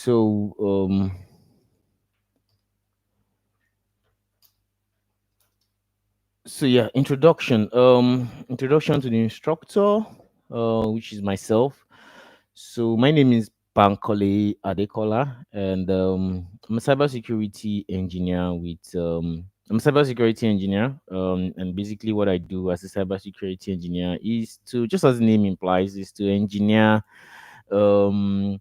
So yeah, introduction to the instructor, which is myself. So my name is Bankole Adekola, and I'm a cybersecurity engineer I'm a cybersecurity engineer, and basically what I do as a cybersecurity engineer is to, just as the name implies, is to engineer um,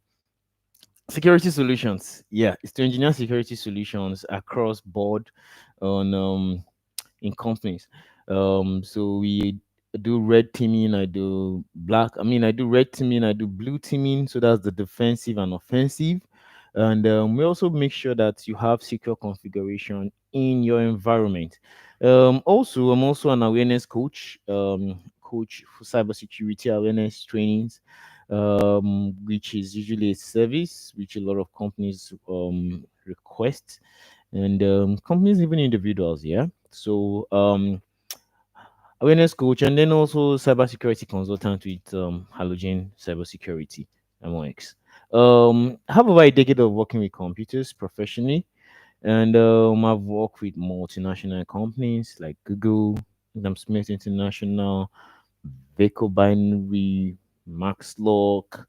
security solutions. Yeah, it's to engineer security solutions across board on in companies. So we do red teaming, I do red teaming, I do blue teaming. So that's the defensive and offensive. And we also make sure that you have secure configuration in your environment. Also, I'm also an awareness coach, coach for cybersecurity awareness trainings, which is usually a service which a lot of companies request, and companies, even individuals. Yeah. So awareness coach, and then also cybersecurity consultant with Halogen Cybersecurity, MOX. I have over a decade of working with computers professionally, and I've worked with multinational companies like Google, Smith International, Veco Binary, Max Lock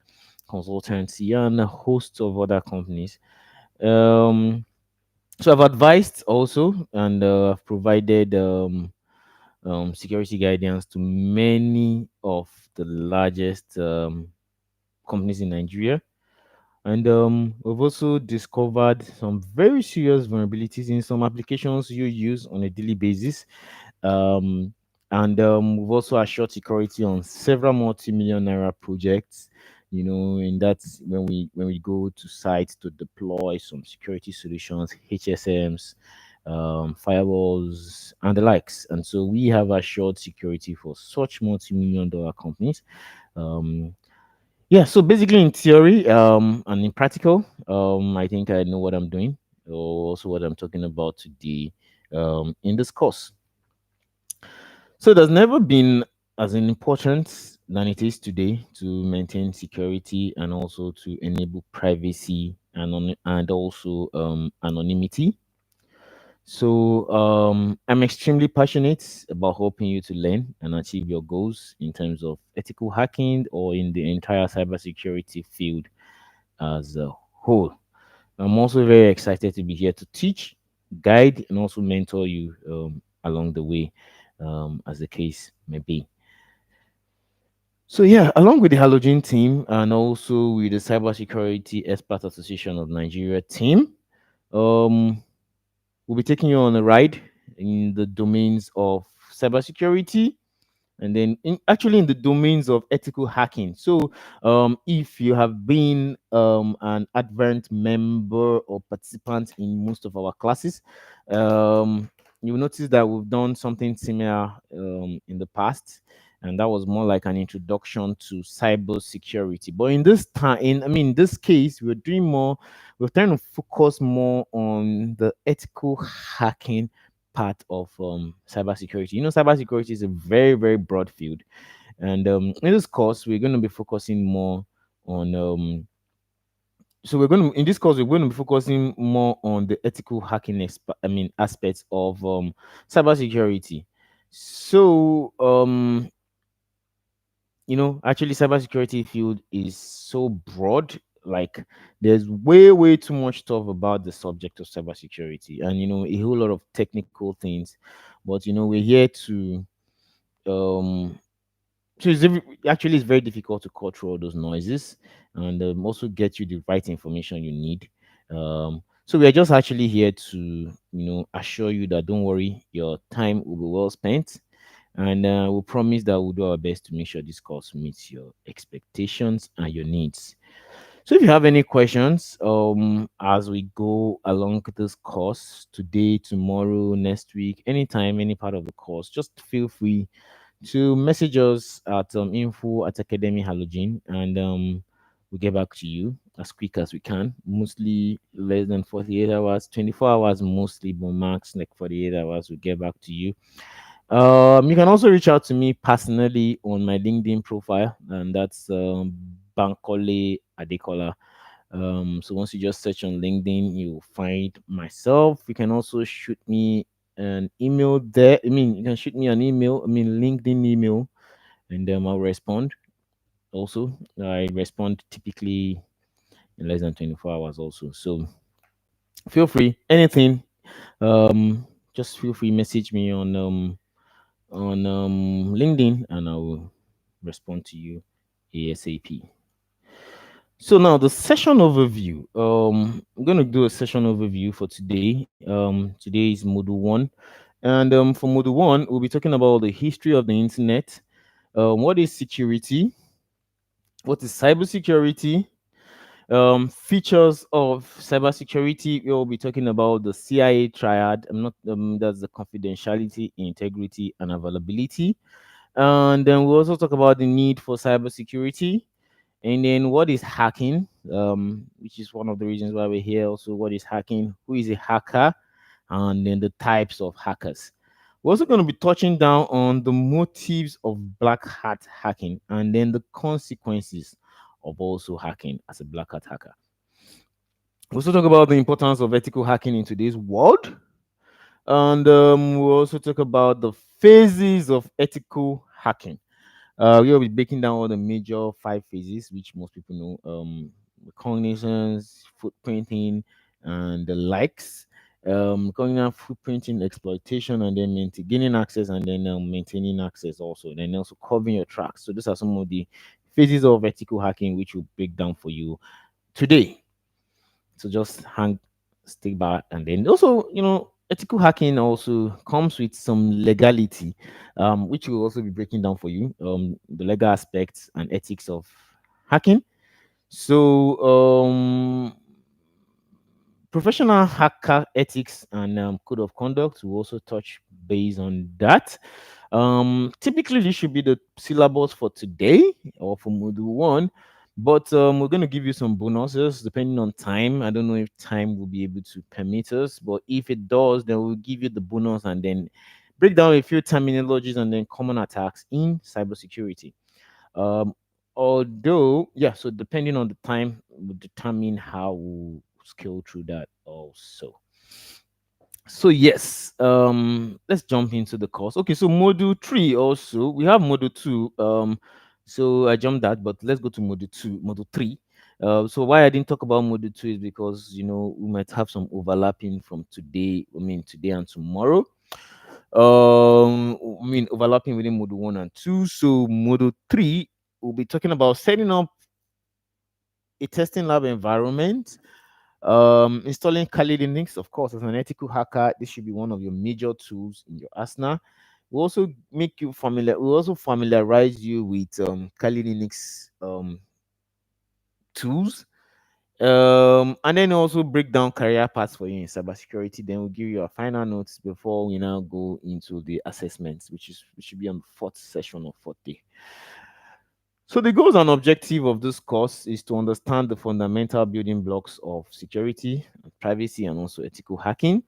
Consultancy, and a host of other companies. Um, so I've advised also, and I've provided security guidance to many of the largest companies in Nigeria. And we've also discovered some very serious vulnerabilities in some applications you use on a daily basis. Um, and we've also assured security on several multi-million naira projects. And that's when we go to sites to deploy some security solutions, HSMs, firewalls, and the likes. And so we have assured security for such multi-million dollar companies. Um, yeah, so basically in theory, and in practical, I think I know what I'm doing, or also what I'm talking about today, in this course. So there's never been as important than it is today to maintain security and also to enable privacy and also anonymity. So I'm extremely passionate about helping you to learn and achieve your goals in terms of ethical hacking or in the entire cybersecurity field as a whole. I'm also very excited to be here to teach, guide, and also mentor you along the way, as the case may be. So yeah, along with the Halogen team and also with the Cybersecurity Expert Association of Nigeria team, um, we'll be taking you on a ride in the domains of cybersecurity, and then actually in the domains of ethical hacking. So if you have been an adherent member or participant in most of our classes, you'll notice that we've done something similar in the past, and that was more like an introduction to cybersecurity. But in this time, in this case, we're trying to focus more on the ethical hacking part of cybersecurity. Cybersecurity is a very, very broad field. And in this course, we're going to be focusing more on. In this course, we're going to be focusing more on the ethical hacking, aspects of cybersecurity. So, actually, cybersecurity field is so broad. Like, there's way, way too much stuff about the subject of cybersecurity, and a whole lot of technical things. But we're here to so actually it's very difficult to cut through all those noises and also get you the right information you need. So we are just actually here to assure you that don't worry, your time will be well spent, and we'll promise that we'll do our best to make sure this course meets your expectations and your needs. So if you have any questions as we go along this course today, tomorrow, next week, anytime, any part of the course, just feel free to message us at info at Academy Halogen, and we'll get back to you as quick as we can. Mostly less than 48 hours, 24 hours mostly, but max like 48 hours, we'll get back to you. You can also reach out to me personally on my LinkedIn profile, and that's Bankole Adekola. So once you just search on LinkedIn, you'll find myself. You can also shoot me an email there. I mean, you can shoot me an email. I mean, LinkedIn email, and I'll respond. Also, I respond typically in less than 24 hours. Also, so feel free. Anything. Just feel free. Message me on LinkedIn, and I will respond to you ASAP. So now the session overview. I'm gonna do a session overview for today. Today is module one, and for module one, we'll be talking about the history of the internet. What is security? What is cybersecurity? Features of cybersecurity. We'll be talking about the CIA triad. I'm not. That's the confidentiality, integrity, and availability. And then we'll also talk about the need for cybersecurity. And then what is hacking? Which is one of the reasons why we're here. Also, what is hacking? Who is a hacker? And then the types of hackers. We're also going to be touching down on the motives of black hat hacking and then the consequences of also hacking as a black hat hacker. We'll also talk about the importance of ethical hacking in today's world. And we'll also talk about the phases of ethical hacking. We'll be breaking down all the major five phases, which most people know: recognitions, footprinting, and the likes. Going on footprinting, exploitation, and then gaining access, and then maintaining access also, and then also covering your tracks. So these are some of the phases of ethical hacking, which we'll break down for you today. So just hang, stick back, and then also, ethical hacking also comes with some legality, which we'll also be breaking down for you. The legal aspects and ethics of hacking. So, professional hacker ethics and code of conduct will also touch base on that. Typically, this should be the syllabus for today or for module one, but we're going to give you some bonuses depending on time. I don't know if time will be able to permit us, but if it does, then we'll give you the bonus and then break down a few terminologies and then common attacks in cybersecurity. Um, Although, yeah, so depending on the time, will determine how we'll scale through that also. So yes, let's jump into the course. Okay, so module three also we have module two. So I jumped that, but let's go to module two, module three. So why I didn't talk about module two is because we might have some overlapping from today. I mean today and tomorrow. Overlapping within module one and two. So module three, we'll be talking about setting up a testing lab environment, installing Kali Linux. Of course, as an ethical hacker, this should be one of your major tools in your arsenal. We also make you familiar. We also familiarize you with Kali Linux tools, and then also break down career paths for you in cybersecurity. Then we'll give you a final notes before we now go into the assessments, which should be on the fourth session or fourth day. So the goals and objective of this course is to understand the fundamental building blocks of security, privacy, and also ethical hacking.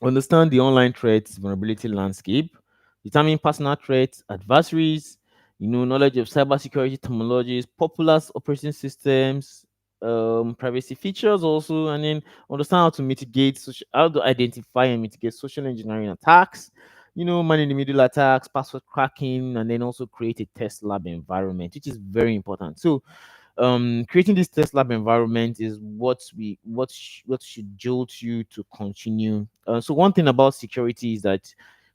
Understand the online threats, vulnerability landscape, determine personal threats, adversaries, knowledge of cybersecurity terminologies, popular operating systems, privacy features also, and then understand how to mitigate, how to identify and mitigate social engineering attacks, manage the middle attacks, password cracking, and then also create a test lab environment, which is very important. So creating this test lab environment is what should jolt you to continue. So one thing about security is that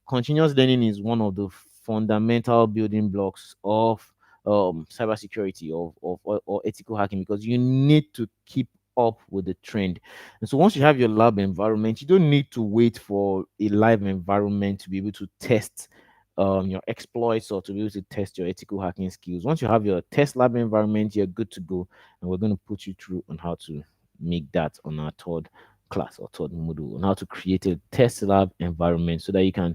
continuous learning is one of the fundamental building blocks of cybersecurity or ethical hacking, because you need to keep up with the trend. And so once you have your lab environment, you don't need to wait for a live environment to be able to test your exploits or to be able to test your ethical hacking skills. Once you have your test lab environment, you're good to go. And we're going to put you through on how to make that on our third class or third module, on how to create a test lab environment so that you can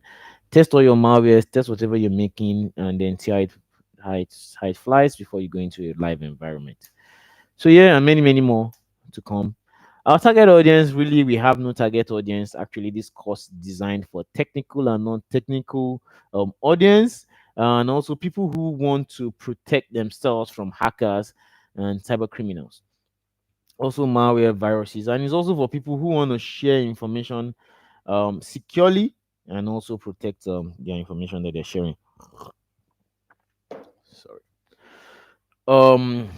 test all your malwares, test whatever you're making, and then see how it flies before you go into a live environment. So yeah, and many, many more to come. Our target audience, really, we have no target audience. Actually, this course is designed for technical and non-technical audience, and also people who want to protect themselves from hackers and cyber criminals. also malware, viruses, and it's also for people who want to share information securely and also protect their information that they're sharing. Sorry. Um,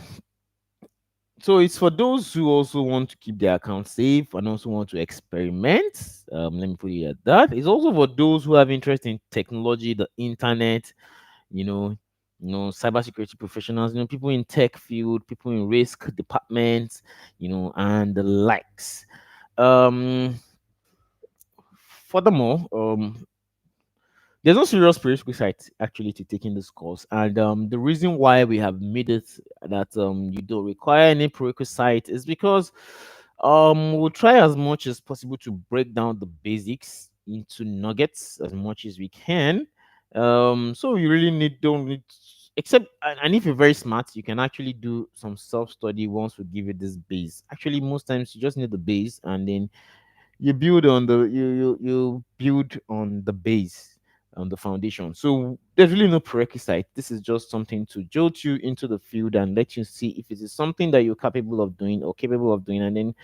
so it's for those who also want to keep their account safe and also want to experiment. Let me put it at that. It's also for those who have interest in technology, the internet, you know, cybersecurity professionals, people in tech field, people in risk departments, and the likes. Um, Furthermore, there's no serious prerequisite actually to taking this course, and the reason why we have made it that you don't require any prerequisite is because we'll try as much as possible to break down the basics into nuggets as much as we can. So you really don't need, except and if you're very smart, you can actually do some self study once we give you this base. Actually, most times you just need the base, and then you build on the base, on the foundation. So there's really no prerequisite. This is just something to jolt you into the field and let you see if it is something that you're capable of doing, and then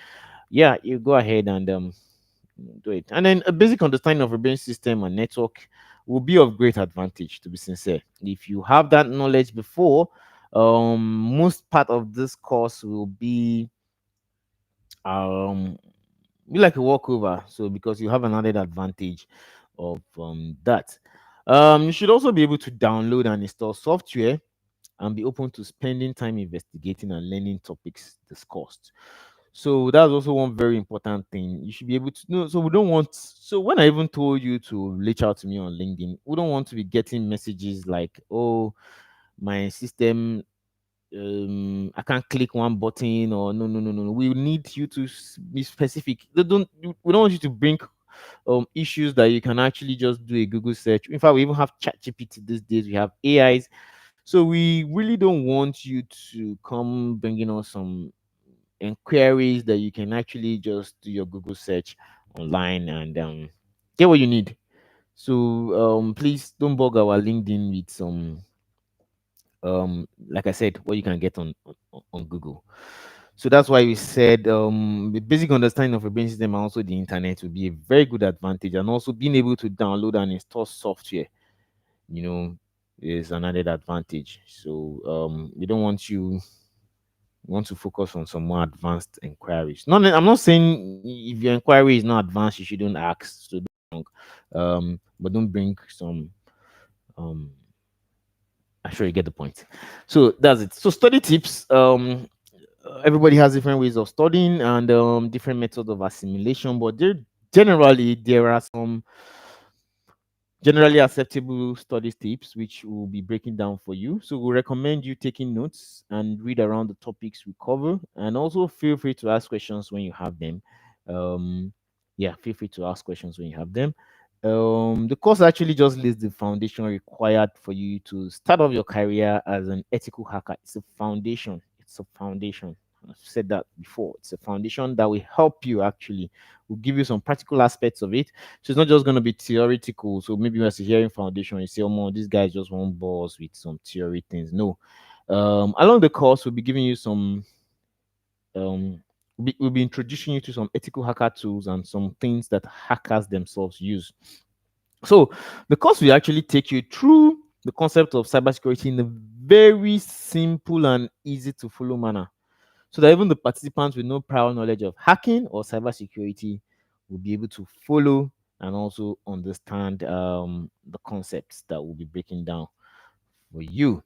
yeah, you go ahead and do it. And then a basic understanding of a brain system and network will be of great advantage, to be sincere. If you have that knowledge before, most part of this course will um be like a walkover. So because you have an added advantage of that. You should also be able to download and install software and be open to spending time investigating and learning topics discussed. So that's also one very important thing. You should be able to know. So we don't want. So when I even told you to reach out to me on LinkedIn, we don't want to be getting messages like, "Oh, my system I can't click one button," or no. We need you to be specific. We don't want you to bring issues that you can actually just do a Google search. In fact, we even have ChatGPT these days. We have AIs, so we really don't want you to come bringing us some inquiries that you can actually just do your Google search online and get what you need. So please don't bug our LinkedIn with some like I said, what you can get on Google. So that's why we said the basic understanding of a brain system and also the internet will be a very good advantage, and also being able to download and install software, you know, is an added advantage. So we don't want you want to focus on some more advanced inquiries. I'm not saying if your inquiry is not advanced, you shouldn't ask. So don't, but don't bring some um I'm sure you get the point. So that's it. So study tips. Everybody has different ways of studying and different methods of assimilation, but there are some generally acceptable study tips which we'll be breaking down for you. So we recommend you taking notes and read around the topics we cover, and also feel free to ask questions when you have them. um yeah, feel free to ask questions when you have them. The course actually just lays the foundation required for you to start off your career as an ethical hacker. It's a foundation. I've said that before. It's a foundation that will help you, actually will give you some practical aspects of it. So it's not just going to be theoretical. So maybe as a hearing foundation, you say, "Oh, more, this guy just won't boss with some theory things." No. Along the course, we'll be giving you some. We'll be introducing you to some ethical hacker tools and some things that hackers themselves use. So the course will actually take you through the concept of cybersecurity in a very simple and easy to follow manner, so that even the participants with no prior knowledge of hacking or cybersecurity will be able to follow and also understand the concepts that we'll be breaking down for you.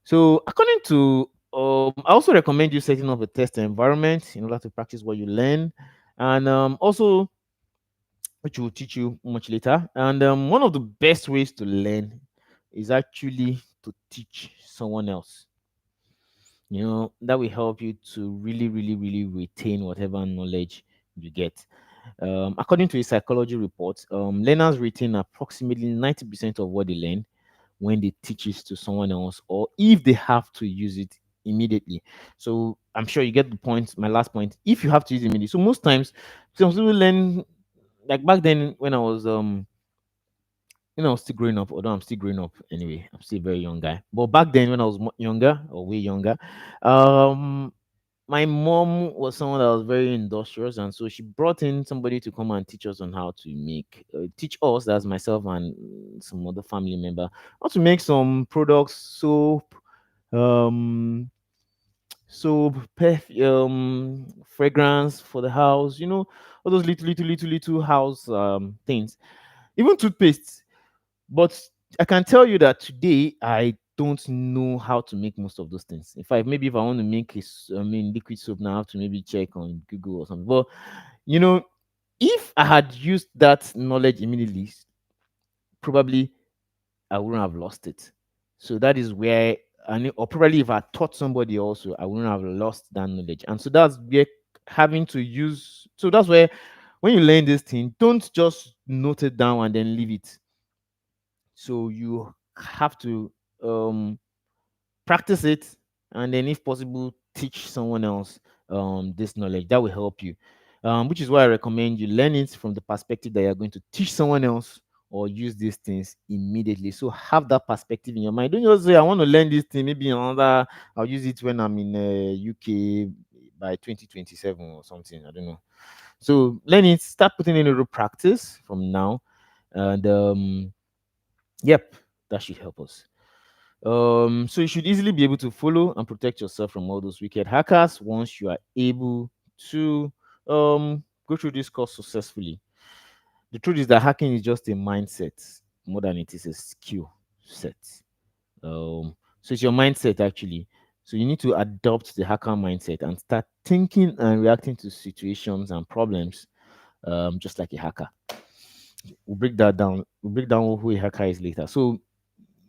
So, according to, I also recommend you setting up a test environment in order to practice what you learn, and also which will teach you much later. And one of the best ways to learn is actually to teach someone else. That will help you to really, really, really retain whatever knowledge you get. According to a psychology report, learners retain approximately 90% of what they learn when they teach it to someone else, or if they have to use it immediately. So I'm sure you get the point. My last point: if you have to use it immediately. So most times, some people learn, like back then when I was still growing up. Although I'm still growing up anyway, I'm still a very young guy. But back then, when I was younger or way younger, um my mom was someone that was very industrious, and so she brought in somebody to come and teach us on how to make, teach us, that's myself and some other family member, how to make some products, soap, um, fragrance for the house, all those little house things, even toothpaste. But I can tell you that today I don't know how to make most of those things. In fact, maybe if I want to make liquid soap now, I have to maybe check on Google or something. But you know, if I had used that knowledge immediately, probably I wouldn't have lost it. So that is where, and or probably if I taught somebody also, I wouldn't have lost that knowledge. And so that's where having to use. So that's where when you learn this thing, don't just note it down and then leave it. So you have to um practice it, and then if possible teach someone else this knowledge that will help you, which is why I recommend you learn it from the perspective that you're going to teach someone else or use these things immediately. So have that perspective in your mind. Don't just say I want to learn this thing, maybe another, I'll use it when I'm in UK by 2027 or something, I don't know. So learn it, start putting in a little practice from now, and yep, that should help us. So you should easily be able to follow and protect yourself from all those wicked hackers once you are able to go through this course successfully. The truth is that hacking is just a mindset more than it is a skill set. So it's your mindset actually. So you need to adopt the hacker mindset and start thinking and reacting to situations and problems just like a hacker. We'll break that down. We'll break down who a hacker is later. So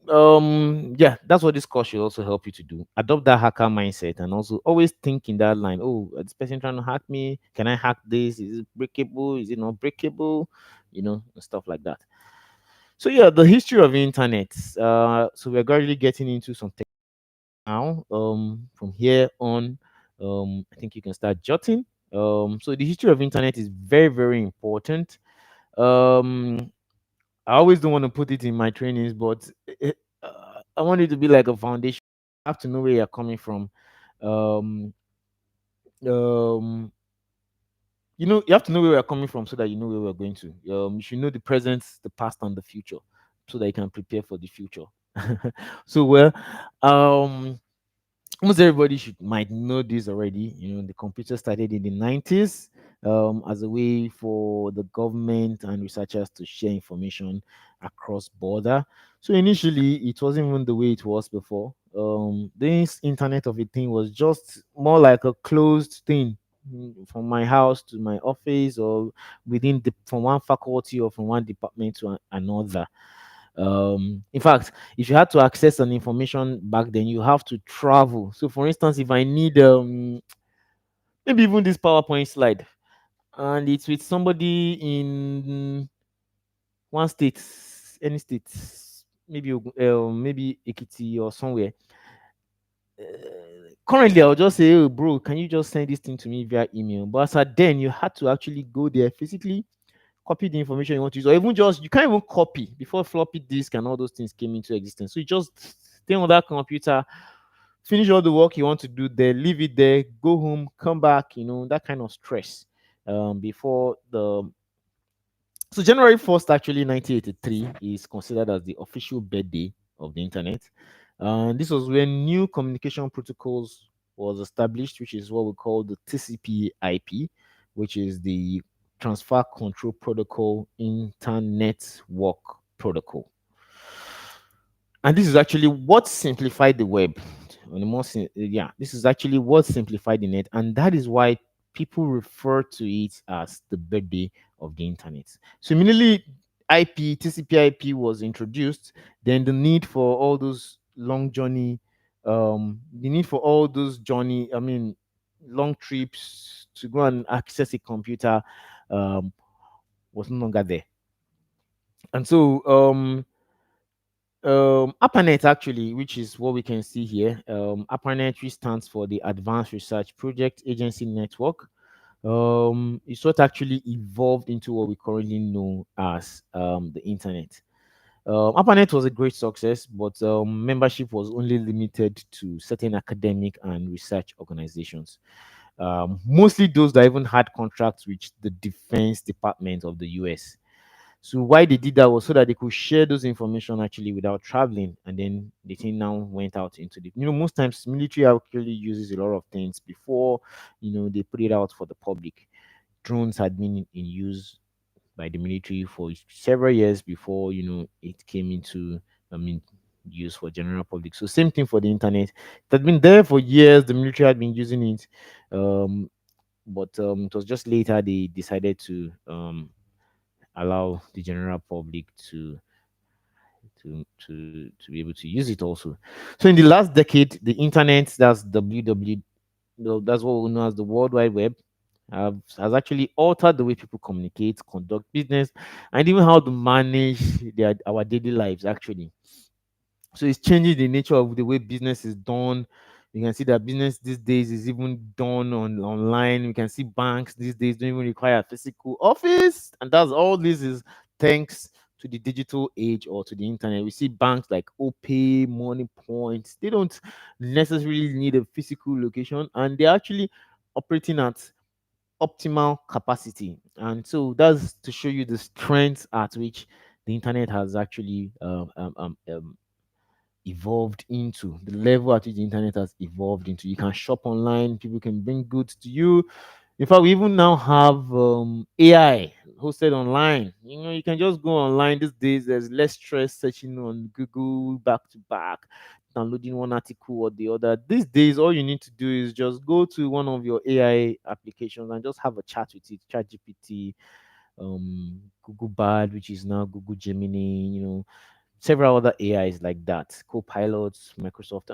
yeah, that's what this course should also help you to do. Adopt that hacker mindset and also always think in that line. Oh, this person trying to hack me, can I hack this? Is it breakable? Is it not breakable? And stuff like that. So yeah, the history of the internet. So we're gradually getting into some tech now. From here on, I think you can start jotting. So the history of internet is very, very important. um I always don't want to put it in my trainings, but I want it to be like a foundation. You have to know where you're coming from. Um, you have to know where we're coming from so that you know where we're going to. You should know the present, the past, and the future, so that you can prepare for the future. So, well, um, almost everybody should might know this already. The computer started in the 90s as a way for the government and researchers to share information across border. So initially, it wasn't even the way it was before. This Internet of a Thing was just more like a closed thing, from my house to my office, or from one faculty or from one department to another. In fact, if you had to access an information back then, you have to travel. So for instance, if I need maybe even this PowerPoint slide, and it's with somebody in one state, any state, maybe maybe Ekiti or somewhere. Currently, I'll just say, oh bro, can you just send this thing to me via email? But as at then, you had to actually go there physically, copy the information you want to use, or even just, you can't even copy before floppy disk and all those things came into existence. So you just stay on that computer, finish all the work you want to do there, leave it there, go home, come back, that kind of stress. Before the So January 1st, actually 1983, is considered as the official birthday of the internet. And this was when new communication protocols was established, which is what we call the TCP/IP, which is the Transfer Control Protocol Internet Work Protocol. And this is actually what simplified the web. On the yeah, this is actually what simplified the net, and that is why people refer to it as the birthday of the internet. So immediately TCP/IP was introduced, then the need for all those long journey, the need for all those journey, I mean, long trips to go and access a computer, um, was no longer there. And so ARPANET, actually, which is what we can see here. ARPANET, which stands for the Advanced Research Project Agency Network, is what actually evolved into what we currently know as the internet. ARPANET was a great success, but membership was only limited to certain academic and research organizations. mostly those that even had contracts with the Defense Department of the US. So why they did that was so that they could share those information actually without traveling, and then the thing now went out into the. Most times military actually uses a lot of things before they put it out for the public. Drones had been in use by the military for several years before it came into I mean use for general public. So same thing for the internet. It had been there for years. The military had been using it, um, but it was just later they decided to allow the general public to be able to use it also. So in the last decade, the internet, that's WW, that's what we know as the World Wide Web, has actually altered the way people communicate, conduct business, and even how to manage our daily lives actually. So it's changing the nature of the way business is done. You can see that business these days is even done online. You can see banks these days don't even require a physical office, and that's all. This is thanks to the digital age or to the internet. We see banks like OPay, Money Points. They don't necessarily need a physical location, and they're actually operating at optimal capacity. And so that's to show you the strength at which the internet has actually evolved into, the level at which the internet has evolved into. You can shop online, people can bring goods to you. In fact, we even now have AI hosted online. You can just go online these days. There's less stress searching on Google back to back, downloading one article or the other. These days, all you need to do is just go to one of your AI applications and just have a chat with it. ChatGPT, Google Bard, which is now Google Gemini, several other AIs like that, Copilots, Microsoft,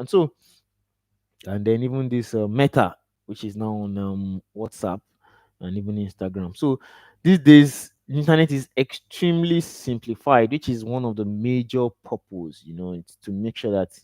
and then even this Meta, which is now on WhatsApp and even Instagram. So these days, the internet is extremely simplified, which is one of the major purpose. It's to make sure that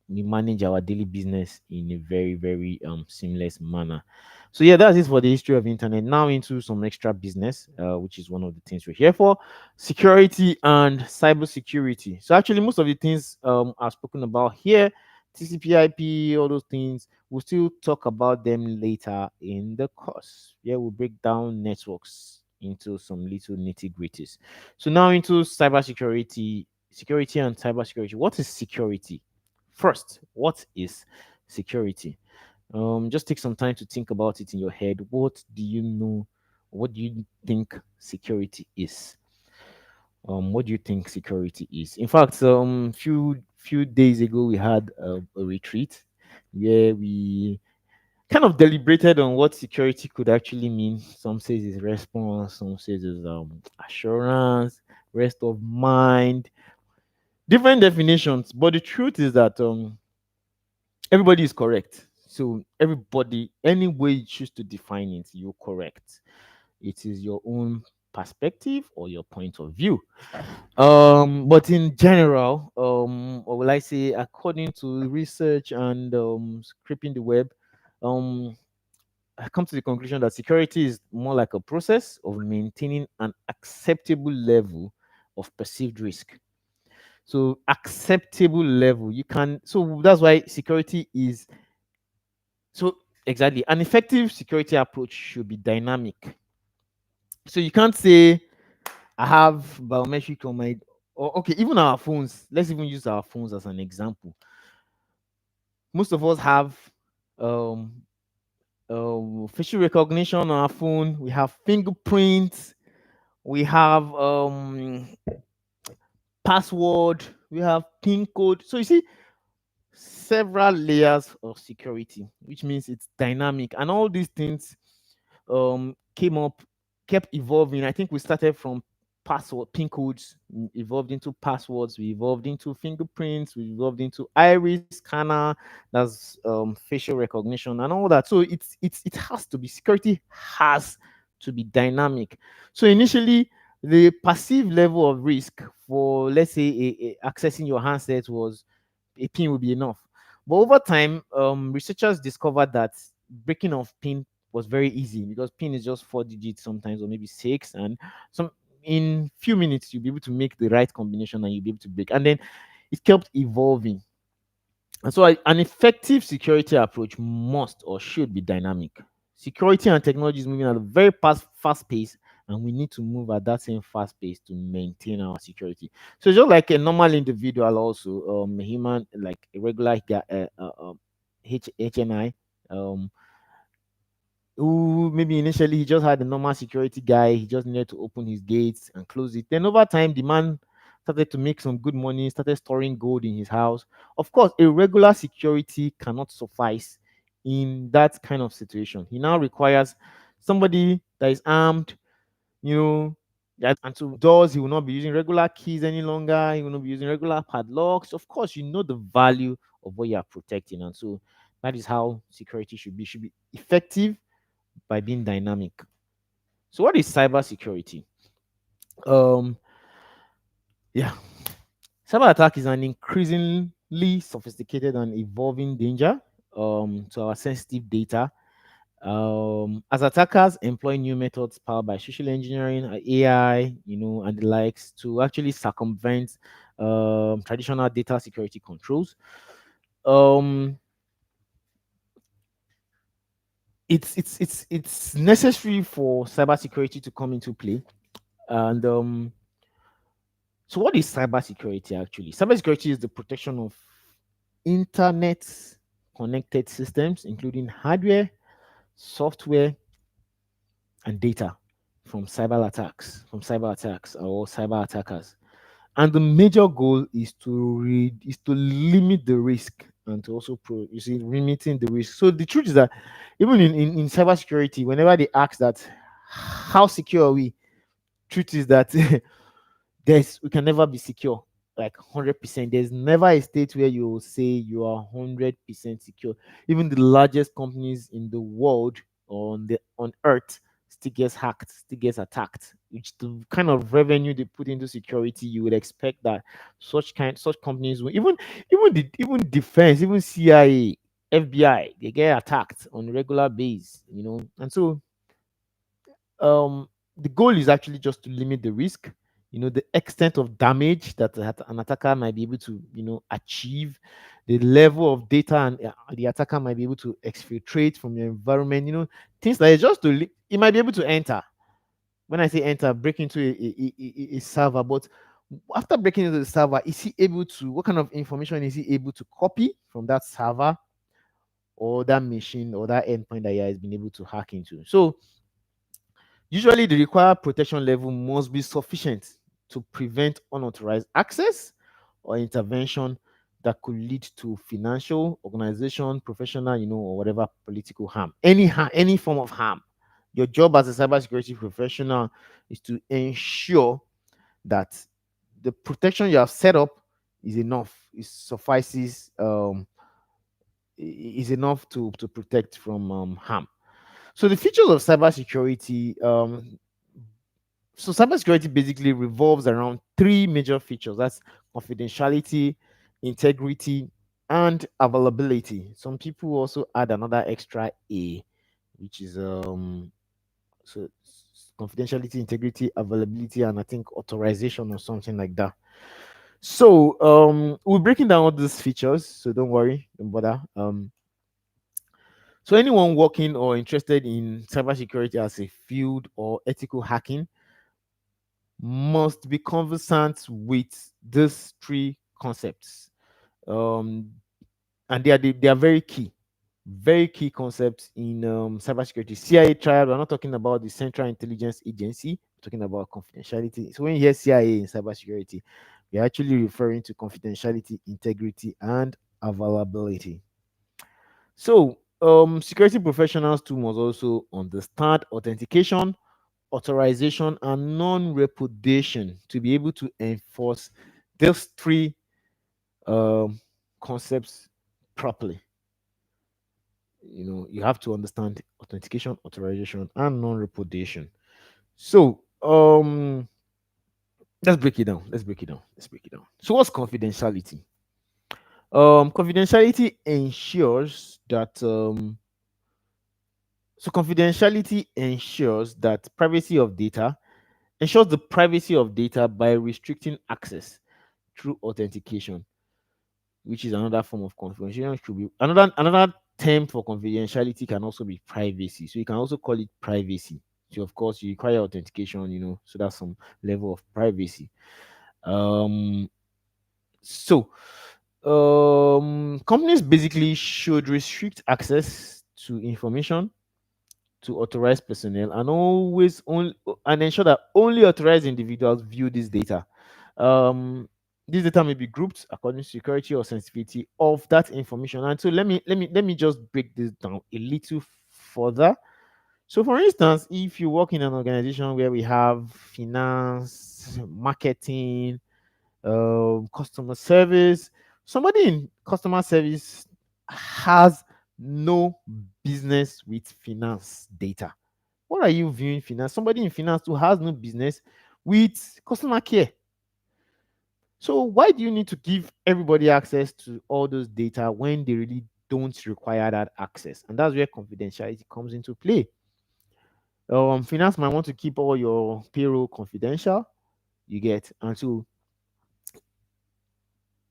we manage our daily business in a very very seamless manner. So yeah, that's it for the history of internet. Now into some extra business, which is one of the things we're here for: security and cybersecurity. So actually most of the things are spoken about here: TCP/IP, all those things. We'll still talk about them later in the course. Yeah, we'll break down networks into some little nitty gritties. So now into cybersecurity, security and cybersecurity. What is security? First, what is security? Just take some time to think about it in your head. What do you know? What do you think security is? What do you think security is? In fact, few days ago we had a retreat where we kind of deliberated on what security could actually mean. Some says it's response, some says it's assurance, rest of mind, different definitions. But the truth is that everybody is correct. So everybody, any way you choose to define it, you're correct. It is your own perspective or your point of view. But in general, or will I say, according to research and scraping the web, um, I come to the conclusion that security is more like a process of maintaining an acceptable level of perceived risk. So acceptable level, you can. So that's why security is so exactly. An effective security approach should be dynamic. So you can't say I have biometric on my or okay, even our phones. Let's even use our phones as an example. Most of us have um facial recognition on our phone, we have fingerprints, we have password, we have pin code. So you see several layers of security, which means it's dynamic, and all these things came up, kept evolving. I think we started from password pin codes, evolved into passwords, we evolved into fingerprints, we evolved into iris scanner, that's facial recognition and all that. So it has to be, security has to be dynamic. So initially the perceived level of risk for, let's say, accessing your handset was a pin would be enough. But over time, researchers discovered that breaking of pin was very easy because pin is just 4 digits sometimes, or maybe six, and some in few minutes you'll be able to make the right combination and you'll be able to break. And then it kept evolving. And so, an effective security approach must or should be dynamic. Security and technology is moving at a very fast pace, and we need to move at that same fast pace to maintain our security. So, just like a normal individual, also human, like a regular guy, HNI, um, who maybe initially he just had a normal security guy, he just needed to open his gates and close it. Then over time, the man started to make some good money, started storing gold in his house. Of course, a regular security cannot suffice in that kind of situation. He now requires somebody that is armed, you know, that, and to doors, he will not be using regular keys any longer, he will not be using regular padlocks. Of course, you know the value of what you are protecting, and so that is how security should be effective by being dynamic. So, what is cybersecurity? Um, yeah, cyber attack is an increasingly sophisticated and evolving danger to our sensitive data. As attackers employ new methods powered by social engineering, AI, and the likes to actually circumvent traditional data security controls. Um, it's necessary for cybersecurity to come into play, and so, what is cybersecurity actually? Cybersecurity is the protection of internet connected systems, including hardware, software, and data from cyber attacks or cyber attackers. And the major goal is to limit the risk and to also limiting the risk. So the truth is that even in cybersecurity, whenever they ask that how secure are we, truth is that we can never be secure like 100%. There's never a state where you will say you are 100% secure. Even the largest companies in the world on earth still gets hacked, still gets attacked. Which the kind of revenue they put into security, you would expect that such companies will even defense, even CIA, FBI, they get attacked on a regular base. And so um the goal is actually just to limit the risk, the extent of damage that an attacker might be able to achieve, the level of data and the attacker might be able to exfiltrate from your environment, things like just it might be able to enter. When I say enter, break into a server, but after breaking into the server, is he able to, what kind of information is he able to copy from that server or that machine or that endpoint that he has been able to hack into? So usually, the required protection level must be sufficient to prevent unauthorized access or intervention that could lead to financial, organization, professional, or whatever political harm. Any form of harm. Your job as a cybersecurity professional is to ensure that the protection you have set up is enough. It suffices. Is enough to protect from harm. So the features of cybersecurity. So cybersecurity basically revolves around three major features. That's confidentiality, integrity, and availability. Some people also add another extra A, which is confidentiality, integrity, availability, and I think authorization or something like that. So we're breaking down all these features, so don't worry, don't bother. So anyone working or interested in cybersecurity as a field or ethical hacking must be conversant with these three concepts. Um, and they are very key concepts in cybersecurity. CIA trial, we're not talking about the Central Intelligence Agency, we're talking about confidentiality. So when you hear CIA in cybersecurity, we're actually referring to confidentiality, integrity, and availability. So security professionals too must also understand authentication, authorization, and non-repudiation to be able to enforce these three um, concepts properly. You have to understand authentication, authorization, and non-repudiation. So let's break it down. So what's confidentiality? Confidentiality ensures that confidentiality ensures the privacy of data by restricting access through authentication. which is another form of confidentiality. Should be another term for confidentiality can also be privacy. So you can also call it privacy. So of course you require authentication, so that's some level of privacy. Um, so companies basically should restrict access to information to authorized personnel and always only and ensure that only authorized individuals view this data. Um, this data may be grouped according to security or sensitivity of that information. And so let me just break this down a little further. So, for instance, if you work in an organization where we have finance, marketing, customer service, somebody in customer service has no business with finance data. What are you viewing finance? Somebody in finance who has no business with customer care. So why do you need to give everybody access to all those data when they really don't require that access? And that's where confidentiality comes into play. Finance might want to keep all your payroll confidential, you get, and so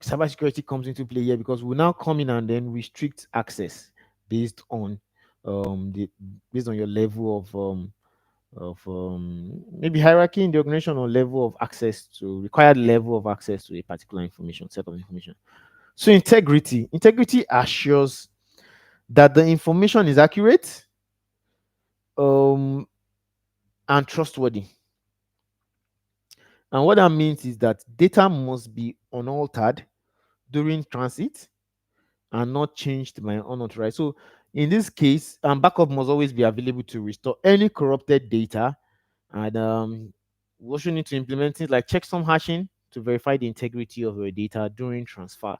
cybersecurity comes into play here because we now come in and then restrict access based on the based on your level of maybe hierarchy in the organization or level of access to required level of access to a particular information set of information. So integrity assures that the information is accurate um and trustworthy. And what that means is that data must be unaltered during transit and not changed by unauthorized. So in this case, backup must always be available to restore any corrupted data. And we also need to implement things like checksum hashing to verify the integrity of your data during transfer.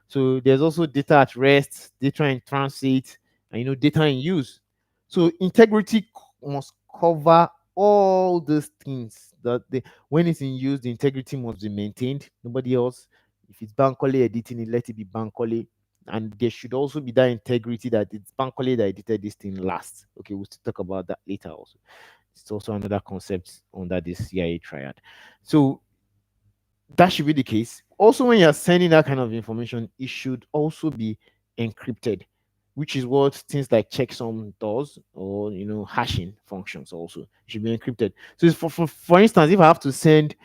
So there's also data at rest, data in transit, and data in use. So integrity must cover all those things when it's in use, the integrity must be maintained. Nobody else. If it's Bankole editing it, let it be Bankole. And there should also be that integrity that it's Bankole that edited this thing last. Okay, we'll still talk about that later also. It's also another concept under this CIA triad. So that should be the case. Also, when you're sending that kind of information, it should also be encrypted, which is what things like checksum does, or hashing functions also it should be encrypted. So, for instance, if I have to send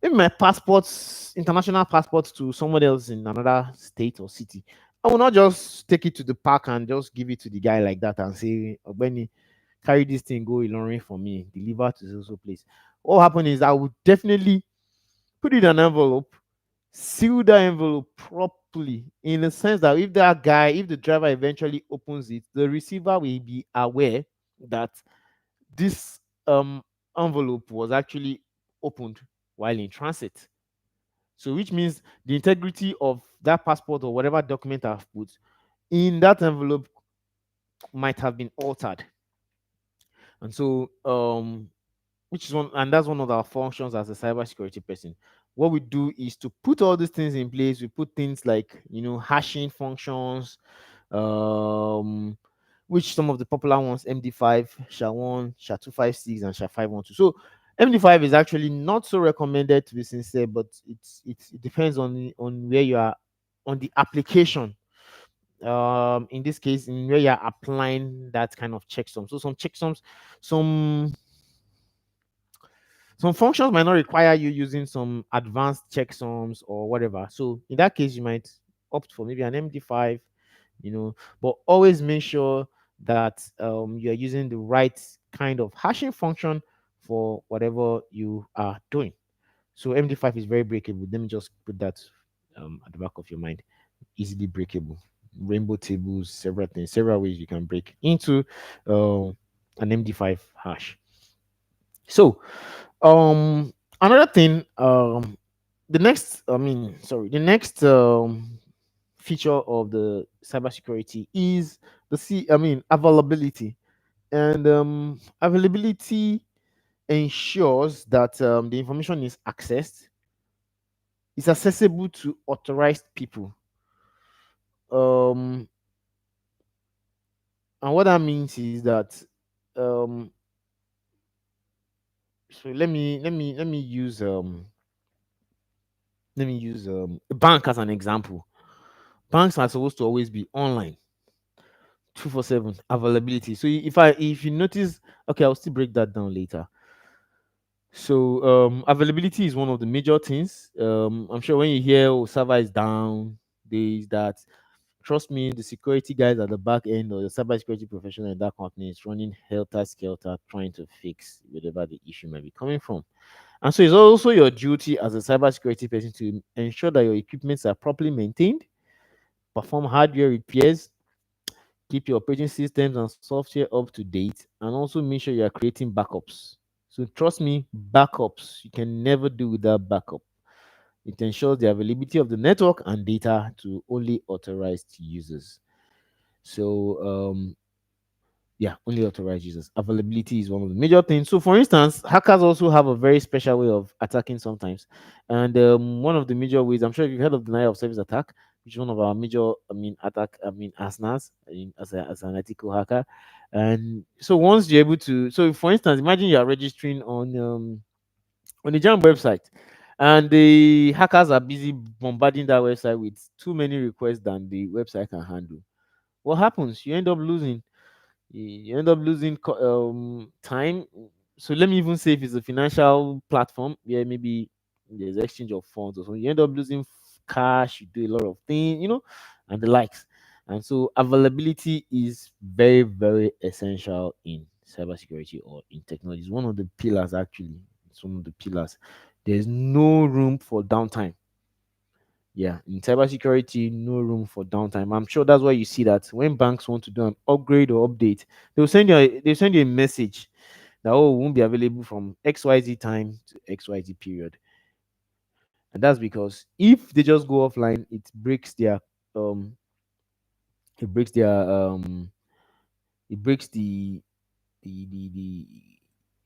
maybe my passports, international passports, to someone else in another state or city, I will not just take it to the park and just give it to the guy like that and say, Benny, carry this thing, go Ilorin for me, deliver to this other place. What happened is I would definitely put it in an envelope, seal that envelope properly, in the sense that if the driver eventually opens it, the receiver will be aware that this envelope was actually opened while in transit. So, which means the integrity of that passport or whatever document I've put in that envelope might have been altered. And so, which is one, and that's one of our functions as a cybersecurity person. What we do is to put all these things in place. We put things like hashing functions, um, which some of the popular ones: MD5, SHA-1, SHA-256, and SHA-512. So MD5 is actually not so recommended, to be sincere, but it depends on where you are on the application. In this case, in where you're applying that kind of checksum. So some functions might not require you using some advanced checksums or whatever. So in that case, you might opt for maybe an MD5, but always make sure that you are using the right kind of hashing function for whatever you are doing. So MD5 is very breakable. Let me just put that at the back of your mind. Easily breakable. Rainbow tables, several things, several ways you can break into an MD5 hash. So another thing, the next feature of the cybersecurity is availability. And availability ensures that the information is accessible to authorized people. Um, and what that means is that um, so let me use a bank as an example. Banks are supposed to always be online, 247 availability. So if you notice, okay, I'll still break that down later. So availability is one of the major things. I'm sure when you hear, oh, server is down, there's that. Trust me, the security guys at the back end or the cybersecurity professional in that company is running helter skelter trying to fix whatever the issue might be coming from. And so it's also your duty as a cybersecurity person to ensure that your equipments are properly maintained, perform hardware repairs, keep your operating systems and software up to date, and also make sure you are creating backups. So trust me, backups you can never do without backup. It ensures the availability of the network and data to only authorized users. So yeah, only authorized users. Availability is one of the major things. So, for instance, hackers also have a very special way of attacking sometimes, and one of the major ways, I'm sure you've heard of denial of service attack, which is one of our major, attack, ASNAs, as an ethical hacker. And so, once you're able to, so for instance, imagine you are registering on the Jam website, and the hackers are busy bombarding that website with too many requests than the website can handle. What happens? You end up losing you end up losing time. So let me even say if it's a financial platform where maybe there's exchange of funds or something, you end up losing cash, you do a lot of things, and the likes. And so availability is very, very essential in cybersecurity or in technology. It's one of the pillars actually. It's one of the pillars. There's no room for downtime. Yeah, in cybersecurity, no room for downtime. I'm sure that's why you see that when banks want to do an upgrade or update, they'll send you a message that, oh, won't be available from XYZ time to XYZ period. And that's because if they just go offline, um it breaks their it breaks the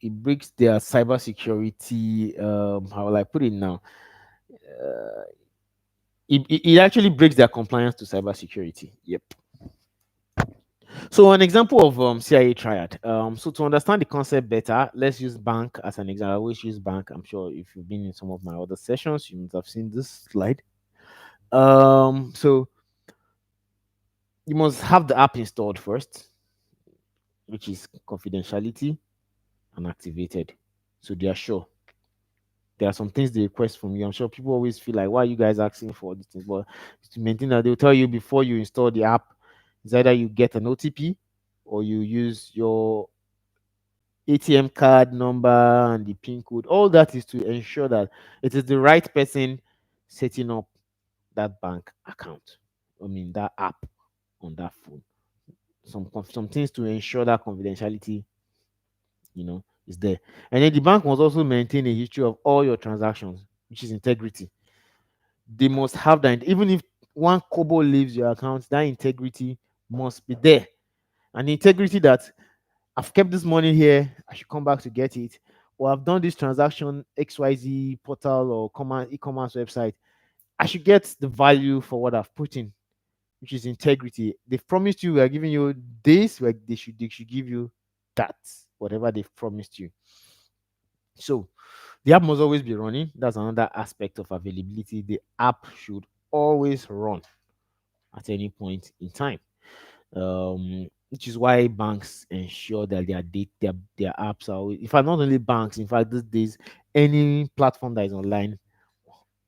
it breaks their cybersecurity, how will I put it now? Uh, it actually breaks their compliance to cybersecurity. Yep. So an example of CIA triad. So to understand the concept better, let's use bank as an example. I always use bank. I'm sure if you've been in some of my other sessions, you must have seen this slide. So you must have the app installed first, which is confidentiality and activated. So they are sure. There are some things they request from you. I'm sure people always feel like, why are you guys asking for these things? But to maintain that, they'll tell you before you install the app, it's either you get an OTP or you use your ATM card number and the PIN code. All that is to ensure that it is the right person setting up that bank account. That app on that phone. Some things to ensure that confidentiality, is there. And then the bank must also maintain a history of all your transactions, which is integrity. They must have that. Even if one kobo leaves your account, that integrity must be there. And integrity that I've kept this money here, I should come back to get it. Or I've done this transaction XYZ portal or e-commerce website. I should get the value for what I've put in, which is integrity. They've promised you we are giving you this, like they should give you that, whatever they've promised you. So the app must always be running. That's another aspect of availability. The app should always run at any point in time. Which is why banks ensure that their apps are in fact not only banks, in fact these days any platform that is online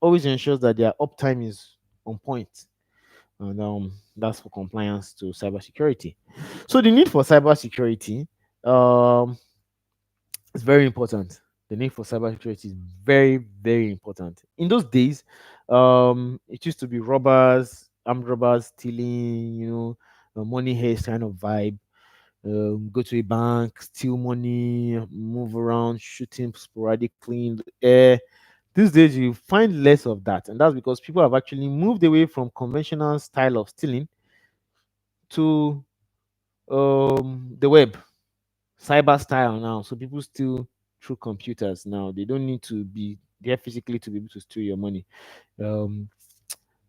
always ensures that their uptime is on point. And that's for compliance to cybersecurity. So the need for cybersecurity um is very important. The need for cybersecurity is very, very important. In those days, it used to be robbers, armed robbers stealing, money heist kind of vibe. Go to a bank, steal money, move around, shooting sporadically in the air. These days, you find less of that, and that's because people have actually moved away from conventional style of stealing to the web, cyber style now. So people steal through computers now. They don't need to be there physically to be able to steal your money. Um,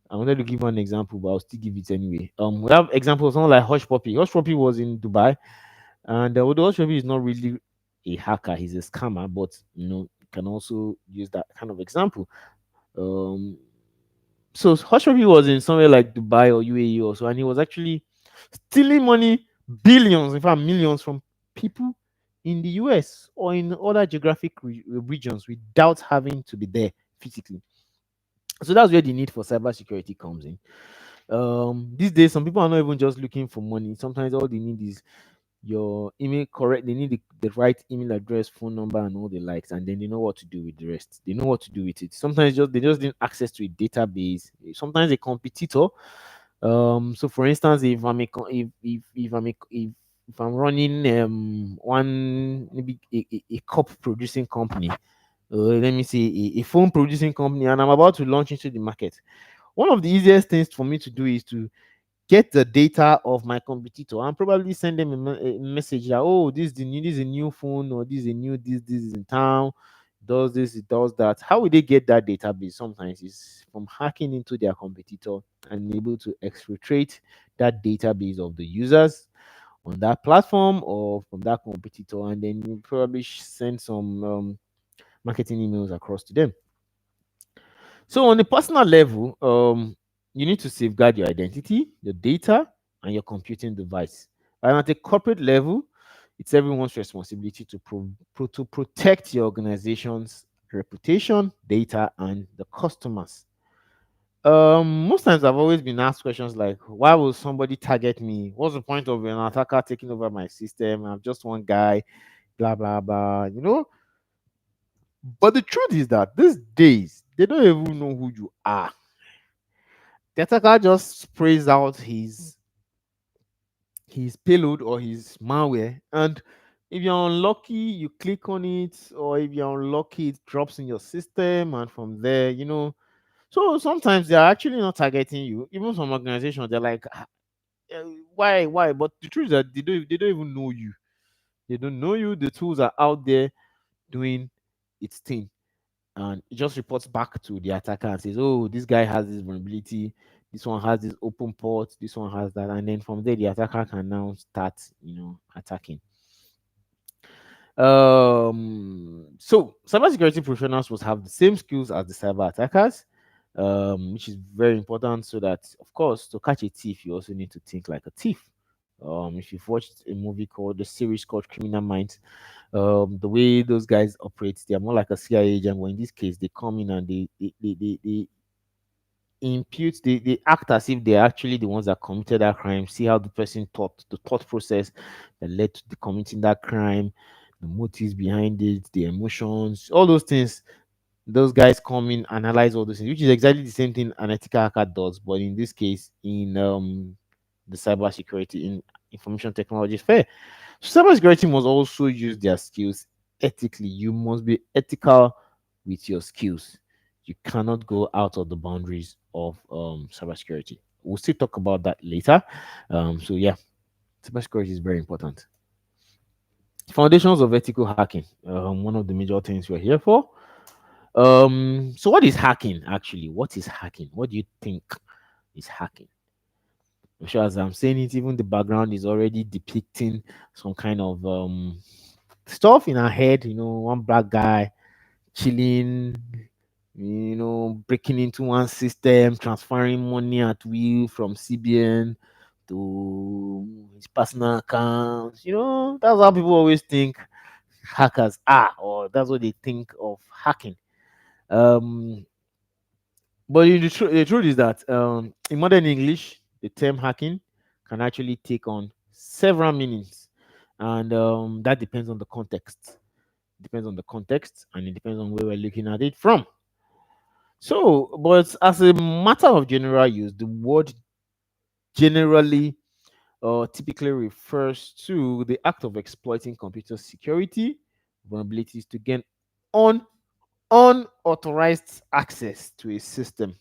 I wanted to give one example, but I'll still give it anyway. We have examples, someone like Hush Puppy. Hush Puppy was in Dubai. And although Oshodi is not really a hacker, he's a scammer, but you can also use that kind of example. Um, So Hushpuppi was in somewhere like Dubai or UAE or so, and he was actually stealing money, billions, in fact millions, from people in the US or in other geographic regions without having to be there physically. So that's where the need for cybersecurity comes in. These days, some people are not even just looking for money. Sometimes all they need is your email correct. They need the right email address, phone number, and all the likes, and then they know what to do with the rest. They know what to do with it. Sometimes just they just need access to a database. Sometimes a competitor. So for instance, if I'm a co- if I'm a, if I'm running one maybe a cup producing company, let me say a phone producing company, and I'm about to launch into the market. One of the easiest things for me to do is to get the data of my competitor and probably send them a message that, oh, this is a new phone, or this is a new this is in town, does this, it does that. How will they get that database? Sometimes it's from hacking into their competitor and able to exfiltrate that database of the users on that platform or from that competitor, and then you probably send some marketing emails across to them. So on a personal level, you need to safeguard your identity, your data, and your computing device. And at a corporate level, it's everyone's responsibility to to protect your organization's reputation, data, and the customers. Most times I've always been asked questions like, why will somebody target me? What's the point of an attacker taking over my system? I'm just one guy, blah blah blah. But the truth is that these days they don't even know who you are. The attacker just sprays out his payload or his malware, and if you're unlucky, you click on it, or if you're unlucky, it drops in your system, and from there, So sometimes they are actually not targeting you. Even some organizations, they're like, why? But the truth is that they don't even know you. They don't know you. The tools are out there doing its thing, and it just reports back to the attacker and says, "Oh, this guy has this vulnerability. This one has this open port. This one has that." And then from there, the attacker can now start, attacking. So cybersecurity professionals must have the same skills as the cyber attackers, which is very important. So that, of course, to catch a thief, you also need to think like a thief. If you've watched a movie called the series called Criminal Minds, the way those guys operate, they are more like a CIA agent. But in this case, they come in and they impute, they act as if they're actually the ones that committed that crime. See how the person thought, the thought process that led to the committing that crime, the motives behind it, the emotions, all those things. Those guys come in, analyze all those things, which is exactly the same thing an ethical hacker does, but in this case, in the cybersecurity, in information technology sphere. Cybersecurity must also use their skills ethically. You must be ethical with your skills. You cannot go out of the boundaries of cybersecurity. We'll still talk about that later. So yeah, cybersecurity is very important. Foundations of ethical hacking. One of the major things we're here for. So what is hacking actually? What is hacking? What do you think is hacking? I'm sure as I'm saying it, even the background is already depicting some kind of stuff in our head. One black guy chilling, breaking into one system, transferring money at will from CBN to his personal accounts. That's how people always think hackers are, or that's what they think of hacking. Um, but the truth is that in modern English, the term hacking can actually take on several meanings, and that depends on the context. Depends on the context, and it depends on where we're looking at it from. So, but as a matter of general use, the word generally typically refers to the act of exploiting computer security vulnerabilities to gain un- unauthorized access to a system.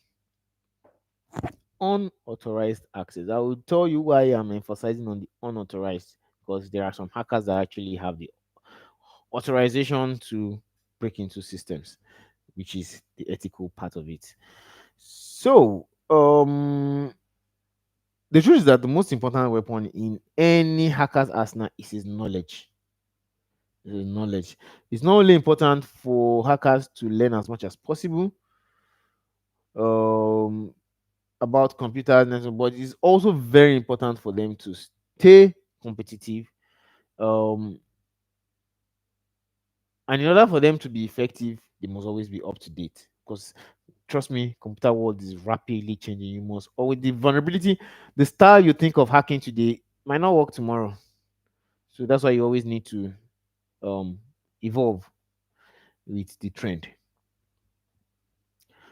Unauthorized access. I will tell you why I'm emphasizing on the unauthorized, because there are some hackers that actually have the authorization to break into systems, which is the ethical part of it. So, the truth is that the most important weapon in any hacker's arsenal is his knowledge. His knowledge. It's not only important for hackers to learn as much as possible. about computer network, but it's also very important for them to stay competitive. Um, and in order for them to be effective, they must always be up to date. Because trust me, computer world is rapidly changing. You must always the vulnerability, the style you think of hacking today might not work tomorrow. So that's why you always need to um evolve with the trend.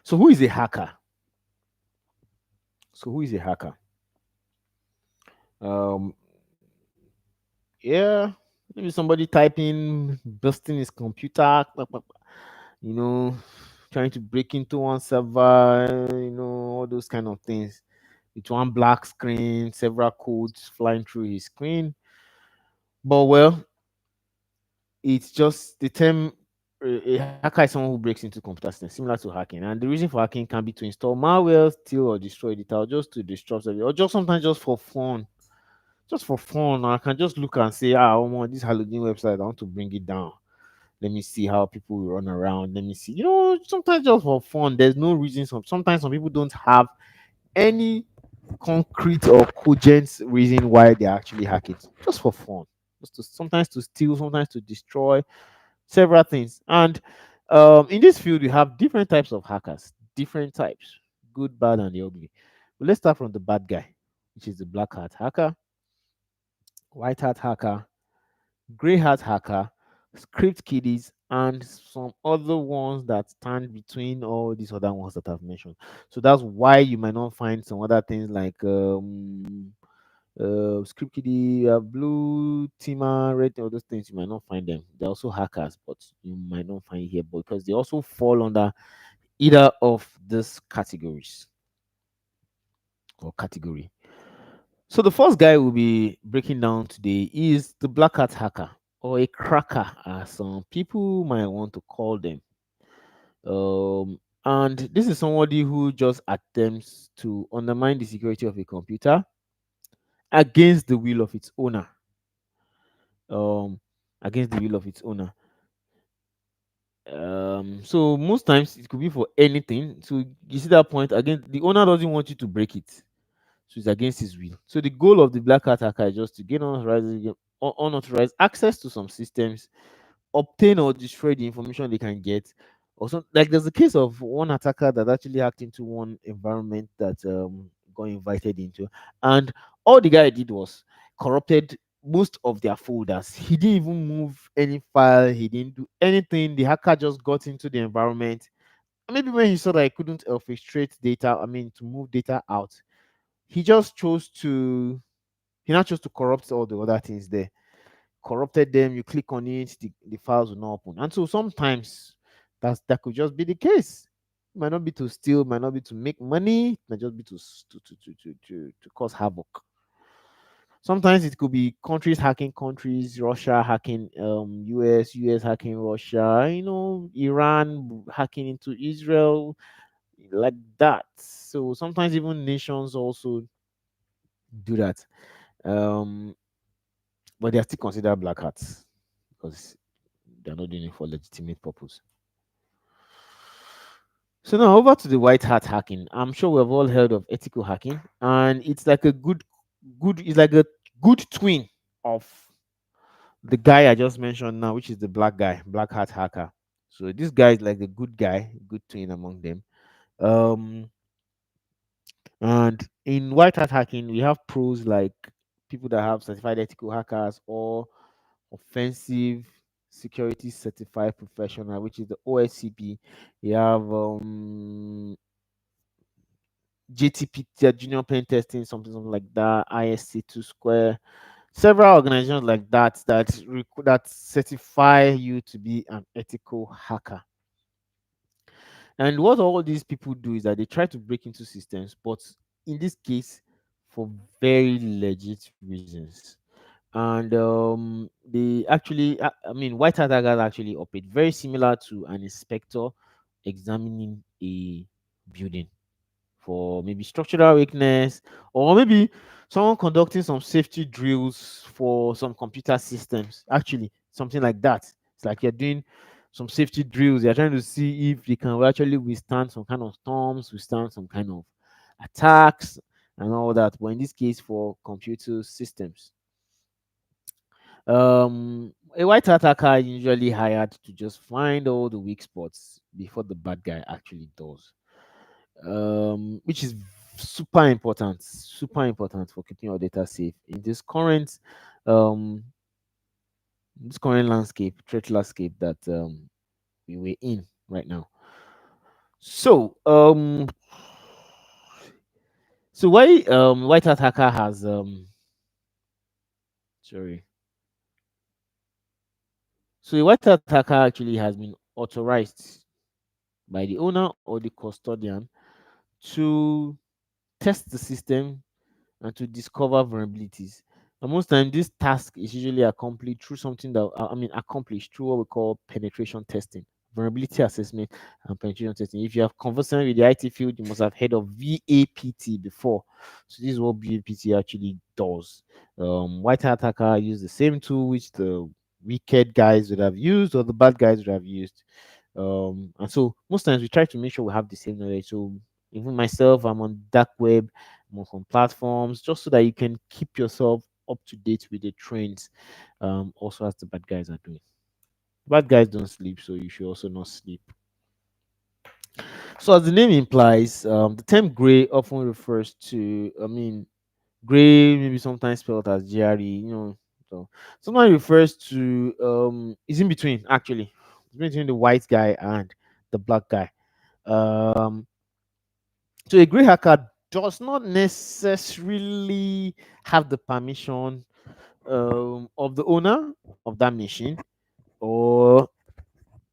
So who is a hacker? So who is a hacker? Um, yeah, maybe somebody typing, busting his computer, you know, trying to break into one server, all those kind of things. With one black screen, several codes flying through his screen. But well, it's just the term a hacker is someone who breaks into computer systems, similar to hacking. And the reason for hacking can be to install malware, steal or destroy data, or just to disrupt it, or just sometimes just for fun. Just for fun. I can just look and say, oh, this Halogen website, I want to bring it down. Let me see how people will run around. Let me see. Sometimes just for fun. There's no reason. Sometimes some people don't have any concrete or cogent reason why they actually hack it. Just for fun. Sometimes to steal, sometimes to destroy, several things. And in this field, we have different types of hackers, different types, good, bad, and the ugly. But let's start from the bad guy, which is the black hat hacker, white hat hacker, gray hat hacker, script kiddies, and some other ones that stand between all these other ones that I've mentioned. So that's why you might not find some other things like script kiddie, blue teamer, red, all those things. You might not find them. They're also hackers, but you might not find it here because they also fall under either of these categories or category. So the first guy we'll be breaking down today is the black hat hacker or a cracker, as some people might want to call them. And this is somebody who just attempts to undermine the security of a computer against the will of its owner. Um, Against the will of its owner. So most times it could be for anything. So you see that point again, the owner doesn't want you to break it. So it's against his will. So the goal of the black hat hacker is just to gain unauthorized access to some systems, obtain or destroy the information they can get. Also, like there's a case of one attacker that actually hacked into one environment that got invited into, and all the guy did was corrupted most of their folders. He didn't even move any file, he didn't do anything. The hacker just got into the environment. Maybe when he saw that he couldn't orchestrate data, to move data out, he just chose to he now chose to corrupt all the other things there, corrupted them. You click on it, the files will not open. And so sometimes that could just be the case. It might not be to steal, might not be to make money, it might just be to cause havoc. Sometimes it could be countries hacking countries, Russia hacking US hacking Russia, Iran hacking into Israel, like that. So sometimes even nations also do that. Um, but they are still considered black hats because they're not doing it for legitimate purpose. So now over to the white hat hacking. I'm sure we've all heard of ethical hacking, and it's like a it's like a good twin of the guy I just mentioned now, which is the black guy, black hat hacker. So this guy is like the good guy, good twin among them. Um, and in white hat hacking, we have pros like people that have certified ethical hackers or offensive security certified professional, which is the OSCP. You have JTP, junior pen testing, something like that, ISC2 square, several organizations like that that certify you to be an ethical hacker. And what all these people do is that they try to break into systems, but in this case, for very legit reasons. And they actually, white hat hackers actually operate very similar to an inspector examining a building for maybe structural weakness, or maybe someone conducting some safety drills for some computer systems. Actually, something like that. It's like you're doing some safety drills. You're trying to see if they can actually withstand some kind of storms, withstand some kind of attacks and all that. But in this case, for computer systems, a white hat attacker is usually hired to just find all the weak spots before the bad guy actually does, which is super important for keeping your data safe in um, this current landscape, threat landscape that we're in right now. So, why white attacker has sorry, so a white attacker actually has been authorized by the owner or the custodian to test the system and to discover vulnerabilities. And most time, this task is usually accomplished through something that accomplished through what we call penetration testing, vulnerability assessment, and penetration testing. If you have conversant with the IT field, you must have heard of VAPT before. So this is what VAPT actually does. White hat attacker use the same tool which the wicked guys would have used or the bad guys would have used. And so most times we try to make sure we have the same knowledge. So even myself, I'm on dark web, I'm on some platforms, just so that you can keep yourself up to date with the trends. Also as the bad guys are doing. Bad guys don't sleep, so you should also not sleep. So as the name implies, the term gray often refers to, gray maybe sometimes spelled as GRE, so sometimes refers to is in between actually. It's between the white guy and the black guy. Um so a gray hacker does not necessarily have the permission of the owner of that machine, or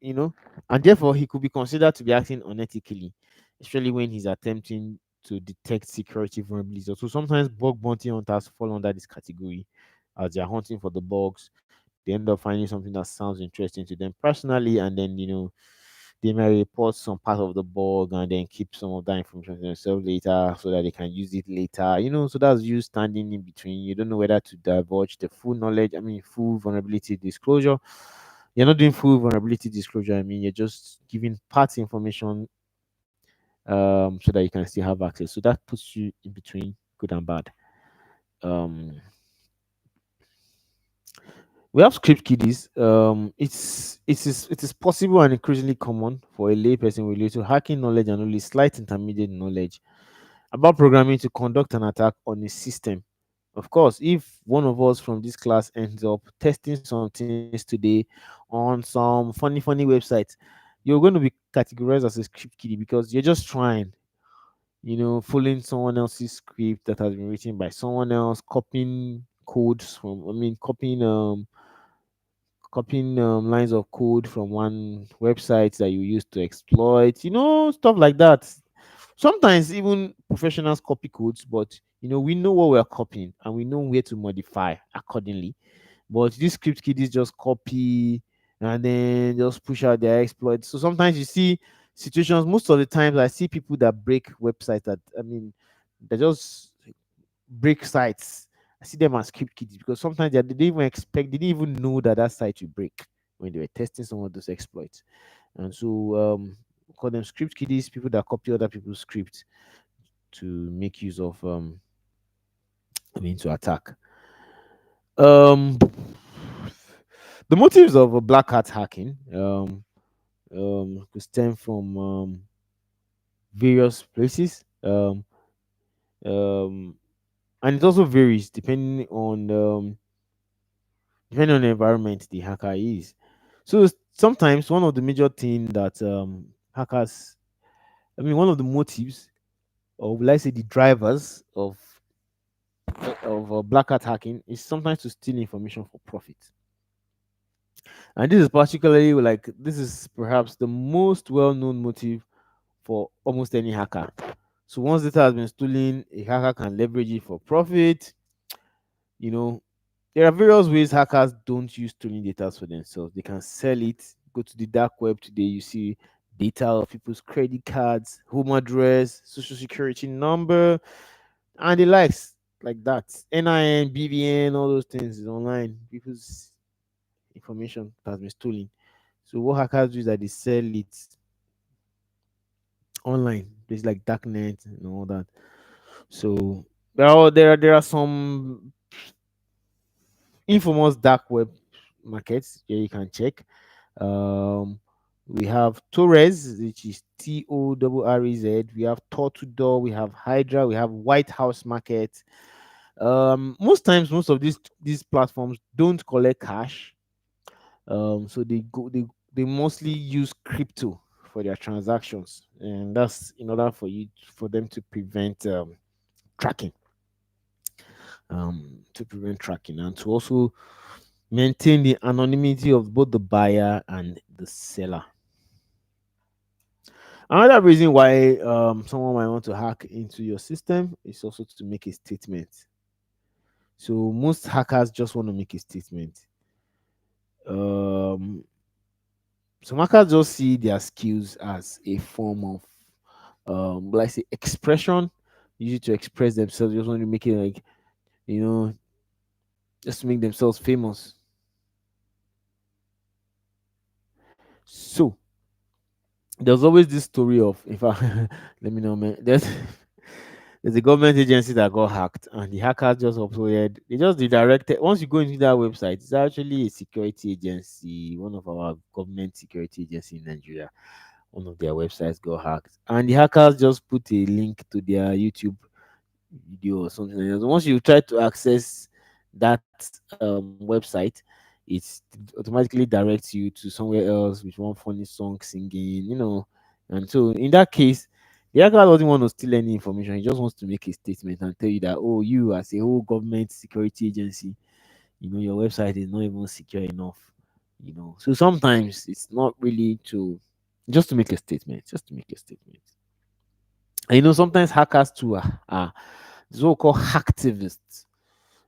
you know, and therefore he could be considered to be acting unethically, especially when he's attempting to detect security vulnerabilities. So sometimes bug bounty hunters fall under this category as they are hunting for the bugs. They end up finding something that sounds interesting to them personally, and then they may report some part of the bug and then keep some of that information to themselves later so that they can use it later. So that's you standing in between. You don't know whether to divulge the full knowledge, full vulnerability disclosure. You're not doing full vulnerability disclosure. You're just giving part information so that you can still have access. So that puts you in between good and bad. Um, we have script kiddies. It is possible and increasingly common for a layperson with little hacking knowledge and only slight intermediate knowledge about programming to conduct an attack on a system. Of course, if one of us from this class ends up testing some things today on some funny websites, you're going to be categorized as a script kiddie because you're just trying, following someone else's script that has been written by someone else, copying codes from, copying lines of code from one website that you use to exploit, stuff like that. Sometimes even professionals copy codes, but we know what we're copying and we know where to modify accordingly. But these script kiddies just copy and then just push out their exploits. So sometimes you see situations, most of the times I see people that break websites that they just break sites. I see them as script kiddies because sometimes they didn't even expect, they didn't even know that that site will break when they were testing some of those exploits. And so we call them script kiddies, people that copy other people's scripts to make use of to attack. Um the motives of a black hat hacking could stem from various places. Um and it also varies depending on the environment the hacker is. So sometimes one of the major thing that hackers, one of the motives, or will I say the drivers of black hat hacking is sometimes to steal information for profit. And this is particularly like this is perhaps the most well-known motive for almost any hacker. So once data has been stolen, a hacker can leverage it for profit. You know, there are various ways hackers don't use stolen data for themselves. They can sell it. Go to the dark web today, you see data of people's credit cards, home address, social security number, and the likes like that. NIN, BVN, all those things is online. People's information has been stolen. So what hackers do is that they sell it online. There's like darknet and all that. So there are some infamous dark web markets here you can check. Um, we have Torres, which is Torrez. We have Tortudor. We have Hydra. We have White House Market. Most times, most of these platforms don't collect cash. So they mostly use crypto for their transactions, and that's in order for them to prevent tracking, and to also maintain the anonymity of both the buyer and the seller. Another reason why someone might want to hack into your system is also to make a statement. So most hackers just want to make a statement. Um, some hackers just see their skills as a form of, like say, expression, usually to express themselves. Just want to make it like, you know, just to make themselves famous. So there's always this story of, in fact, let me know, man. There's a government agency that got hacked, and the hackers just uploaded. They just redirected. Once you go into that website, it's actually a security agency, one of our government security agency in Nigeria. One of their websites got hacked, and the hackers just put a link to their YouTube video or something like that. Once you try to access that website, it automatically directs you to somewhere else with one funny song singing. And so in that case, the hacker doesn't want to steal any information. He just wants to make a statement and tell you that, oh, you as a whole government security agency, your website is not even secure enough. So sometimes it's not really to just to make a statement, just to make a statement. And sometimes hackers too are so-called hacktivists,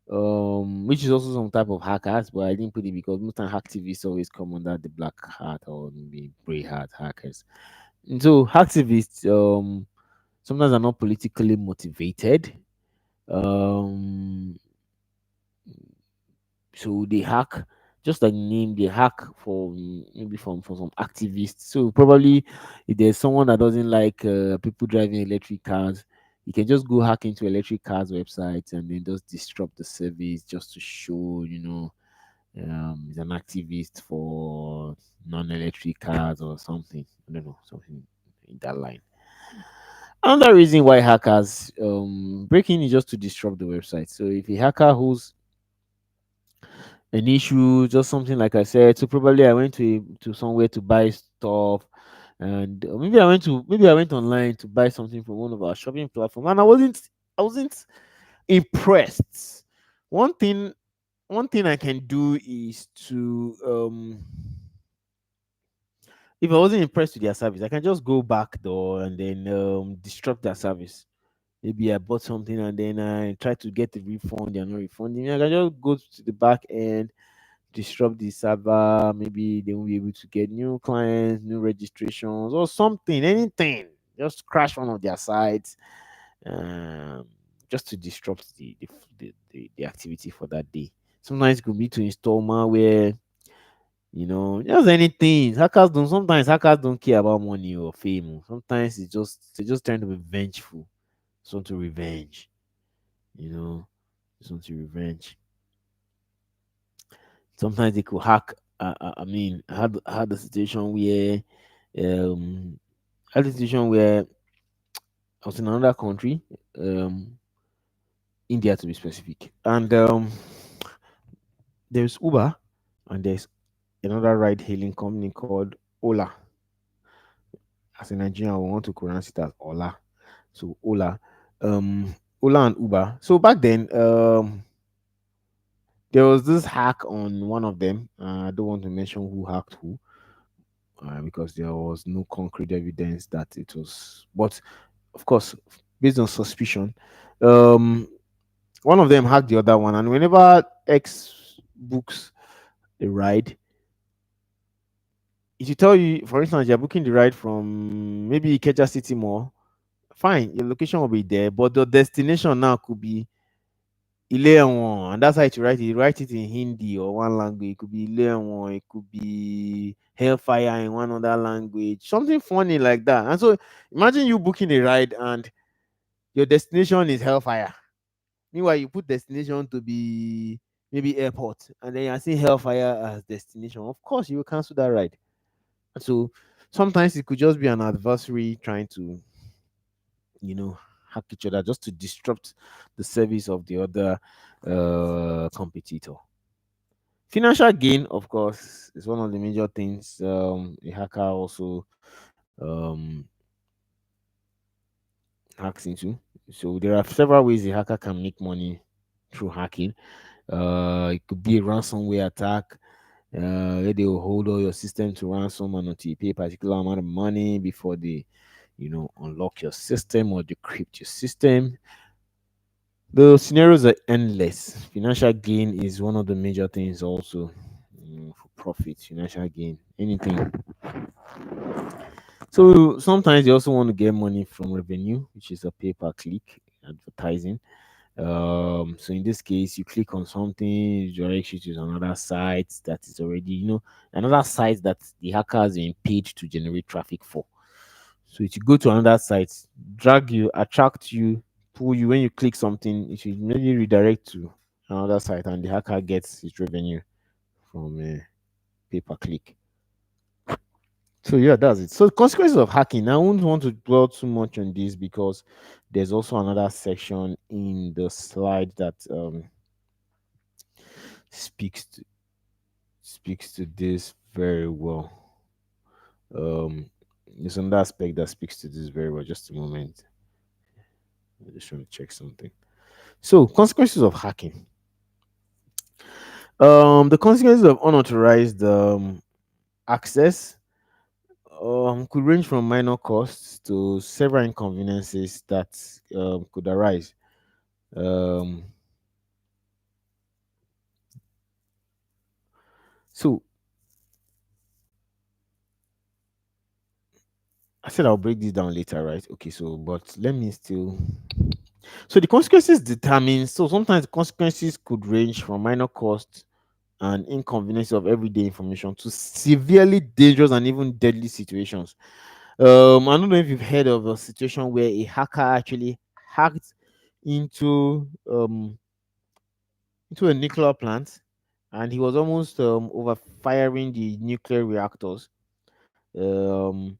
which is also some type of hackers, but I didn't put it because most time hacktivists always come under the black hat or maybe gray hat hackers. And so hacktivists sometimes are not politically motivated. Um, so they hack, just like the name, they hack for maybe for some activists. So probably if there's someone that doesn't like people driving electric cars, you can just go hack into electric cars websites and then just disrupt the service just to show he's an activist for non-electric cars or something. I don't know, something in that line. Another reason why hackers break in is just to disrupt the website. So if a hacker who's an issue, just something like I said. So probably I went to somewhere to buy stuff, and maybe I went online to buy something from one of our shopping platforms, and I wasn't impressed. One thing one thing I can do is to if I wasn't impressed with their service, I can just go back door and then disrupt their service. Maybe I bought something and then I try to get the refund. They're not refunding me. I can just go to the back end, disrupt the server. Maybe they won't be able to get new clients, new registrations, or something, anything. Just crash one of their sites, um, just to disrupt the activity for that day. Sometimes it could be to install malware, just anything. Sometimes hackers don't care about money or fame. Sometimes they're just trying to be vengeful. Just want to revenge, you know, just want to revenge. Sometimes they could hack. I mean, I had a situation where um I was in another country, um, India to be specific, and there's Uber, and there's another ride-hailing company called Ola. As a Nigerian, we want to pronounce it as Ola. So Ola and Uber. So back then, there was this hack on one of them. I don't want to mention who hacked who, because there was no concrete evidence that it was. But of course, based on suspicion, um, one of them hacked the other one. And whenever X books a ride, it will tell you, for instance, you're booking the ride from maybe Ikeja City Mall. Fine, your location will be there, but the destination now could be Ileewon, and that's how to write it. Write it in Hindi or one language. It could be Ileewon, it could be Hellfire in one other language, something funny like that. And so imagine you booking a ride and your destination is hellfire. Meanwhile, you put destination to be maybe airport, and then you're seeing hellfire as destination. Of course, you will cancel that ride. So sometimes it could just be an adversary trying to, you know, hack each other just to disrupt the service of the other competitor. Financial gain, of course, is one of the major things a hacker also um, hacks into. So there are several ways a hacker can make money through hacking. It could be a ransomware attack, where they will hold all your system to ransom and until you pay a particular amount of money before they, unlock your system or decrypt your system. The scenarios are endless. Financial gain is one of the major things also, for profit, financial gain, anything. So sometimes you also want to get money from revenue, which is a pay per click advertising. So in this case, you click on something, it directs you to another site that is already, another site that the hacker has been paid to generate traffic for. So if you go to another site, drag you, attract you, pull you. When you click something, it should maybe redirect to another site, and the hacker gets his revenue from pay per click. So yeah, that's it. So consequences of hacking. I won't want to dwell too much on this because there's also another section in the slide that speaks to speaks to this very well. Um, there's another aspect that speaks to this very well. Just a moment. I'm just trying to check something. So consequences of hacking. The consequences of unauthorized access could range from minor costs to several inconveniences that could arise. Um, so I said I'll break this down later, right? Okay, so but let me still. So the consequences determine. So sometimes the consequences could range from minor costs and inconvenience of everyday information to severely dangerous and even deadly situations. I don't know if you've heard of a situation where a hacker actually hacked into a nuclear plant, and he was almost over firing the nuclear reactors. Um,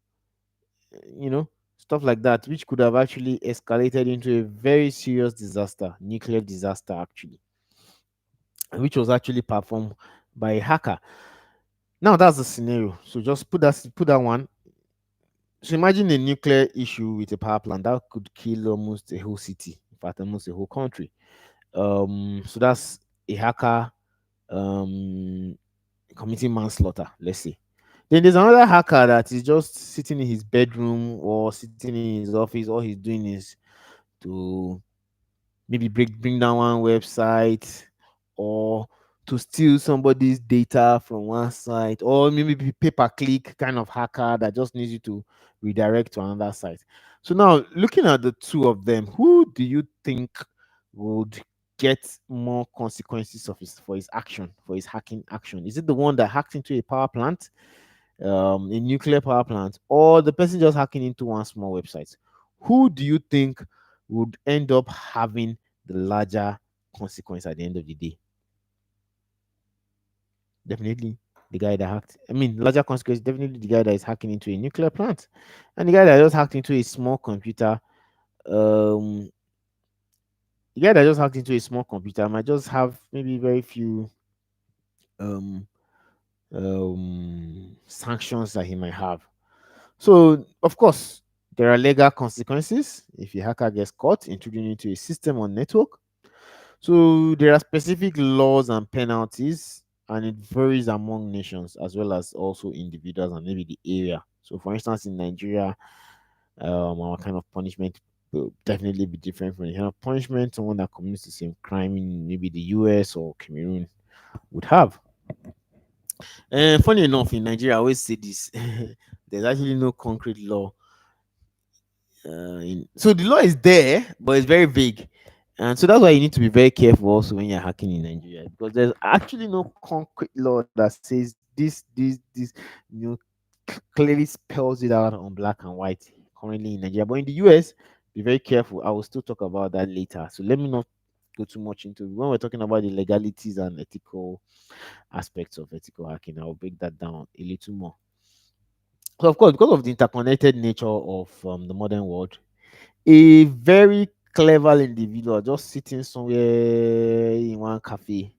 Stuff like that, which could have actually escalated into a very serious disaster, nuclear disaster actually, and which was actually performed by a hacker. Now that's the scenario. So just put that one. So imagine a nuclear issue with a power plant that could kill almost a whole city, in fact, almost a whole country. So that's a hacker um committing manslaughter, let's say. Then there's another hacker that is just sitting in his bedroom or sitting in his office. All he's doing is to maybe bring down one website, or to steal somebody's data from one site, or maybe be pay per click kind of hacker that just needs you to redirect to another site. So now looking at the two of them, who do you think would get more consequences of his for his action, for his hacking action? Is it the one that hacked into a power plant, a nuclear power plant, or the person just hacking into one small website? Who do you think would end up having the larger consequence at the end of the day? Definitely the guy that hacked. I mean, larger consequence, definitely the guy that is hacking into a nuclear plant. And the guy that just hacked into a small computer, um, the guy that just hacked into a small computer might just have maybe very few um sanctions that he might have. So, of course, there are legal consequences if a hacker gets caught intruding into a system or network. So, there are specific laws and penalties, and it varies among nations as well as also individuals and maybe the area. So, for instance, in Nigeria, our kind of punishment will definitely be different from the kind of punishment someone that commits the same crime in maybe the US or Cameroon would have. And funny enough, in Nigeria, I always say this: there's actually no concrete law. So the law is there, but it's very vague, and so that's why you need to be very careful also when you're hacking in Nigeria, because there's actually no concrete law that says this, you know, clearly spells it out on black and white currently in Nigeria. But in the US, Be very careful. I will still talk about that later. So let me not go too much into it. When we're talking about the legalities and ethical aspects of ethical hacking. I'll break that down a little more. So, of course, because of the interconnected nature of the modern world, a very clever individual just sitting somewhere in one cafe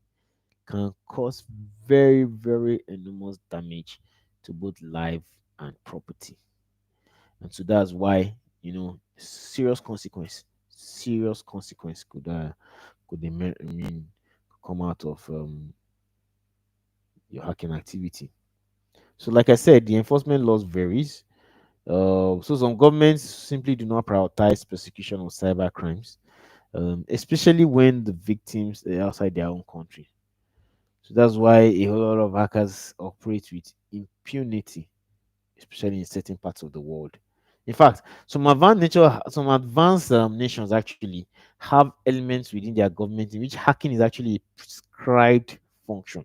can cause very, very enormous damage to both life and property. And so that's why, serious consequence I mean, come out of your hacking activity. So, like I said, the enforcement laws varies. So some governments simply do not prioritize prosecution of cyber crimes, especially when the victims are outside their own country. So that's why a whole lot of hackers operate with impunity, especially in certain parts of the world. In fact, some advanced nations actually have elements within their government in which hacking is actually a prescribed function.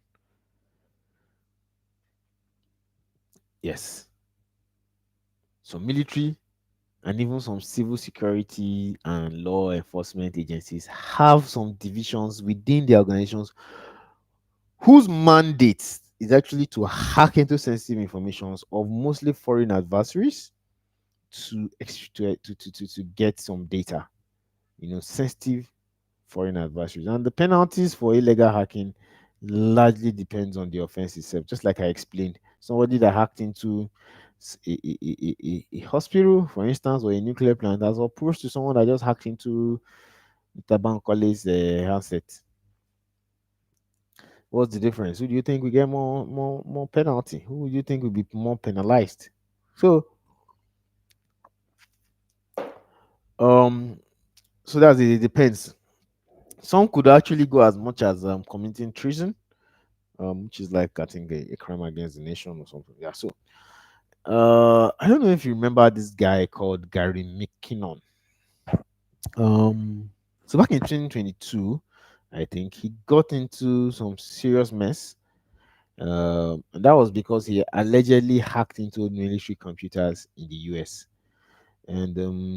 Yes, so military and even some civil security and law enforcement agencies have some divisions within their organizations whose mandate is actually to hack into sensitive informations of mostly foreign adversaries to get some data, sensitive foreign adversaries. And the penalties for illegal hacking largely depends on the offense itself. Just like I explained, somebody that hacked into a hospital, for instance, or a nuclear plant, as opposed to someone that just hacked into the bank college handset. What's the difference? Who do you think will get more penalty? Who do you think will be more penalized? So um that's it. It depends. Some could actually go as much as committing treason, which is like I think a crime against the nation or something. Yeah. So I don't know if you remember this guy called Gary McKinnon. Um so back in 2022, I think he got into some serious mess. And that was because he allegedly hacked into military computers in the US. And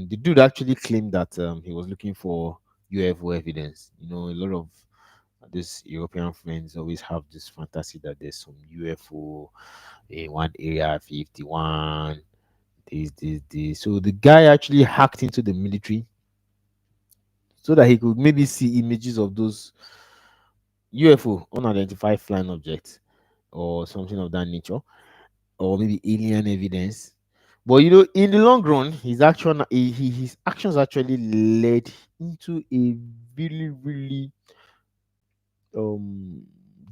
the dude actually claimed that he was looking for UFO evidence. A lot of these European friends always have this fantasy that there's some UFO in one area 51. This. So the guy actually hacked into the military so that he could maybe see images of those UFO, unidentified flying objects, or something of that nature, or maybe alien evidence. But in the long run, his actions actually led into a really, really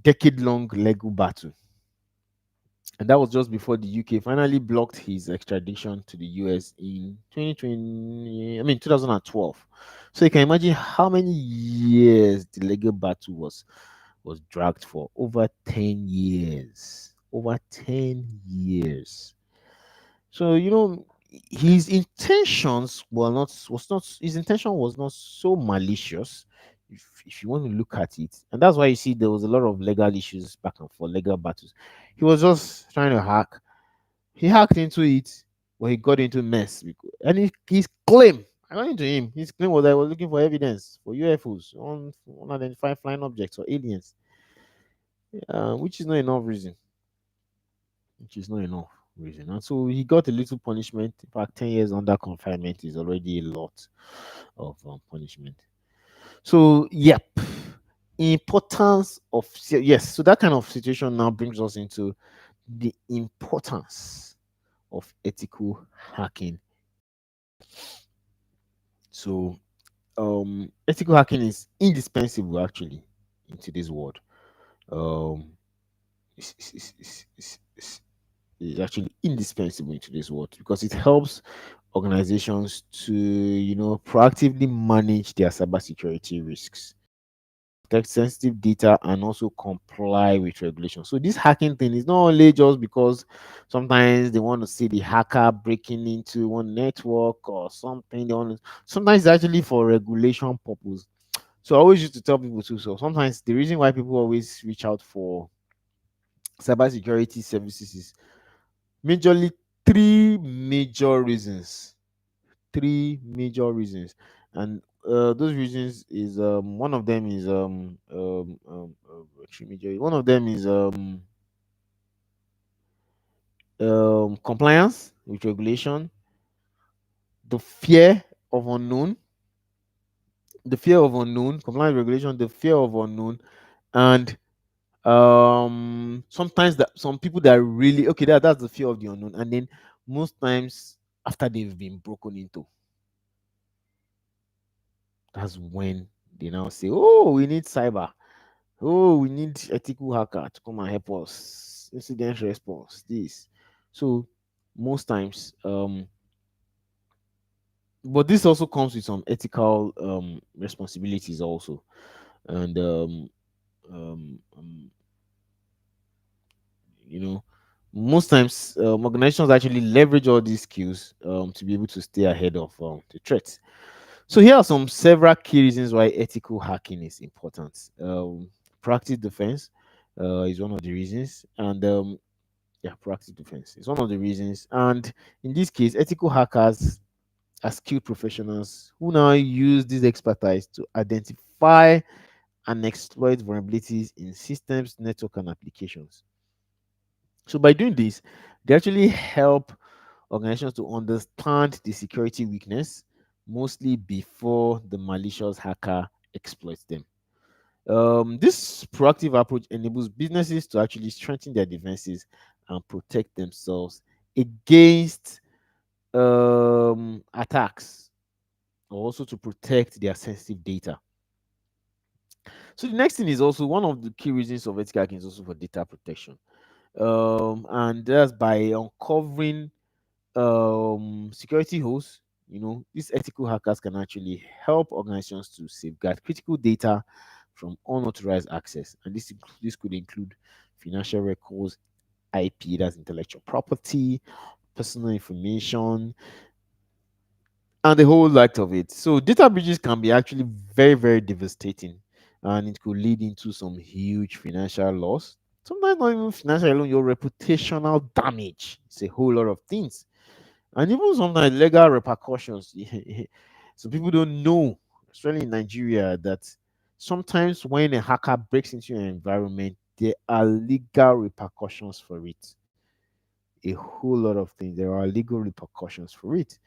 decade-long legal battle, and that was just before the UK finally blocked his extradition to the US in 2020. I mean 2012. So you can imagine how many years the legal battle was dragged for. Over 10 years. Over 10 years. So his intention was not so malicious, if you want to look at it. And that's why you see there was a lot of legal issues back and forth, legal battles. He was just trying to hack. He hacked into it, but he got into mess. And his claim, according to him, his claim was that he was looking for evidence for UFOs, unidentified flying objects or aliens, which is not enough reason. Which is not enough reason. And so he got a little punishment. In fact, 10 years under confinement is already a lot of punishment. So, yep. Importance of, yes, so that kind of situation now brings us into the importance of ethical hacking. So, ethical hacking is indispensable actually in today's world. Um, is actually indispensable in today's world because it helps organizations to proactively manage their cybersecurity risks, protect sensitive data, and also comply with regulations. So this hacking thing is not only just because sometimes they want to see the hacker breaking into one network or something. Sometimes it's actually for regulation purpose. So I always used to tell people too. So sometimes the reason why people always reach out for cybersecurity services is majorly three major reasons. three major reasons, and those reasons is one of them is three major. One of them is compliance with regulation, the fear of unknown, compliance with regulation, the fear of unknown, and sometimes that some people that really okay, that's the fear of the unknown, and then most times after they've been broken into, that's when they now say, oh, we need cyber, oh, we need ethical hacker to come and help us, incident response, this. So most times, but this also comes with some ethical responsibilities also, and um, um, you know, most times organizations actually leverage all these skills to be able to stay ahead of the threats. So here are some several key reasons why ethical hacking is important. Proactive defense is one of the reasons, and yeah, proactive defense is one of the reasons. And in this case, ethical hackers are skilled professionals who now use this expertise to identify and exploit vulnerabilities in systems, network, and applications. So by doing this, they actually help organizations to understand the security weakness mostly before the malicious hacker exploits them. This proactive approach enables businesses to actually strengthen their defenses and protect themselves against attacks, or also to protect their sensitive data. So the next thing is also one of the key reasons of ethical hacking is also for data protection. And that's by uncovering security holes. These ethical hackers can actually help organizations to safeguard critical data from unauthorized access, and this could include financial records, IP, that's intellectual property, personal information, and the whole lot of it. So data breaches can be actually very, very devastating, and it could lead into some huge financial loss. Sometimes not even financial alone, your reputational damage. It's a whole lot of things, and even sometimes legal repercussions. So people don't know, especially in Nigeria, that sometimes when a hacker breaks into your environment, there are legal repercussions for it. A whole lot of things. There are legal repercussions for it.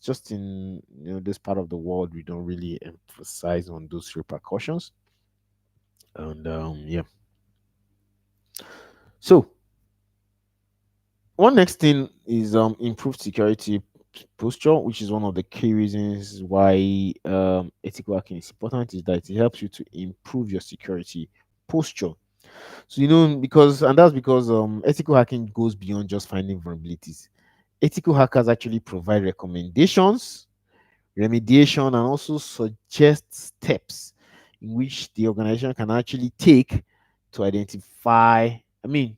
Just in this part of the world, we don't really emphasize on those repercussions. And yeah. So one next thing is improved security posture, which is one of the key reasons why ethical hacking is important, is that it helps you to improve your security posture. So because and that's because ethical hacking goes beyond just finding vulnerabilities. Ethical hackers actually provide recommendations, remediation, and also suggest steps in which the organization can actually take to identify, I mean,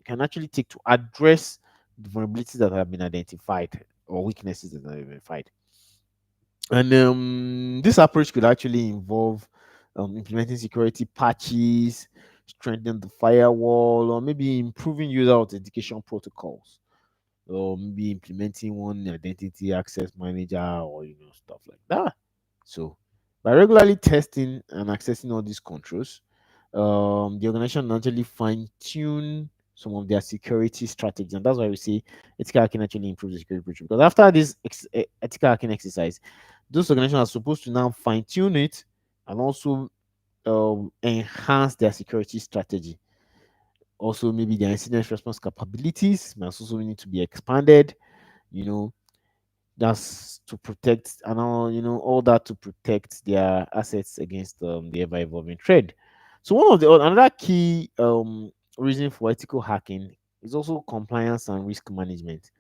can actually take to address the vulnerabilities that have been identified or weaknesses that have been identified. And this approach could actually involve implementing security patches, strengthening the firewall, or maybe improving user authentication protocols, or maybe implementing one identity access manager, or stuff like that. So by regularly testing and accessing all these controls, the organization actually fine tune some of their security strategies, and that's why we say ethical hacking actually improves the security picture. Because after this ethical hacking exercise, those organizations are supposed to now fine tune it and also enhance their security strategy. Also, maybe their incident response capabilities must also need to be expanded. You know, that's to protect and all that to protect their assets against the ever evolving trade. So one of the another key reason for ethical hacking is also compliance and risk management.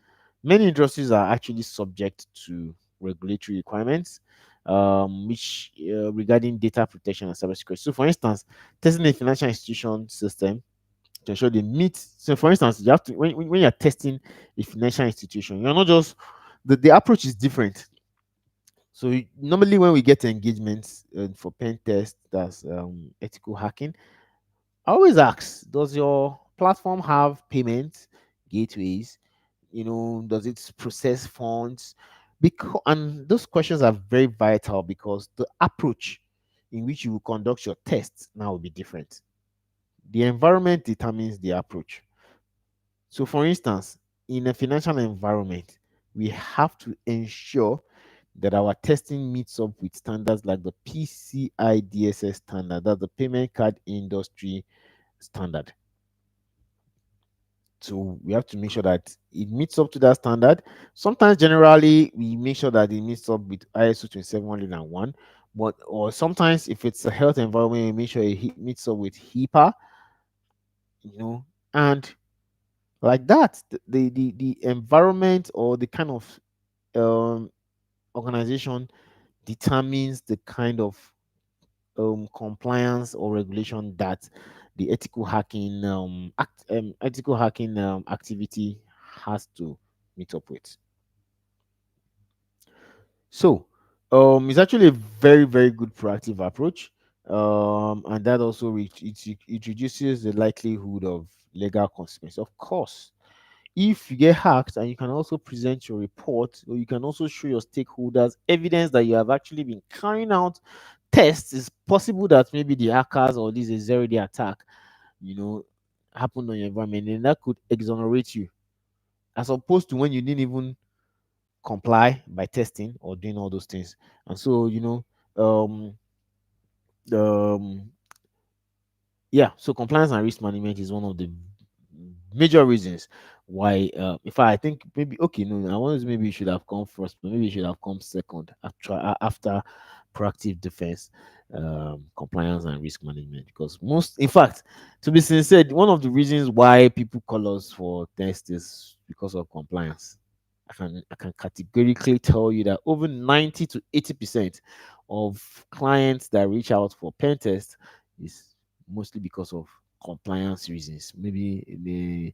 Many industries are actually subject to regulatory requirements, which regarding data protection and cybersecurity. So, for instance, testing a financial institution system to ensure they meet. So, for instance, you have to when you're testing a financial institution, you're not just the approach is different. So normally when we get engagements for pen test, that's ethical hacking, I always ask, does your platform have payment gateways? Does it process funds? Because, and those questions are very vital because the approach in which you will conduct your tests now will be different. The environment determines the approach. So, for instance, in a financial environment, we have to ensure that our testing meets up with standards like the PCI DSS standard, that's the payment card industry standard. So we have to make sure that it meets up to that standard. Sometimes, generally, we make sure that it meets up with ISO 27101. But or sometimes, if it's a health environment, we make sure it meets up with HIPAA, you know, and like that, the environment or the kind of um, organization determines the kind of compliance or regulation that the ethical hacking activity has to meet up with. So, it's actually a very, very good proactive approach, and that also it reduces the likelihood of legal consequences. Of course, if you get hacked and you can also present your report, or you can also show your stakeholders evidence that you have actually been carrying out tests, it's possible that maybe the hackers or this is zero day attack, you know, happened on your environment, and that could exonerate you, as opposed to when you didn't even comply by testing or doing all those things. And so, um, um, yeah, so compliance and risk management is one of the major reasons why, in fact, I think maybe, okay, no, I want to maybe it should have come first, but maybe it should have come second after proactive defense, compliance and risk management. Because most, in fact, to be sincere, one of the reasons why people call us for tests is because of compliance. I can categorically tell you that over 90 to 80% of clients that reach out for pen tests is mostly because of compliance reasons. Maybe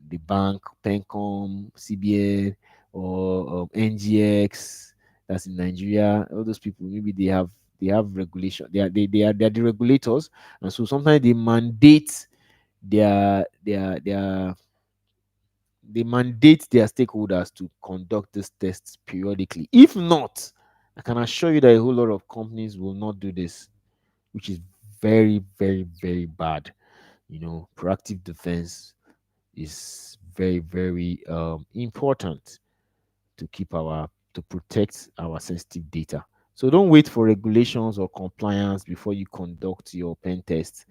the bank, Pencom, CBN, or NGX, that's in Nigeria. All those people, maybe they have regulation. They are the regulators, and so sometimes they mandate their stakeholders to conduct these tests periodically. If not, I can assure you that a whole lot of companies will not do this, which is very, very, very bad. Proactive defense is very, very important to protect our sensitive data. So don't wait for regulations or compliance before you conduct your pen test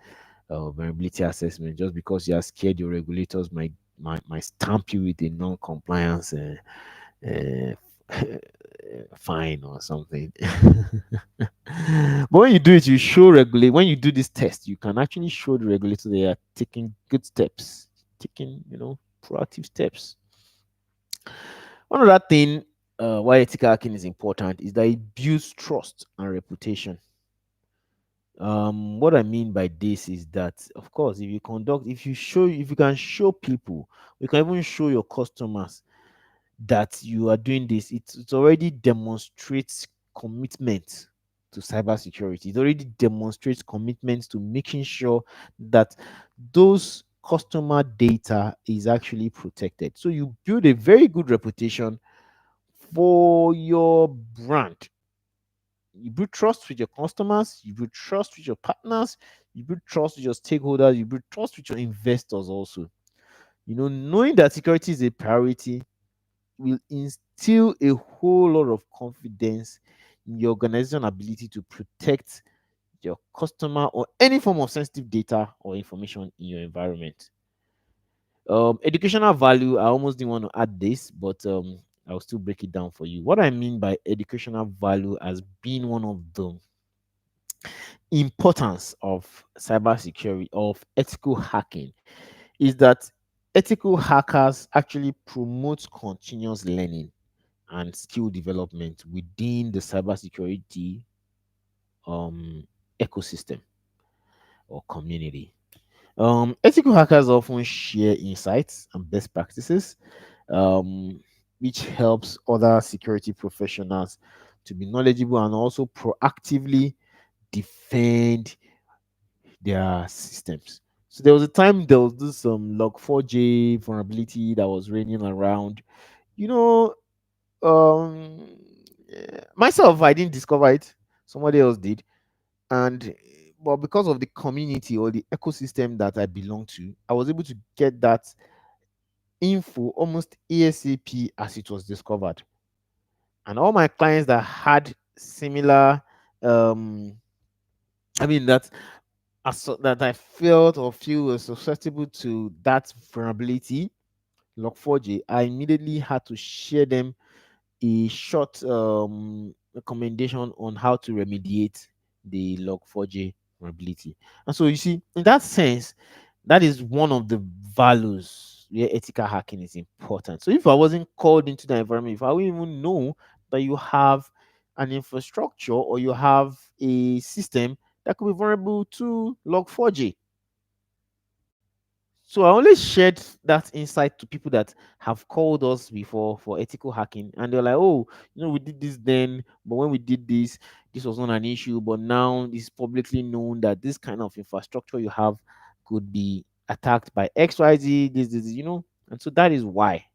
vulnerability assessment, just because you are scared your regulators might stamp you with a non-compliance fine or something. But when you do it, you show regulate. When you do this test, you can actually show the regulator they are taking good steps, taking proactive steps. One other thing why ethical hacking is important is that it builds trust and reputation. What I mean by this is that, of course, if you can show people, you can even show your customers that you are doing this, it already demonstrates commitment to cybersecurity. It already demonstrates commitment to making sure that those customer data is actually protected. So you build a very good reputation for your brand. You build trust with your customers, you build trust with your partners, you build trust with your stakeholders, you build trust with your investors also. Knowing that security is a priority will instill a whole lot of confidence in your organization ability to protect your customer or any form of sensitive data or information in your environment. Educational value, I almost didn't want to add this, but I'll still break it down for you. What I mean by educational value as being one of the importance of cybersecurity, of ethical hacking, is that ethical hackers actually promote continuous learning and skill development within the cybersecurity um, ecosystem or community. Ethical hackers often share insights and best practices, um, which helps other security professionals to be knowledgeable and also proactively defend their systems. So there was a time there was this log4j vulnerability that was raining around. You know, um myself, I didn't discover it, somebody else did. And but because of the community or the ecosystem that I belong to, I was able to get that info almost ASAP as it was discovered. And all my clients that had similar, um I mean that I felt or feel was susceptible to that vulnerability, Log4j, I immediately had to share them a short recommendation on how to remediate the Log4j vulnerability. And so you see, in that sense, that is one of the values where ethical hacking is important. So if I wasn't called into the environment, if I wouldn't even know that you have an infrastructure or you have a system that could be vulnerable to Log4j. So I only shared that insight to people that have called us before for ethical hacking, and they're like, "Oh, we did this then, but when we did this, this was not an issue. But now it's publicly known that this kind of infrastructure you have could be attacked by XYZ. This. And so that is why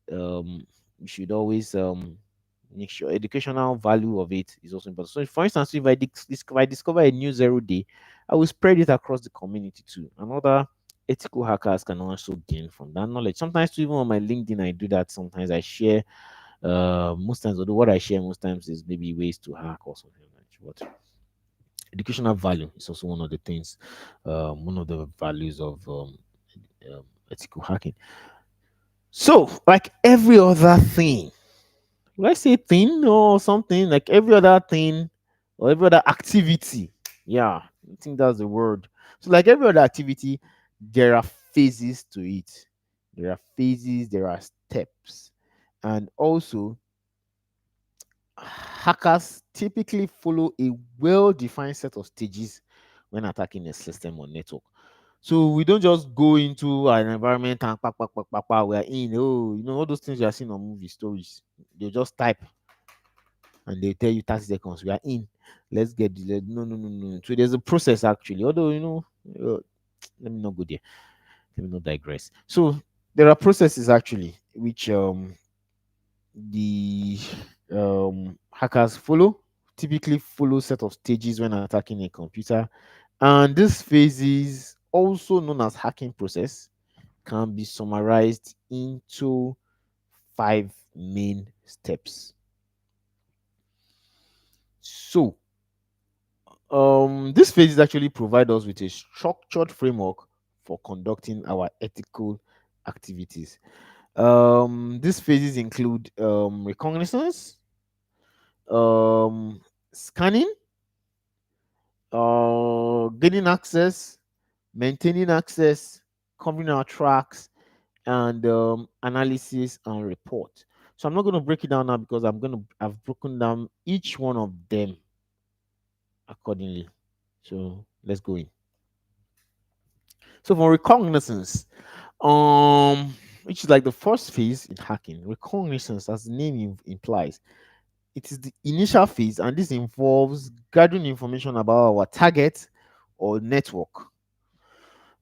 you should always make sure educational value of it is also important. So, for instance, if I discover a new 0 day, I will spread it across the community too. And other ethical hackers can also gain from that knowledge. Sometimes, too, even on my LinkedIn, I do that. Sometimes I share. Most times, although what I share most times is maybe ways to hack or something like that. But educational value is also one of the things, one of the values of ethical hacking. So, like every other thing, let's say thing or something, like every other thing or every other activity. Yeah, I think that's the word. So, like every other activity, there are phases to it. There are phases, there are steps. And also, hackers typically follow a well defined set of stages when attacking a system or network. So we don't just go into an environment and we are in. Oh, all those things you are seeing on movie stories. They just type and they tell you 30 seconds, we are in. Let's get no, no, no, no. So there's a process actually. Although, let me not go there. Let me not digress. So there are processes actually which the hackers follow. Typically follow set of stages when attacking a computer. And this phases, also known as hacking process, can be summarized into 5 main steps. So these phases actually provide us with a structured framework for conducting our ethical activities. These phases include reconnaissance, scanning, gaining access, maintaining access, covering our tracks, and analysis and report. So I'm not going to break it down now because I've broken down each one of them accordingly. So let's go in. So for reconnaissance, which is like the first phase in hacking, reconnaissance, as the name implies, it is the initial phase, and this involves gathering information about our target or network.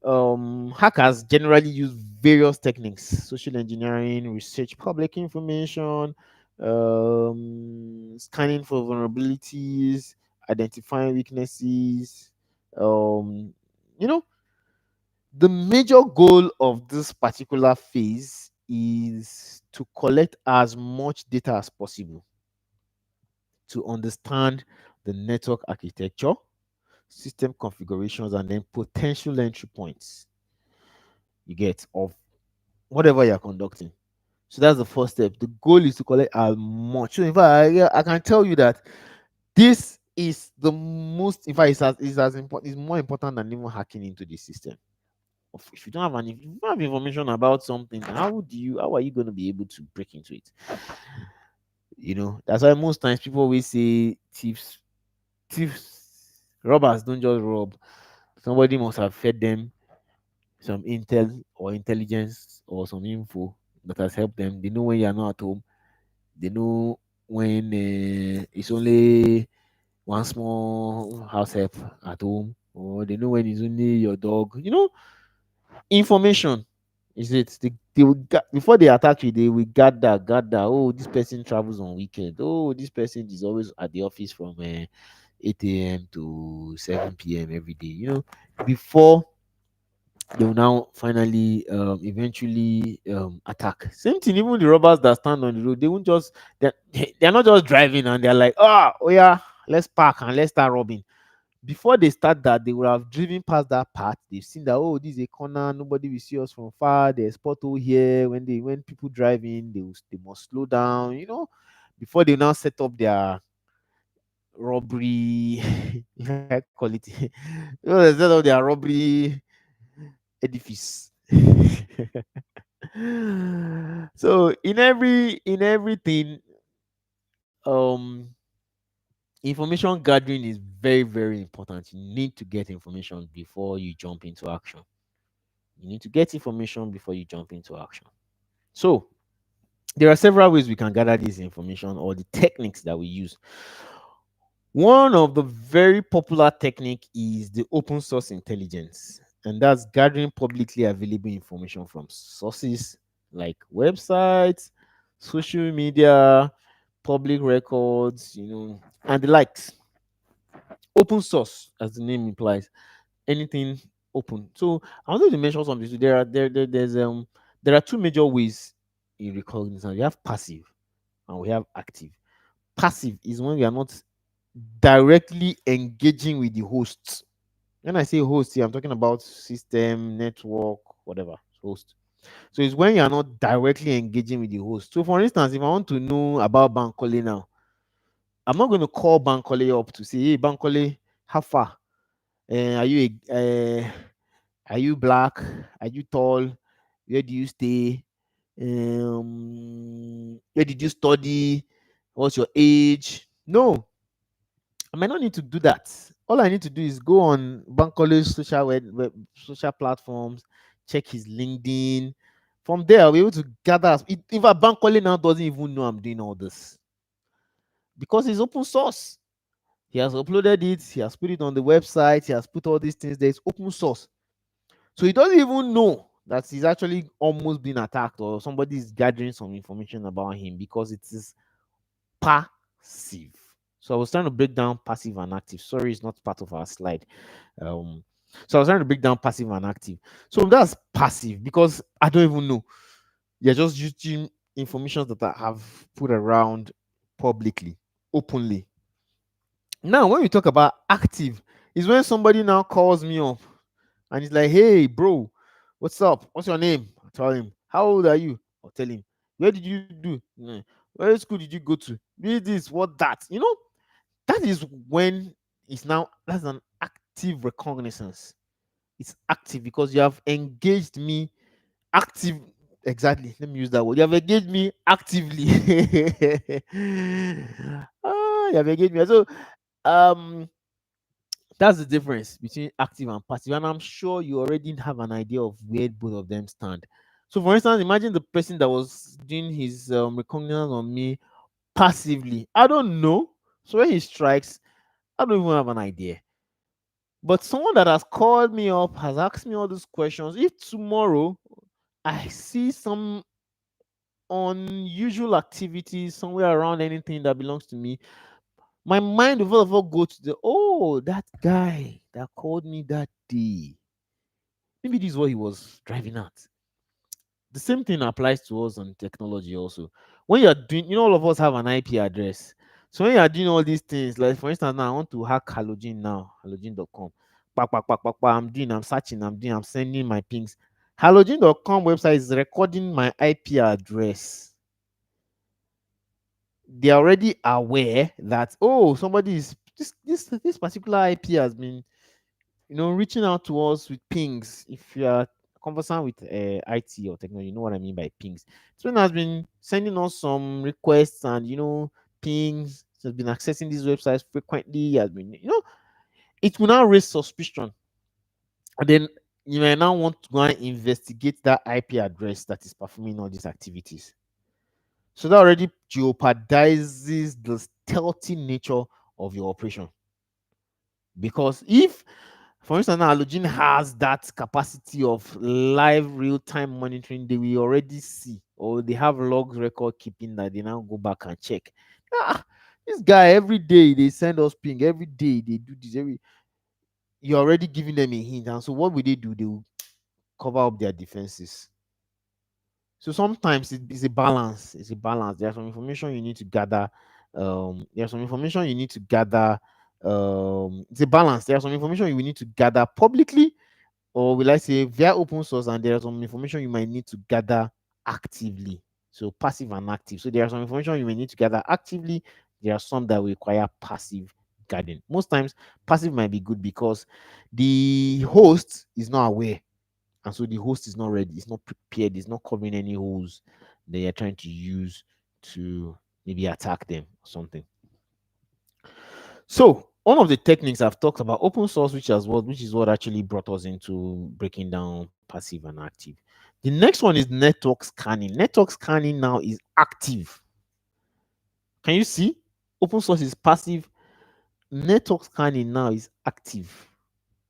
Hackers generally use various techniques: social engineering, research public information, scanning for vulnerabilities, identifying weaknesses. Um, you know, the major goal of this particular phase is to collect as much data as possible to understand the network architecture, system configurations, and then potential entry points you get of whatever you're conducting. So that's the first step. The goal is to collect as much. So in fact, I can tell you that this is the most, in fact, it's as important, it's more important than even hacking into the system. If you don't have if you don't have information about something, how are you going to be able to break into it? That's why most times people always say robbers don't just rob. Somebody must have fed them some intel or intelligence or some info that has helped them. They know when you're not at home. They know when it's only one small house help at home, or they know when it's only your dog. Information. Is it they will before they attack you, they will gather. Oh, this person travels on weekend. Oh, this person is always at the office from 8 a.m. to 7 p.m. every day. Before they will now finally eventually attack. Same thing, even the robbers that stand on the road, they won't just they're not just driving and they're like, oh yeah, let's park and let's start robbing. Before they start that, they would have driven past that part. They've seen that, oh, this is a corner, nobody will see us from far. There's spot over here. When people drive in, they must slow down, before they now set up their robbery, if I call it, they set up their robbery edifice. So in everything, um information gathering is very, very important. You need to get information before you jump into action. You need to get information before you jump into action. So there are several ways we can gather this information or the techniques that we use. One of the very popular technique is the open source intelligence, and that's gathering publicly available information from sources like websites, social media, public records, and the likes. Open source, as the name implies, anything open. So I wanted to mention something. So there are two major ways in recognition. We have passive and we have active. Passive is when we are not directly engaging with the hosts. When I say host here, I'm talking about system, network, whatever host. So it's when you are not directly engaging with the host. So for instance, if I want to know about Bankole now, I'm not going to call Bankole up to say, hey Bankole, how far? Are you black? Are you tall? Where do you stay? Where did you study? What's your age? No, I might not need to do that. All I need to do is go on Bankole's social platforms, check his LinkedIn. From there, I'll be able to gather. In fact, Bankole now doesn't even know I'm doing all this because it's open source. He has uploaded it, he has put it on the website, he has put all these things there. It's open source. So he doesn't even know that he's actually almost being attacked or somebody is gathering some information about him because it is passive. So I was trying to break down passive and active. Sorry, it's not part of our slide. Um, so I was trying to break down passive and active. So that's passive because I don't even know. You're just using information that I have put around publicly, openly. Now, when we talk about active, is when somebody now calls me up and he's like, hey, bro, what's up? What's your name? I tell him, how old are you? I'll tell him, where did you do? Where school did you go to? Read this, what that? That is when that's an active reconnaissance. It's active because you have engaged me active. Exactly. Let me use that word. You have engaged me actively. You have engaged me. So um that's the difference between active and passive. And I'm sure you already have an idea of where both of them stand. So, for instance, imagine the person that was doing his reconnaissance on me passively. I don't know. So, when he strikes, I don't even have an idea. But someone that has called me up, has asked me all these questions, if tomorrow I see some unusual activity somewhere around anything that belongs to me, my mind will first of all go to that guy that called me that day. Maybe this is what he was driving at. The same thing applies to us on technology also. When you're doing, all of us have an IP address. So when you're doing all these things, like for instance, now I want to hack Halogen now, halogen.com. I'm searching, I'm sending my pings. Halogen.com website is recording my IP address. They're already aware that, oh, somebody is this particular IP has been reaching out to us with pings. If you are conversant with IT or technology, you know what I mean by pings. Someone has been sending us some requests and pings. Has been accessing these websites frequently. Has been it will now raise suspicion, and then you may now want to go and investigate that IP address that is performing all these activities. So that already jeopardizes the stealthy nature of your operation. Because if For instance, now Halogen has that capacity of live real-time monitoring. They will already see, or they have logs record keeping that they now go back and check. Ah, this guy every day they send us ping. Every day they do this. You're already giving them a hint, and so what will they do? They will cover up their defenses. So sometimes it's a balance. It's a balance. There's some information you need to gather. There's some information you need to gather. It's a balance. There's some information you will need to gather publicly, or will I say via open source, and there's some information you might need to gather actively. So passive and active. So there are some information you may need to gather actively. There are some that will require passive gathering. Most times, passive might be good because the host is not aware, and so the host is not ready, it's not prepared, it's not covering any holes they are trying to use to maybe attack them or something. So one of the techniques I've talked about open source, which is what actually brought us into breaking down passive and active. The next one is network scanning. Network scanning now is active. Can you see? Open source is passive. Network scanning now is active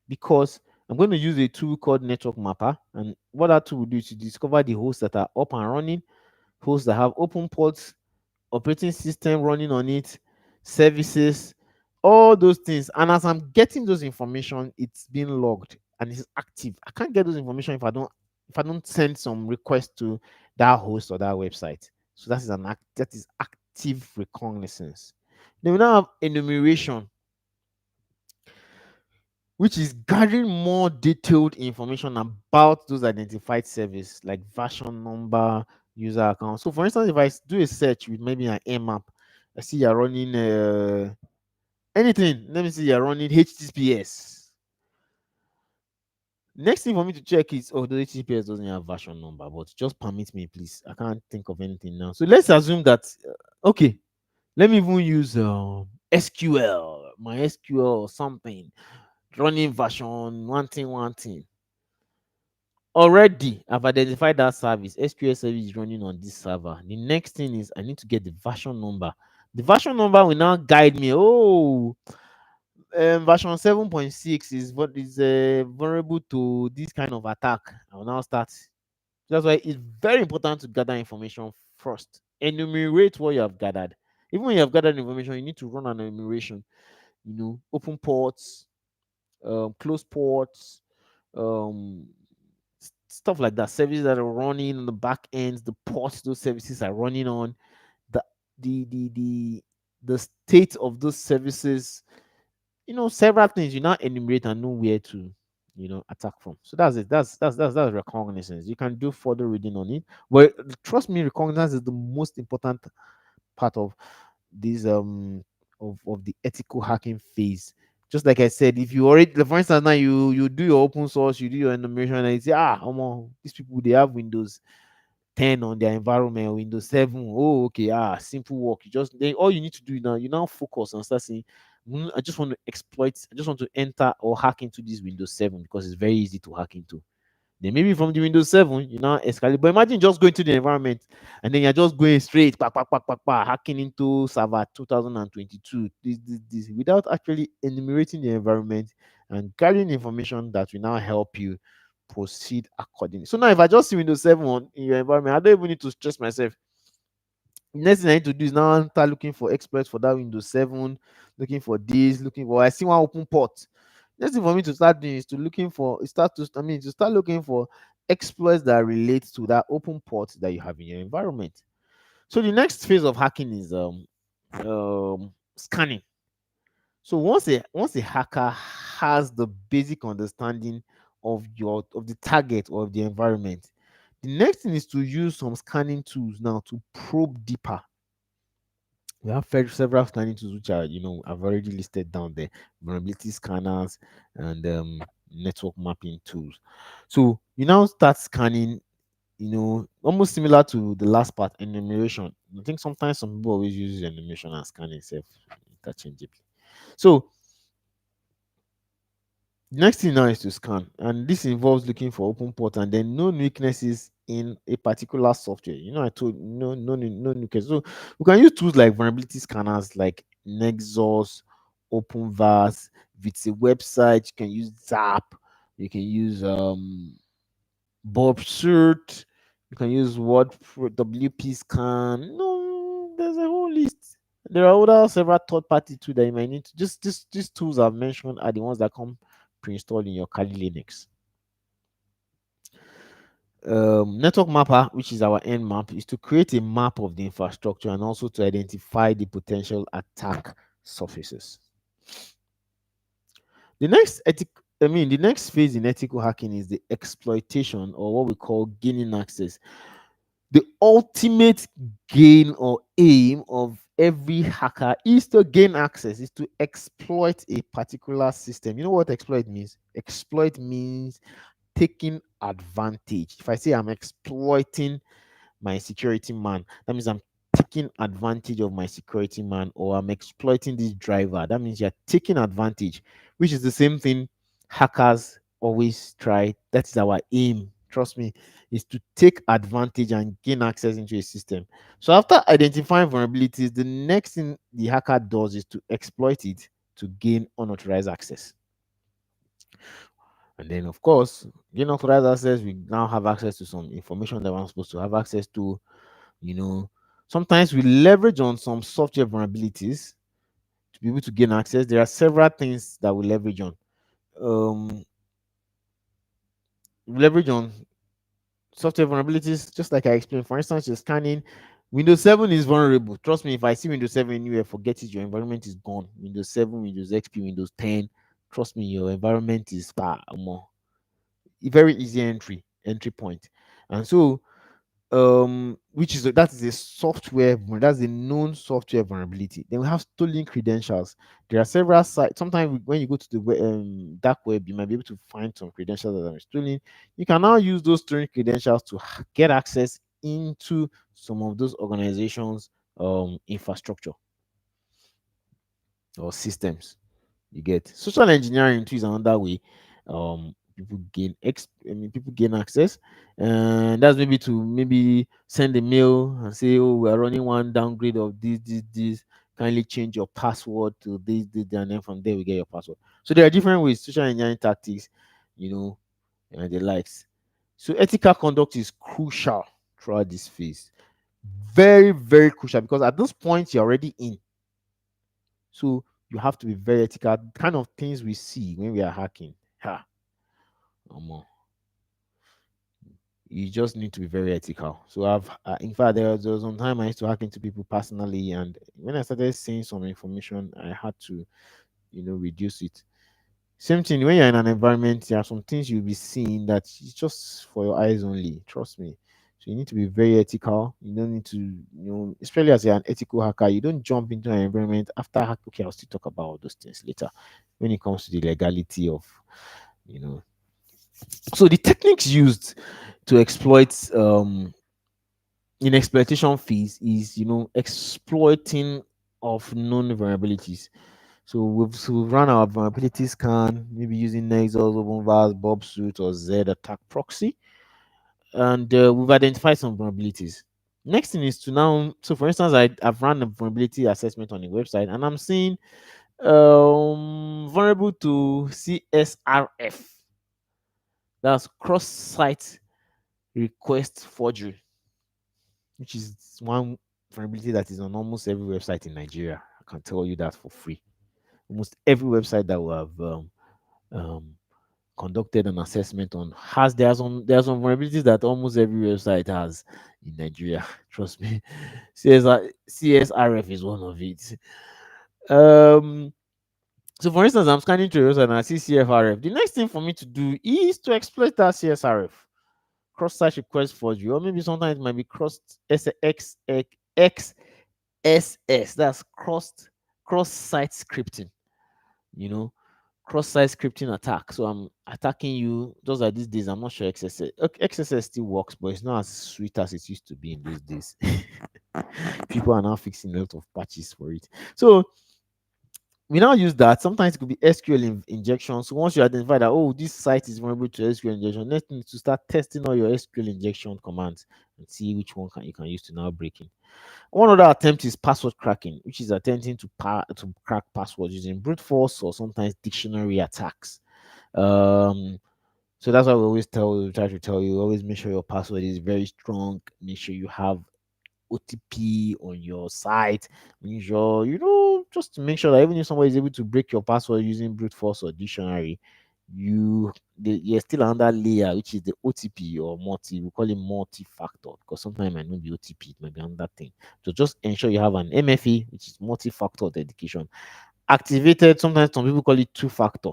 because I'm going to use a tool called Network Mapper. And what that tool will do is to discover the hosts that are up and running, hosts that have open ports, operating system running on it, services, all those things. And as I'm getting those information, it's being logged and it's active. I can't get those information if I don't send some request to that host or that website. So that is active reconnaissance. Then we now have enumeration, which is gathering more detailed information about those identified service, like version number, user account. So, for instance, if I do a search with maybe an AMAP, I see you're running anything. Let me see, you're running HTTPS. Next thing for me to check is, oh, the HTTPS doesn't have version number, but just permit me, please. I can't think of anything now. So let's assume that, okay, let me even use SQL, my SQL or something, running version one thing. Already, I've identified that service. SQL service is running on this server. The next thing is I need to get the version number. The version number will now guide me. Oh, version 7.6 is what is vulnerable to this kind of attack. I will now start. That's why it's very important to gather information first. Enumerate what you have gathered. Even when you have gathered information, you need to run an enumeration. Open ports, close ports, um, stuff like that. Services that are running on the back ends, the ports those services are running on, the the the the the state of those services. Several things you now enumerate and know where to attack from. So that's it. That's reconnaissance. You can do further reading on it, but trust me, reconnaissance is the most important part of this of the ethical hacking phase. Just like I said, if you already, for instance, now you do your open source, you do your enumeration, and you say, these people they have Windows 10 on their environment, Windows 7. Oh, okay, simple work. All you need to do now, you now focus and start saying, I just want to exploit, I just want to enter or hack into this Windows 7 because it's very easy to hack into. Then maybe from the Windows 7, you now escalate. But imagine just going to the environment and then you're just going straight, hacking into server 2022, this, without actually enumerating the environment and gathering information that will now help you proceed accordingly. So now, if I just see Windows 7 in your environment, I don't even need to stress myself. Next thing I need to do is now start looking for exploits for that Windows 7, looking for this, looking for, I see one open port. Next thing for me to start doing is to start looking for exploits that relate to that open port that you have in your environment. So the next phase of hacking is scanning. So once a hacker has the basic understanding of the target or of the environment, the next thing is to use some scanning tools now to probe deeper. We have several scanning tools which are, I've already listed down there: vulnerability scanners and network mapping tools. So you now start scanning, almost similar to the last part, enumeration. I think sometimes some people always use enumeration and scanning self interchangeably. So next thing now is to scan, and this involves looking for open port and then known weaknesses in a particular software. I told no weakness. So we can use tools like vulnerability scanners like Nexus, OpenVAS. If it's a website, you can use Zap, you can use Bob Shirt, you can use WP Scan. No, there's a whole list. There are other several third party too that you might need to just these tools I've mentioned are the ones that come pre-installed in your Kali Linux. Network mapper, which is our end map, is to create a map of the infrastructure and also to identify the potential attack surfaces. The next phase in ethical hacking is the exploitation, or what we call gaining access. The ultimate gain or aim of every hacker is to gain access, is to exploit a particular system. You know what exploit means? Exploit means taking advantage. If I say I'm exploiting my security man, that means I'm taking advantage of my security man, or I'm exploiting this driver. That means you're taking advantage, which is the same thing hackers always try. That is our aim. Trust me, is to take advantage and gain access into a system. So after identifying vulnerabilities, the next thing the hacker does is to exploit it to gain unauthorized access. And then, of course, gain authorized access, we now have access to some information that we're supposed to have access to. You know, sometimes we leverage on some software vulnerabilities to be able to gain access. There are several things that we leverage on. Um, we leverage on software vulnerabilities, just like I explained. For instance, you're scanning. Windows 7 is vulnerable. Trust me, if I see Windows 7 anywhere, forget it. Your environment is gone. Windows 7, Windows XP, Windows 10. Trust me, your environment is far more. Very easy entry point. And so which is that is a that's a known software vulnerability. Then we have stolen credentials. There are several sites. Sometimes when you go to the dark web, you might be able to find some credentials that are stolen. You can now use those stolen credentials to get access into some of those organizations infrastructure or systems. You get social engineering too is another way. People gain access, and that's maybe to maybe send a mail and say, "Oh, we are running one downgrade of this. Kindly change your password to this, and then from there we get your password." So there are different ways, social engineering tactics, you know, and the likes. So ethical conduct is crucial throughout this phase. Very, very crucial, because at this point you're already in. So you have to be very ethical. Kind of things we see when we are hacking. Ha, omo, you just need to be very ethical. So in fact, there was one time I used to hack into people personally, and when I started seeing some information, I had to, reduce it. Same thing when you're in an environment, there are some things you'll be seeing that it's just for your eyes only. Trust me. So you need to be very ethical. You don't need to, especially as you're an ethical hacker, you don't jump into an environment after hack. Okay, I'll still talk about all those things later when it comes to the legality of, you know. So the techniques used to exploit in exploitation phase is, exploiting of known vulnerabilities. So we've run our vulnerability scan, maybe using Nexus, OpenVAS, Bob Suite, or Z attack proxy, and we've identified some vulnerabilities. Next thing is to now, so for instance, I've run a vulnerability assessment on the website, and I'm seeing vulnerable to CSRF, that's cross-site request forgery, which is one vulnerability that is on almost every website in Nigeria. I can tell you that for free. Almost every website that we have um, conducted an assessment on there are some vulnerabilities that almost every website has in Nigeria. Trust me. CSRF is one of it. Um, so for instance, I'm scanning through your website and I see CFRF. The next thing for me to do is to exploit that CSRF. Cross-site request forgery, or maybe sometimes it might be XSS. That's cross-site scripting. You know, cross-site scripting attack. So I'm attacking you. Those are these days. I'm not sure XSS. Okay, XSS still works, but it's not as sweet as it used to be in those days. People are now fixing a lot of patches for it. So we now use that. Sometimes it could be SQL injection. So once you identify that, oh, this site is vulnerable to SQL injection, next thing is to start testing all your SQL injection commands and see which one you can use to now break in. One other attempt is password cracking, which is attempting to crack passwords using brute force or sometimes dictionary attacks. Um, so that's why we always try to tell you, always make sure your password is very strong. Make sure you have OTP on your site. Make sure, just to make sure that even if somebody is able to break your password using brute force or dictionary, you're still under layer, which is the OTP or we call it multi-factor, because sometimes it might not be OTP, it might be another thing. So just ensure you have an MFA, which is multi-factor authentication. Activated, sometimes some people call it two-factor.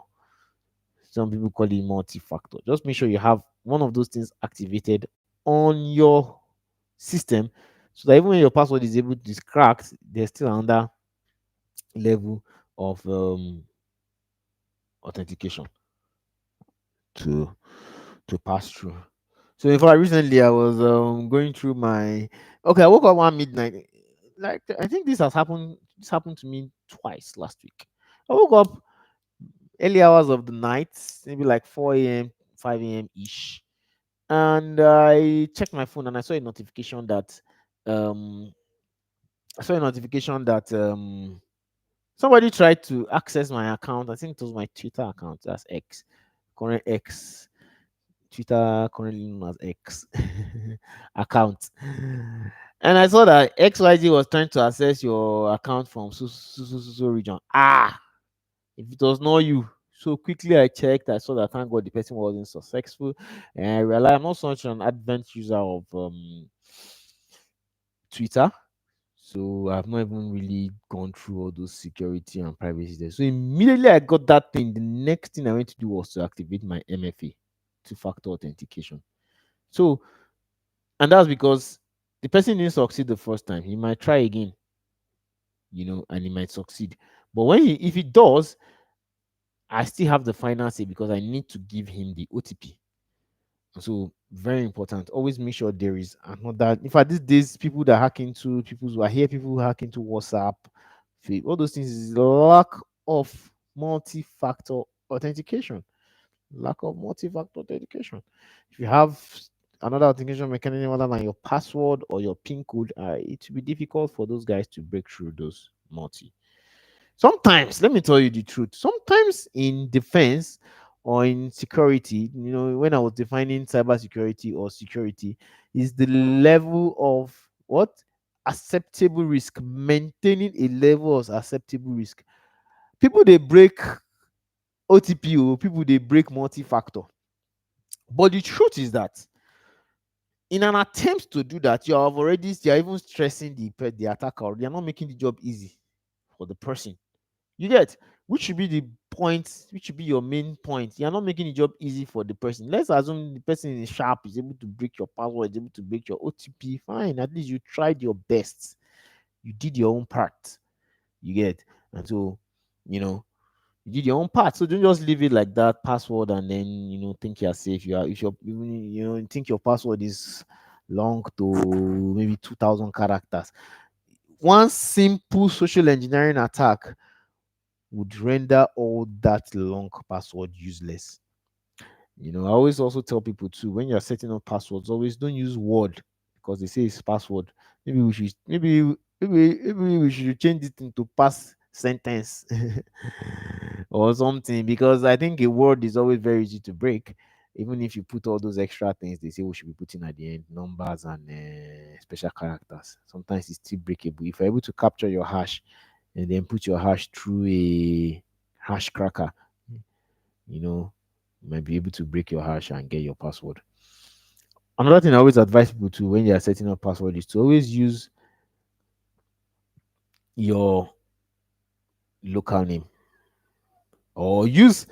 Some people call it multi-factor. Just make sure you have one of those things activated on your system, so that even when your password is cracked, there's still another level of authentication to pass through. So in fact, recently I was going through my I woke up one midnight. Like I think this happened to me twice last week. I woke up early hours of the night, maybe like 4 a.m., 5 a.m. ish. And I checked my phone and um I saw a notification that somebody tried to access my account. I think it was my Twitter account. That's X, current X, Twitter currently known as X account. And I saw that XYZ was trying to access your account from so region. Ah, if it was not you. So quickly I checked, I saw that thank God the person wasn't successful. And I realized I'm not such an advanced user of Twitter. So I've not even really gone through all those security and privacy there. So immediately I got that thing, the next thing I went to do was to activate my MFA, two-factor authentication. So, and that's because the person didn't succeed the first time. He might try again, and he might succeed. But if he does, I still have the final say because I need to give him the OTP. So very important. Always make sure there is another. In fact, these days, people that hack into people who are here, people who hack into WhatsApp, all those things is lack of multi-factor authentication. Lack of multi-factor authentication. If you have another authentication mechanism other than your password or your PIN code, it will be difficult for those guys to break through those multi. Sometimes, let me tell you the truth. Sometimes in defense or in security, when I was defining cybersecurity or security, is the level of what acceptable risk, maintaining a level of acceptable risk. People they break OTP, people they break multi-factor. But the truth is that in an attempt to do that, you're even stressing the attacker. They are not making the job easy for the person. You get, which should be the point, which should be your main point. You're not making the job easy for the person. Let's assume the person is sharp, is able to break your password, is able to break your OTP. Fine, at least you tried your best. You did your own part. You get, and so you know you did your own part. So don't just leave it like that, password, and then think you're safe. You are if you're even you think your password is long to maybe 2,000 characters. One simple social engineering attack would render all that long password useless. I always also tell people too, when you're setting up passwords, always don't use word because they say it's password. Maybe we should change it into pass sentence or something, because I think a word is always very easy to break. Even if you put all those extra things they say we should be putting at the end, numbers and special characters, sometimes it's still breakable. If you're able to capture your hash and then put your hash through a hash cracker, you know, you might be able to break your hash and get your password. Another thing I always advise people to when they are setting up password is to always use your local name or use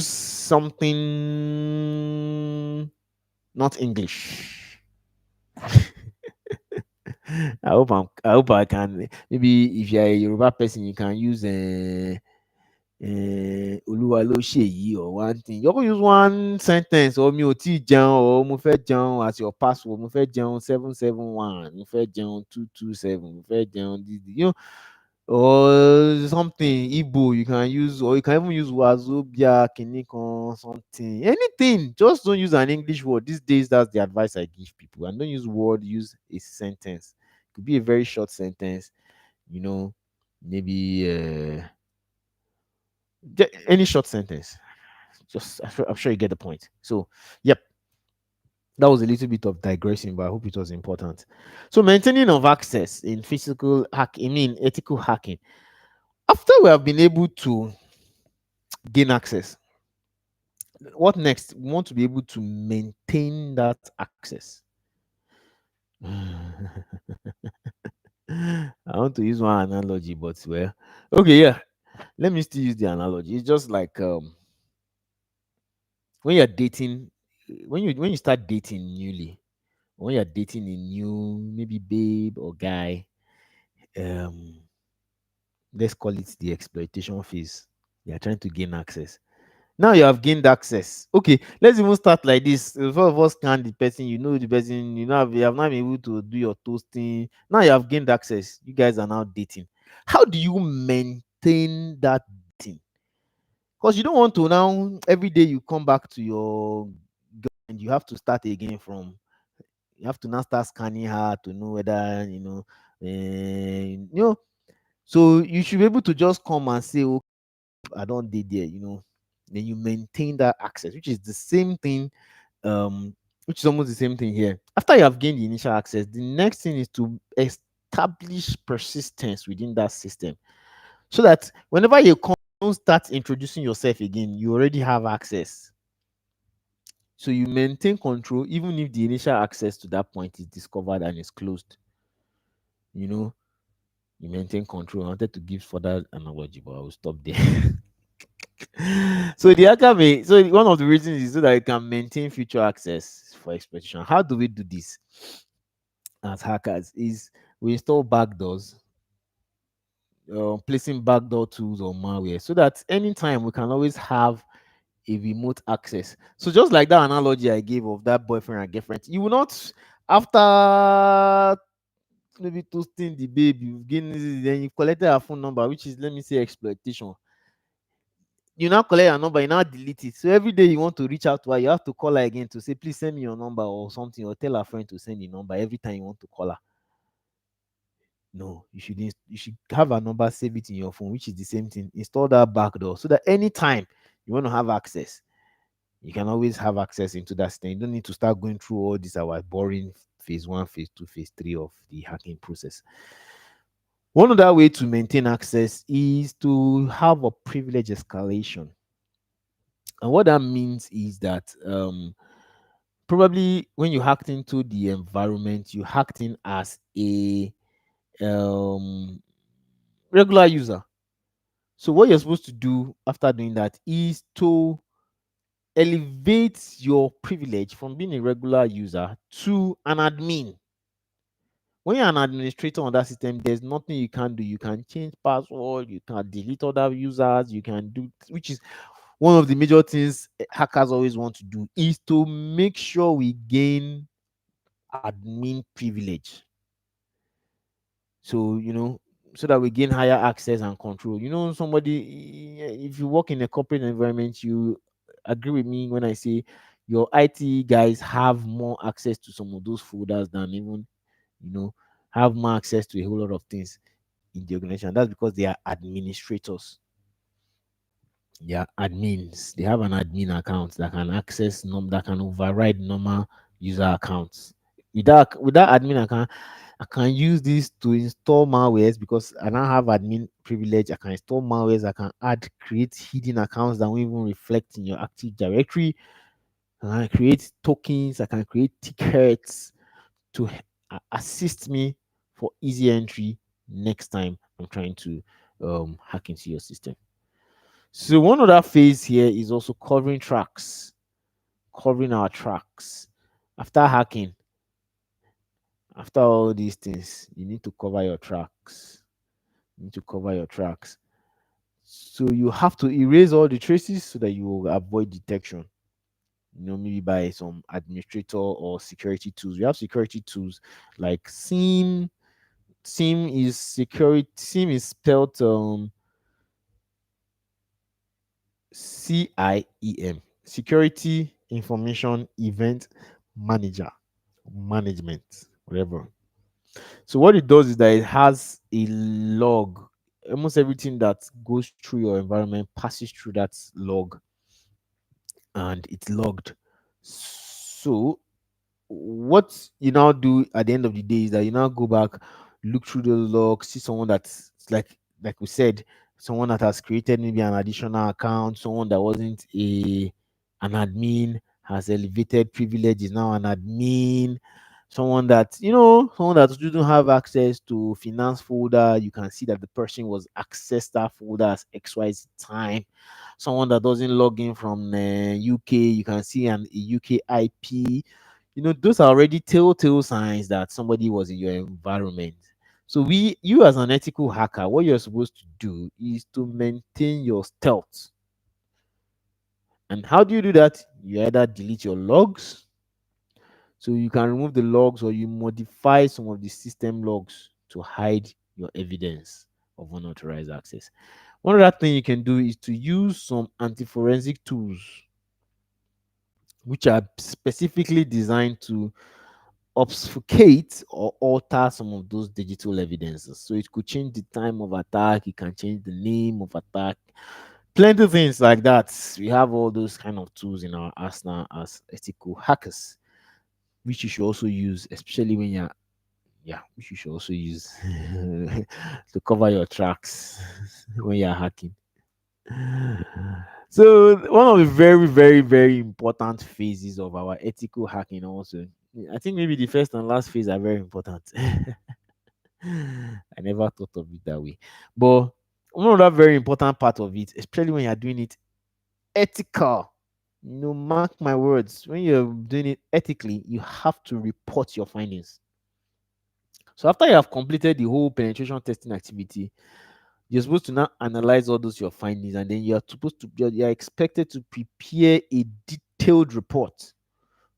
something not English. I hope I can. Maybe if you're a Yoruba person, you can use olúwa ló ṣèyí or one thing. You can use one sentence or mi ò tí jẹun or mo fẹ́ jẹun as your password. Mo fẹ́ jẹun 771, mo fẹ́ jẹun 227, mo fẹ́ jẹun this. or something Igbo you can use, or you can even use Wazobia, Kinikon, something. Anything. Just don't use an English word. These days, that's the advice I give people. And don't use word, use a sentence. It could be a very short sentence, you know, maybe any short sentence. Just I'm sure you get the point. So, yep, that was a little bit of digressing, but I hope it was important. So, maintaining of access in physical hack, I mean ethical hacking. After we have been able to gain access, what next? We want to be able to maintain that access. I want to use one analogy, but well, okay, yeah. Let me still use the analogy. It's just like when you're dating, when you start dating newly, when you're dating a new maybe babe or guy, um, let's call it the exploitation phase. You're trying to gain access. Now you have gained access. Okay, let's even start like this. The four of us scan the person, you know the person, you have not been able to do your toasting. Now you have gained access. You guys are now dating. How do you maintain that dating? Because you don't want to now every day you come back to your girl and you have to start again from you have to now start scanning her to know whether so you should be able to just come and say, oh, I don't did there, then you maintain that access, which is the same thing, which is almost the same thing here. After you have gained the initial access, the next thing is to establish persistence within that system so that whenever you come, don't start introducing yourself again, you already have access. So you maintain control even if the initial access to that point is discovered and is closed. You know, you maintain control. I wanted to give further analogy, but I will stop there. So the hacker may so one of the reasons is so that you can maintain future access for exploitation. How do we do this as hackers? Is we install backdoors, placing backdoor tools or malware, so that anytime we can always have a remote access. So just like that analogy I gave of that boyfriend and girlfriend, you will not after maybe toasting the babe, you've gained then you've collected her phone number, which is let me say exploitation. You now collect her number, you now delete it. So every day you want to reach out to her, you have to call her again to say, please send me your number or something, or tell her friend to send the number every time you want to call her. No, you should have a number, save it in your phone, which is the same thing. Install that backdoor so that anytime you want to have access, you can always have access into that thing. You don't need to start going through all this our boring phase one, phase two, phase three of the hacking process. One other way to maintain access is to have a privilege escalation. And what that means is that probably when you hacked into the environment, you hacked in as a um, regular user. So what you're supposed to do after doing that is to elevate your privilege from being a regular user to an admin. When you're an administrator on that system, there's nothing you can do. You can change password, you can delete other users, you can do, which is one of the major things hackers always want to do, is to make sure we gain admin privilege. So, so that we gain higher access and control. Somebody, if you work in a corporate environment, you agree with me when I say your IT guys have more access to some of those folders than even, you know, have more access to a whole lot of things in the organization. That's because they are administrators. They are admins. They have an admin account that can access that can override normal user accounts. With that admin account, I can use this to install malwares because I now have admin privilege. I can install malwares. I can create hidden accounts that won't even reflect in your Active Directory. I can create tokens. I can create tickets to assist me for easy entry next time I'm trying to hack into your system. So one other phase here is also covering tracks, covering our tracks. After hacking, after all these things, you need to cover your tracks. You need to cover your tracks. So you have to erase all the traces so that you will avoid detection. Maybe by some administrator or security tools. We have security tools like CSEAN, SIEM is spelled CIEM, Security Information Event Manager, Management, whatever. So what it does is that it has a log. Almost everything that goes through your environment passes through that log, and it's logged. So what you now do at the end of the day is that you now go back, look through the log, see someone that's like we said, someone that has created maybe an additional account, someone that wasn't a an admin has elevated privilege, is now an admin, someone that someone that didn't have access to finance folder, you can see that the person was accessed that folder at XYZ time. Someone that doesn't log in from UK, you can see a UK IP. Those are already telltale signs that somebody was in your environment. So you as an ethical hacker, what you're supposed to do is to maintain your stealth. And how do you do that? You either delete your logs, so you can remove the logs, or you modify some of the system logs to hide your evidence of unauthorized access. One other thing you can do is to use some anti-forensic tools, which are specifically designed to obfuscate or alter some of those digital evidences. So it could change the time of attack, it can change the name of attack, plenty of things like that. We have all those kind of tools in our arsenal as ethical hackers, which you should also use, especially when you're which you should also use to cover your tracks when you're hacking. So one of the very, very, very important phases of our ethical hacking also, I think maybe the first and last phase are very important. I never thought of it that way. But one other very important part of it, especially when you're doing it ethical, mark my words, when you're doing it ethically, you have to report your findings. So after you have completed the whole penetration testing activity, you're supposed to now analyze all those your findings, and then you're expected to prepare a detailed report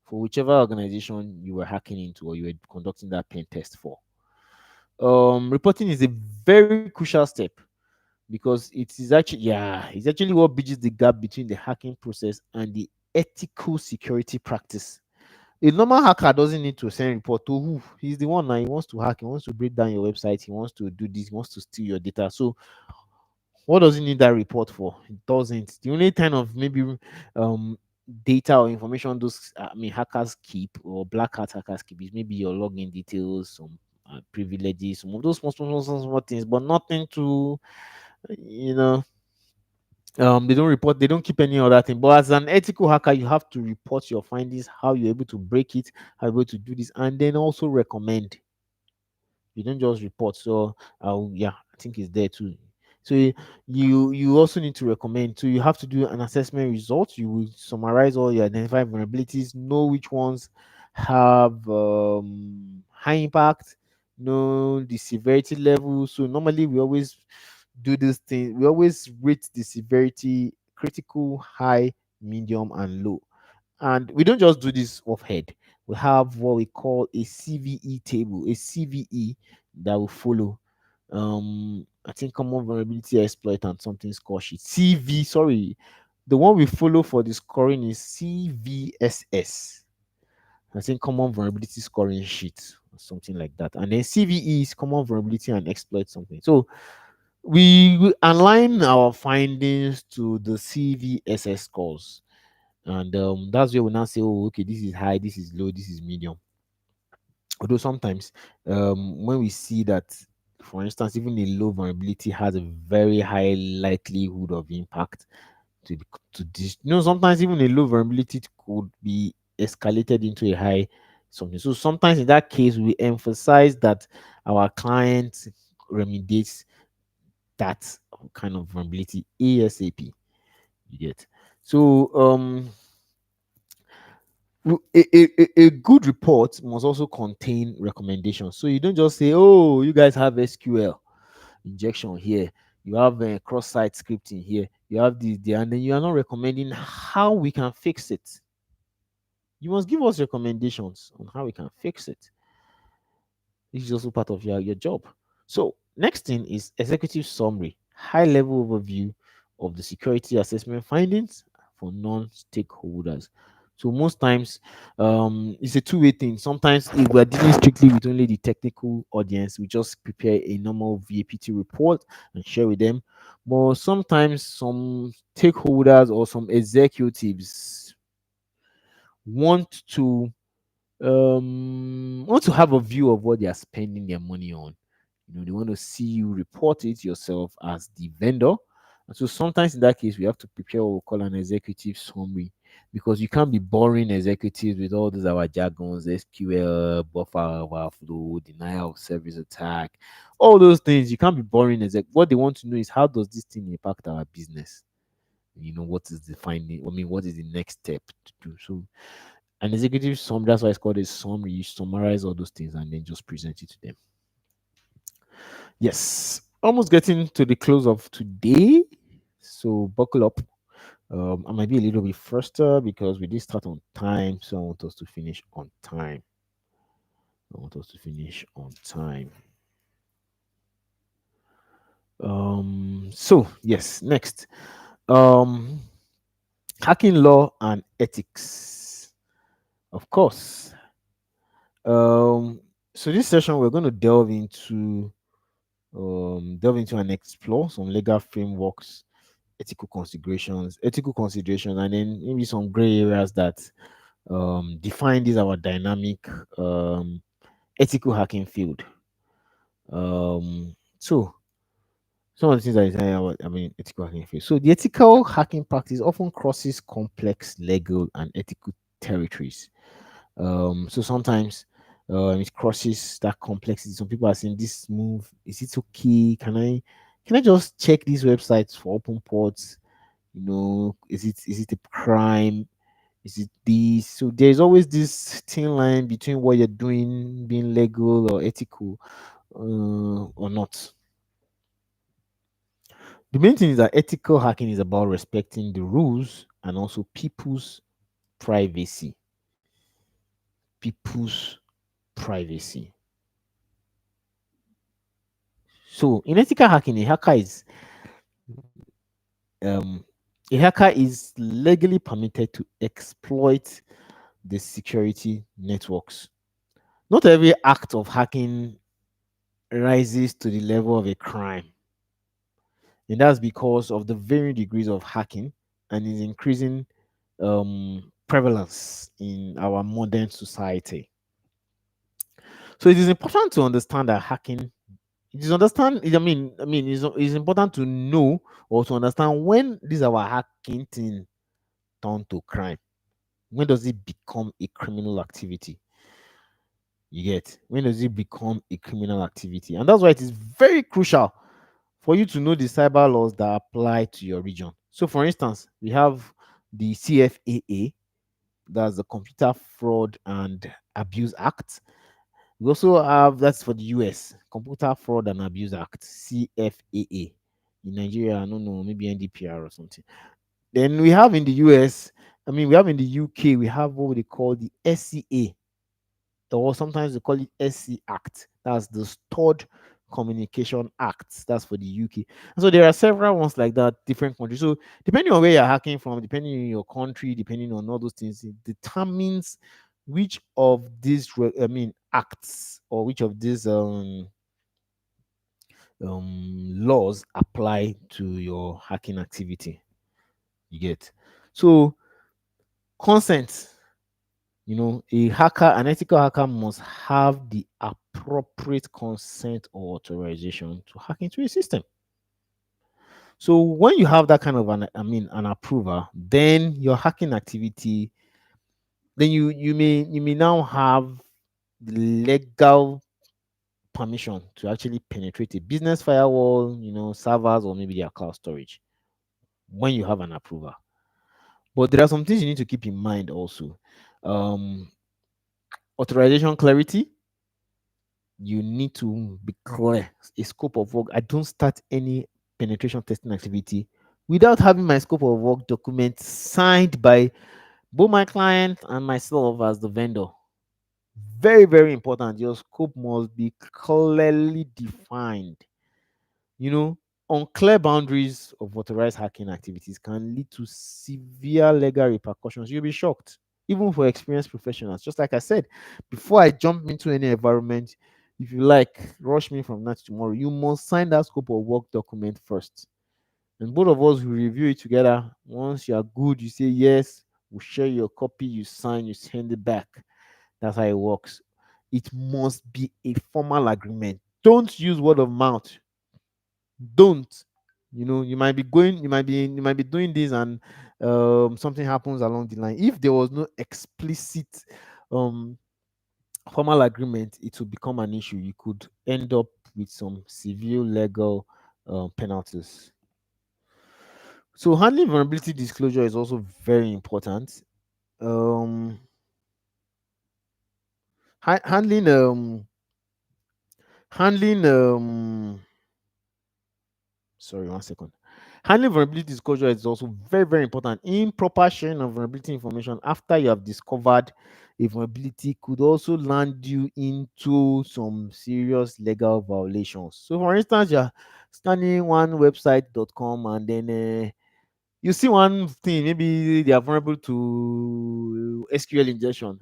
for whichever organization you were hacking into or you were conducting that pen test for. Reporting is a very crucial step, because it's actually what bridges the gap between the hacking process and the ethical security practice. A normal hacker doesn't need to send report to who. He's the one now. He wants to hack, he wants to break down your website, he wants to do this, he wants to steal your data. So what does he need that report for? It doesn't. The only kind of maybe um data or information those hackers keep, or black hat hackers keep, is maybe your login details, some privileges, some of those small things, but nothing to you know they don't report, they don't keep any other thing. But as an ethical hacker, you have to report your findings, how you're able to break it, how you're able to do this, and then also recommend. You don't just report. So I think it's there too. So you also need to recommend. So you have to do an assessment result. You will summarize all your identified vulnerabilities, know which ones have high impact, know the severity level. So normally we always do this thing. We always rate the severity: critical, high, medium, and low. And we don't just do this off head. We have what we call a CVE table, a CVE that will follow. I think common vulnerability exploit and something score sheet. CV, sorry. The one we follow for the scoring is CVSS. I think common vulnerability scoring sheet or something like that. And then CVE is common vulnerability and exploit something. So we will align our findings to the CVSS scores, and that's where we now say, oh, okay, this is high, this is low, this is medium. Although sometimes when we see that, for instance, even a low vulnerability has a very high likelihood of impact to to this, sometimes even a low vulnerability could be escalated into a high something. So sometimes in that case we emphasize that our client remediates that kind of vulnerability ASAP. You get. So a good report must also contain recommendations. So you don't just say, oh, you guys have SQL injection here, you have cross-site scripting here, you have this there, and then you are not recommending how we can fix it. You must give us recommendations on how we can fix it. This is also part of your job. So next thing is executive summary, high level overview of the security assessment findings for non-stakeholders. So most times, it's a two-way thing. Sometimes if we're dealing strictly with only the technical audience, we just prepare a normal VAPT report and share with them. But sometimes some stakeholders or some executives want to want to have a view of what they are spending their money on. They want to see you report it yourself as the vendor. And so sometimes in that case, we have to prepare what we call an executive summary, because you can't be boring executives with all these our jargons, SQL, buffer overflow, denial of service attack, all those things. You can't be boring what they want to know is, how does this thing impact our business? What is the finding? I mean, what is the next step to do? So an executive summary, that's why it's called a summary. You summarize all those things and then just present it to them. Yes, almost getting to the close of today. So buckle up. I might be a little bit faster because we did start on time. So I want us to finish on time. I want us to finish on time. So yes, next. Um Hacking law and ethics. Of course. Um so this session we're going to delve into and explore some legal frameworks, ethical considerations, and then maybe some gray areas that define this our dynamic ethical hacking field. So some of the things that is about, ethical hacking field. So the ethical hacking practice often crosses complex legal and ethical territories. So sometimes it crosses that complexity. Some people are saying, this move, is it okay? Can I just check these websites for open ports? Is it a crime? Is it this? So there's always this thin line between what you're doing being legal or ethical, or not. The main thing is that ethical hacking is about respecting the rules and also people's privacy. People's privacy. So in ethical hacking, um, a hacker is legally permitted to exploit the security networks. Not every act of hacking rises to the level of a crime, and that's because of the varying degrees of hacking and its increasing prevalence in our modern society. So it is important to understand that hacking. It is understand. It's important to know or to understand when this our hacking thing turn to crime. When does it become a criminal activity? You get, when does it become a criminal activity? And that's why it is very crucial for you to know the cyber laws that apply to your region. So, for instance, we have the CFAA, that's the Computer Fraud and Abuse Act. We also have, that's for the US, Computer Fraud and Abuse Act, CFAA. In Nigeria, I don't know, maybe NDPR or something. Then we have in the US, we have in the UK, we have what they call the SCA, or sometimes they call it SC Act. That's the Stored Communication Act. That's for the UK. And so there are several ones like that, different countries. So depending on where you're hacking from, depending on your country, depending on all those things, it determines which of these acts, or which of these laws apply to your hacking activity. You get. So consent. An ethical hacker must have the appropriate consent or authorization to hack into a system. So when you have that kind of an approval, then your hacking activity, then you may now have the legal permission to actually penetrate a business firewall, servers, or maybe their cloud storage, when you have an approval. But there are some things you need to keep in mind also. Um, Authorization clarity. You need to be clear a scope of work. I don't start any penetration testing activity without having my scope of work document signed by both my client and myself as the vendor. Very, very important. Your scope must be clearly defined. You know, unclear boundaries of authorized hacking activities can lead to severe legal repercussions. You'll be shocked, even for experienced professionals. Just like I said, before I jump into any environment, if you like, rush me from that tomorrow, you must sign that scope of work document first. And both of us will review it together. Once you are good, you say yes, we'll share your copy, you sign, you send it back. That's how it works. It must be a formal agreement. Don't use word of mouth. Don't. You know, you might be doing this, and something happens along the line. If there was no explicit um formal agreement, it would become an issue. You could end up with some severe legal penalties. So handling vulnerability disclosure is also very important. Um, handling handling sorry, one second. Handling vulnerability disclosure is also very, very important. Improper sharing of vulnerability information after you have discovered a vulnerability could also land you into some serious legal violations. So, for instance, you're scanning one website.com, and then you see one thing, maybe they are vulnerable to SQL injection.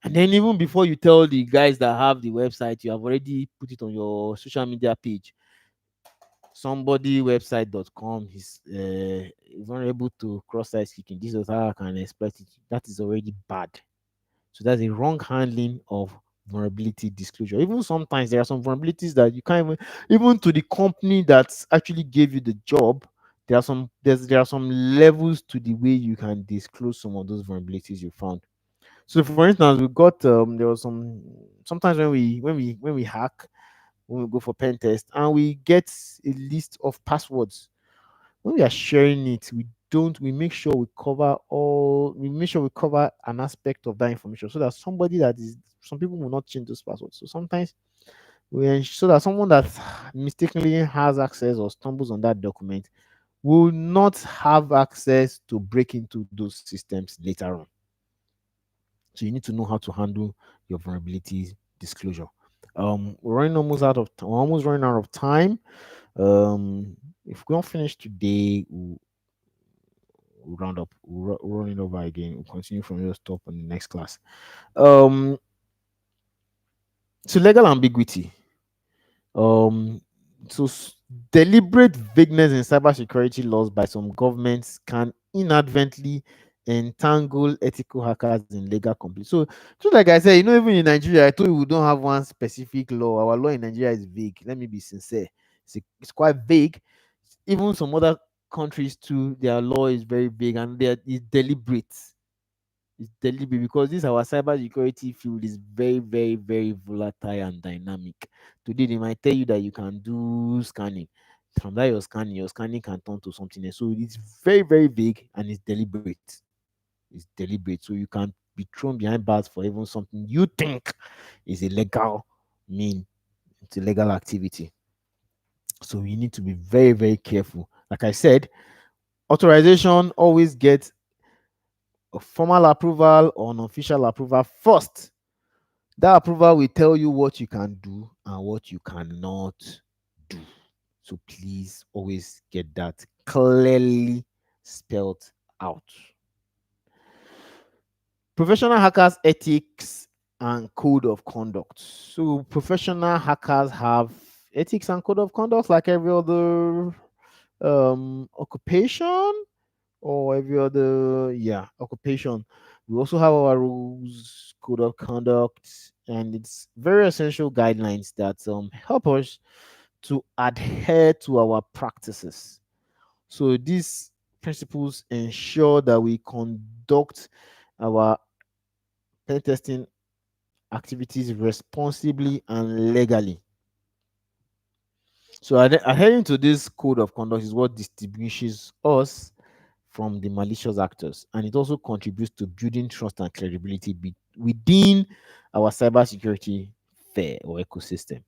And then, even before you tell the guys that have the website, you have already put it on your social media page. Somebody website.com is vulnerable to cross-site kicking. This is how I can expect it. That is already bad. So that's a wrong handling of vulnerability disclosure. Even sometimes there are some vulnerabilities that you can't even to the company that actually gave you the job. There are some levels to the way you can disclose some of those vulnerabilities you found. So for instance, we got there was sometimes when we hack, when we go for pen test, and we get a list of passwords. When we are sharing it, we make sure we cover an aspect of that information, so that some people will not change those passwords. So sometimes so that someone that mistakenly has access or stumbles on that document will not have access to break into those systems later on. So you need to know how to handle your vulnerability disclosure. We're almost running out of time. If we don't finish today, we'll round up. We'll run it over again. We'll continue from your stop on the next class. Um, so legal ambiguity. Um, so deliberate vagueness in cybersecurity laws by some governments can inadvertently entangle ethical hackers in legal conflict. So, just like I said, even in Nigeria, I told you we don't have one specific law. Our law in Nigeria is vague. Let me be sincere. It's quite vague. Even some other countries too, their law is very vague, and it's deliberate. It's deliberate because this our cyber security field is very, very, very volatile and dynamic. Today they might tell you that you can do scanning. From that your scanning can turn to something else. So it's very, very vague, and it's deliberate. It's deliberate. So you can be thrown behind bars for even something you think is a legal mean. It's a legal activity. So you need to be very, very careful. Like I said, authorization always gets a formal approval or an official approval first. That approval will tell you what you can do and what you cannot do. So please always get that clearly spelled out. Professional hackers ethics and code of conduct. So professional hackers have ethics and code of conduct like every other occupation, or every other occupation. We also have our rules, code of conduct, and it's very essential guidelines that help us to adhere to our practices. So these principles ensure that we conduct our pen testing activities responsibly and legally. So adhering to this code of conduct is what distinguishes us from the malicious actors, and it also contributes to building trust and credibility within our cybersecurity fair or ecosystem.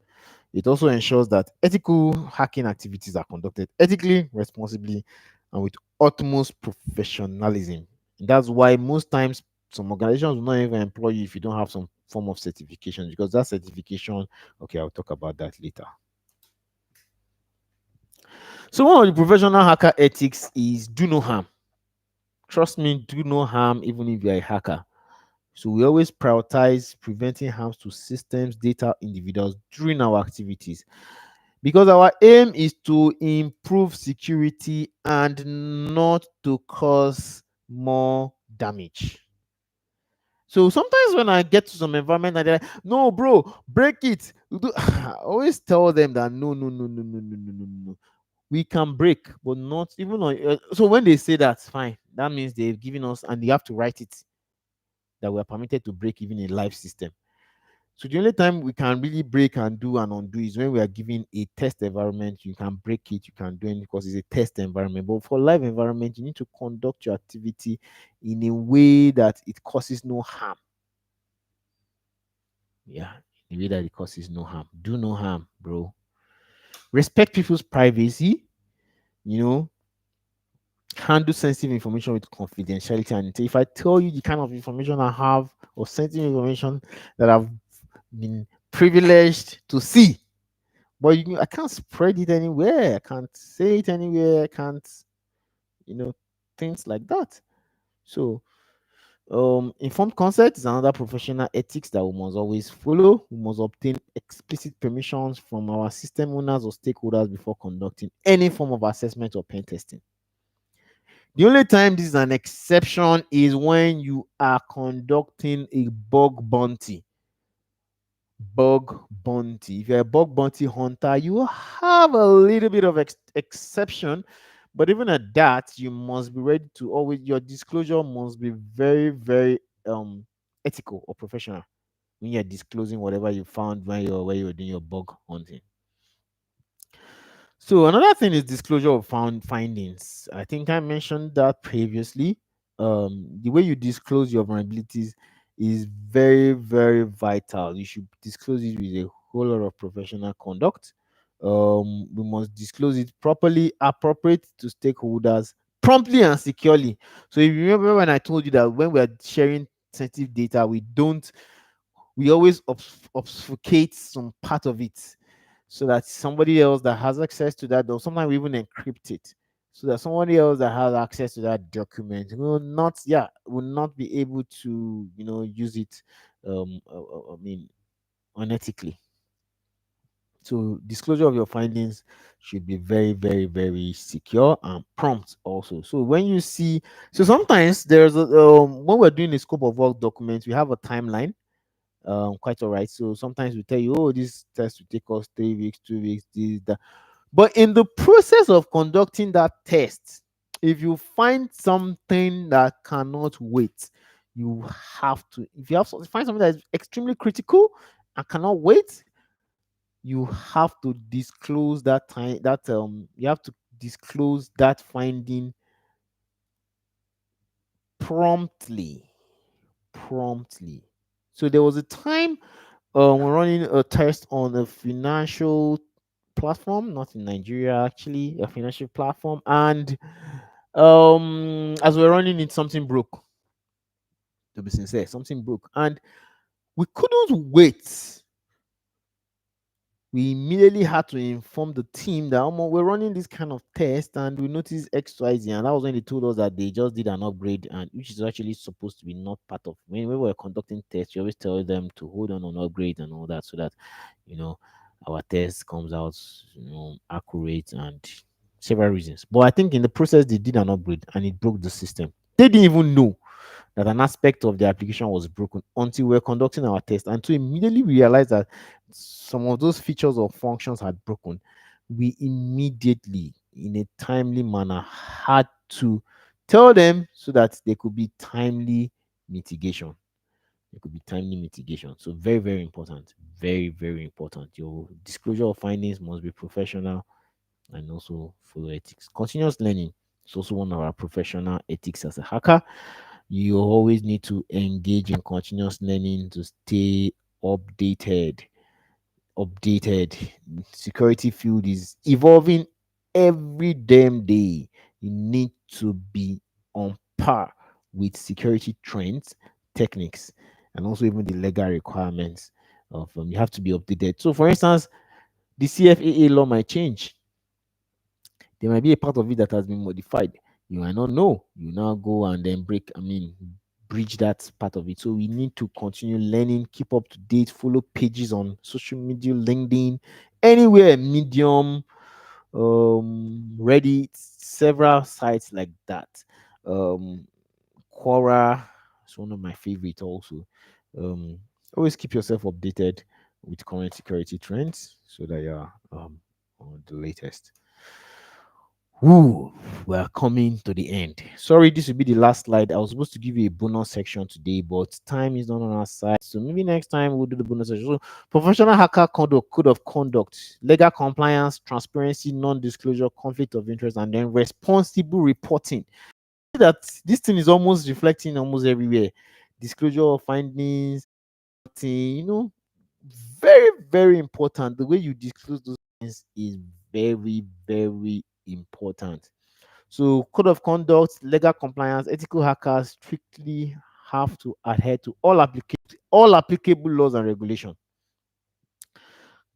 It also ensures that ethical hacking activities are conducted ethically, responsibly, and with utmost professionalism. And that's why most times Some organizations will not even employ you if you don't have some form of certification, because that certification, okay, I'll talk about that later. So one of the professional hacker ethics is do no harm. Trust me, do no harm even if you're a hacker. So we always prioritize preventing harms to systems, data, individuals during our activities, because our aim is to improve security and not to cause more damage. So sometimes when I get to some environment and they're like, no, bro, break it. I always tell them that no, no, no, no, no, no, no, no, no. We can break, but not even on. So when they say that's fine, that means they've given us, and they have to write it that we are permitted to break even a live system. So the only time we can really break and do and undo is when we are given a test environment. You can break it, you can do it because it's a test environment. But for live environment, you need to conduct your activity in a way that it causes no harm. Yeah, in a way that it causes no harm. Do no harm, bro. Respect people's privacy. You know, handle sensitive information with confidentiality. And if I tell you the kind of information I have or sensitive information that I've been privileged to see, but I can't spread it anywhere. I can't say it anywhere. I can't, you know, things like that. So, informed consent is another professional ethics that we must always follow. We must obtain explicit permissions from our system owners or stakeholders before conducting any form of assessment or pen testing. The only time this is an exception is when you are conducting a bug bounty. Bug bounty. If you're a bug bounty hunter, you have a little bit of exception, but even at that, you must be ready to always, your disclosure must be very, very ethical or professional when you're disclosing whatever you found when you're doing your bug hunting. So another thing is disclosure of found findings. I think I mentioned that previously. The way you disclose your vulnerabilities is very, very vital. You should disclose it with a whole lot of professional conduct. We must disclose it properly, appropriate to stakeholders, promptly and securely. So if you remember when I told you that when we are sharing sensitive data, we always obfuscate some part of it so that somebody else that has access to that, or sometimes we even encrypt it so that somebody else that has access to that document will not be able to use it I mean unethically. So disclosure of your findings should be very, very, very secure and prompt also. So when you see, so sometimes there's when we're doing a scope of work document, we have a timeline. Quite all right. So sometimes we tell you, oh, this test will take us 3 weeks, 2 weeks, this, that. But in the process of conducting that test, if you find something that cannot wait, you have to. If you find something that is extremely critical and cannot wait, you have to disclose that time. That you have to disclose that finding promptly. Promptly. So there was a time we're running a test on a financial platform, not in Nigeria actually, a financial platform, and as we're running it, something broke. To be sincere, something broke, and we couldn't wait. We immediately had to inform the team that we're running this kind of test and we noticed XYZ. And that was when they told us that they just did an upgrade, and which is actually supposed to be not part of when we were conducting tests. You always tell them to hold on upgrade and all that so that you know our test comes out accurate and several reasons. But I think in the process they did an upgrade and it broke the system. They didn't even know that an aspect of the application was broken until we were conducting our test. And to immediately realize that some of those features or functions had broken, we immediately, in a timely manner, had to tell them so that there could be timely mitigation. There could be timely mitigation. So very, very important. Very, very important. Your disclosure of findings must be professional and also follow ethics. Continuous learning is also one of our professional ethics as a hacker. You always need to engage in continuous learning to stay updated. Updated. Security field is evolving every damn day. You need to be on par with security trends techniques, and also even the legal requirements of you have to be updated. So, for instance, the CFAA law might change. There might be a part of it that has been modified. You might not know. You now go and then bridge that part of it. So we need to continue learning, keep up to date, follow pages on social media, LinkedIn, anywhere, Medium, Reddit, several sites like that. Um, Quora is one of my favorite also. Um, Always keep yourself updated with current security trends so that you're on the latest. Ooh, we're coming to the end. Sorry, this will be the last slide. I was supposed to give you a bonus section today, but time is not on our side. So maybe next time we'll do the bonus section. So, professional hacker conduct, code of conduct, legal compliance, transparency, non-disclosure, conflict of interest, and then responsible reporting. That this thing is almost reflecting almost everywhere. Disclosure of findings, you know, very, very important. The way you disclose those things is very, very important. So, code of conduct, legal compliance, ethical hackers strictly have to adhere to all applicable laws and regulations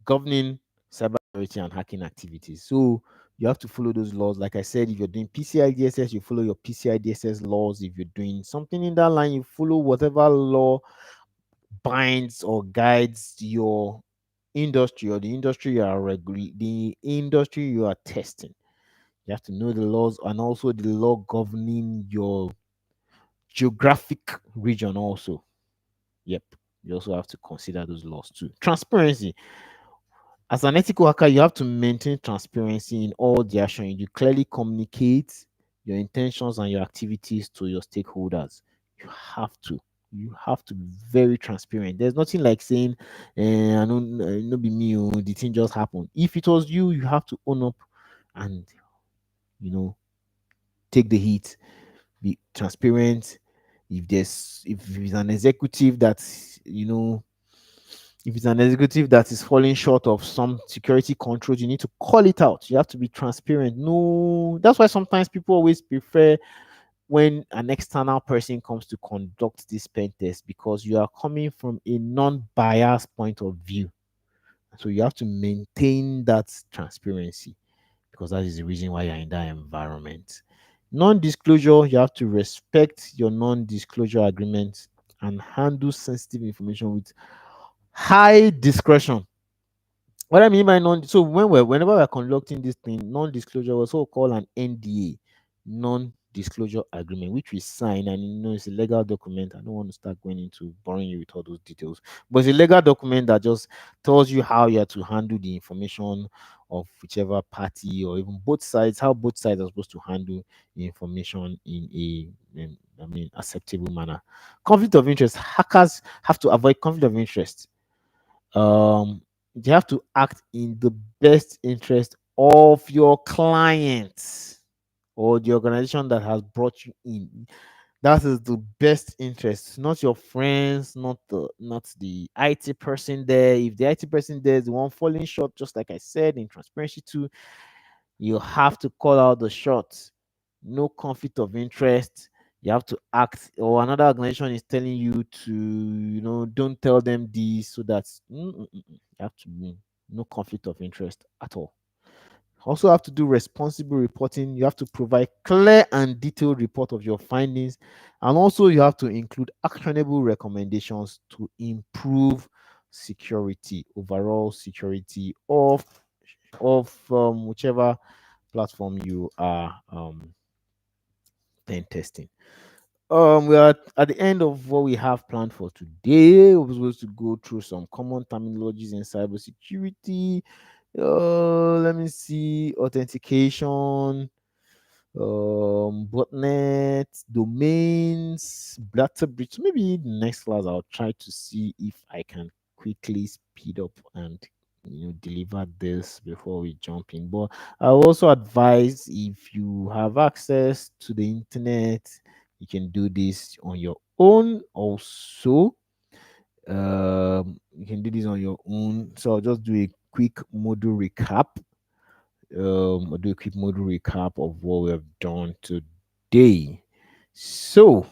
governing cybersecurity and hacking activities. So, you have to follow those laws. Like I said, if you're doing PCI DSS, you follow your PCI DSS laws. If you're doing something in that line, you follow whatever law binds or guides your industry or the industry the industry you are testing. You have to know the laws and also the law governing your geographic region also. Yep. You also have to consider those laws too. Transparency. As an ethical hacker, you have to maintain transparency in all the action. You clearly communicate your intentions and your activities to your stakeholders. You have to. You have to be very transparent. There's nothing like saying, I don't no be me, oh, the thing just happened. If it was you, you have to own up and you know take the heat, be transparent. If it's an executive that's if it's an executive that is falling short of some security controls, you need to call it out. You have to be transparent. No, that's why sometimes people always prefer when an external person comes to conduct this pen test because you are coming from a non-biased point of view. So you have to maintain that transparency because that is the reason why you're in that environment. Non-disclosure, you have to respect your non-disclosure agreement and handle sensitive information with high discretion. What I mean by whenever we're conducting this thing, non-disclosure was also called an NDA, non-disclosure agreement, which we sign, and it's a legal document. I don't want to start going into boring you with all those details, but it's a legal document that just tells you how you are to handle the information of whichever party or even both sides, how both sides are supposed to handle the information in acceptable manner. Conflict of interest. Hackers have to avoid conflict of interest. um they have to act in the best interest of your clients or the organization that has brought you in. That is the best interest, not your friends, not the IT person there. If the IT person there is the one falling short, just like I said in transparency too, you have to call out the shots. No conflict of interest. You have to act, or another organization is telling you to, don't tell them this, so that you have to be no conflict of interest at all. Also have to do responsible reporting. You have to provide clear and detailed report of your findings, and also you have to include actionable recommendations to improve security, overall security of whichever platform you are pen testing. We are at the end of what we have planned for today. We're supposed to go through some common terminologies in cybersecurity. Let me see: authentication, botnet, domains, blatter breach. Maybe next class I'll try to see if I can quickly speed up and deliver this before we jump in. But I also advise, if you have access to the internet, you can do this on your own also. You can do this on your own. So I'll just do a quick module recap. I'll do a quick module recap of what we have done today. So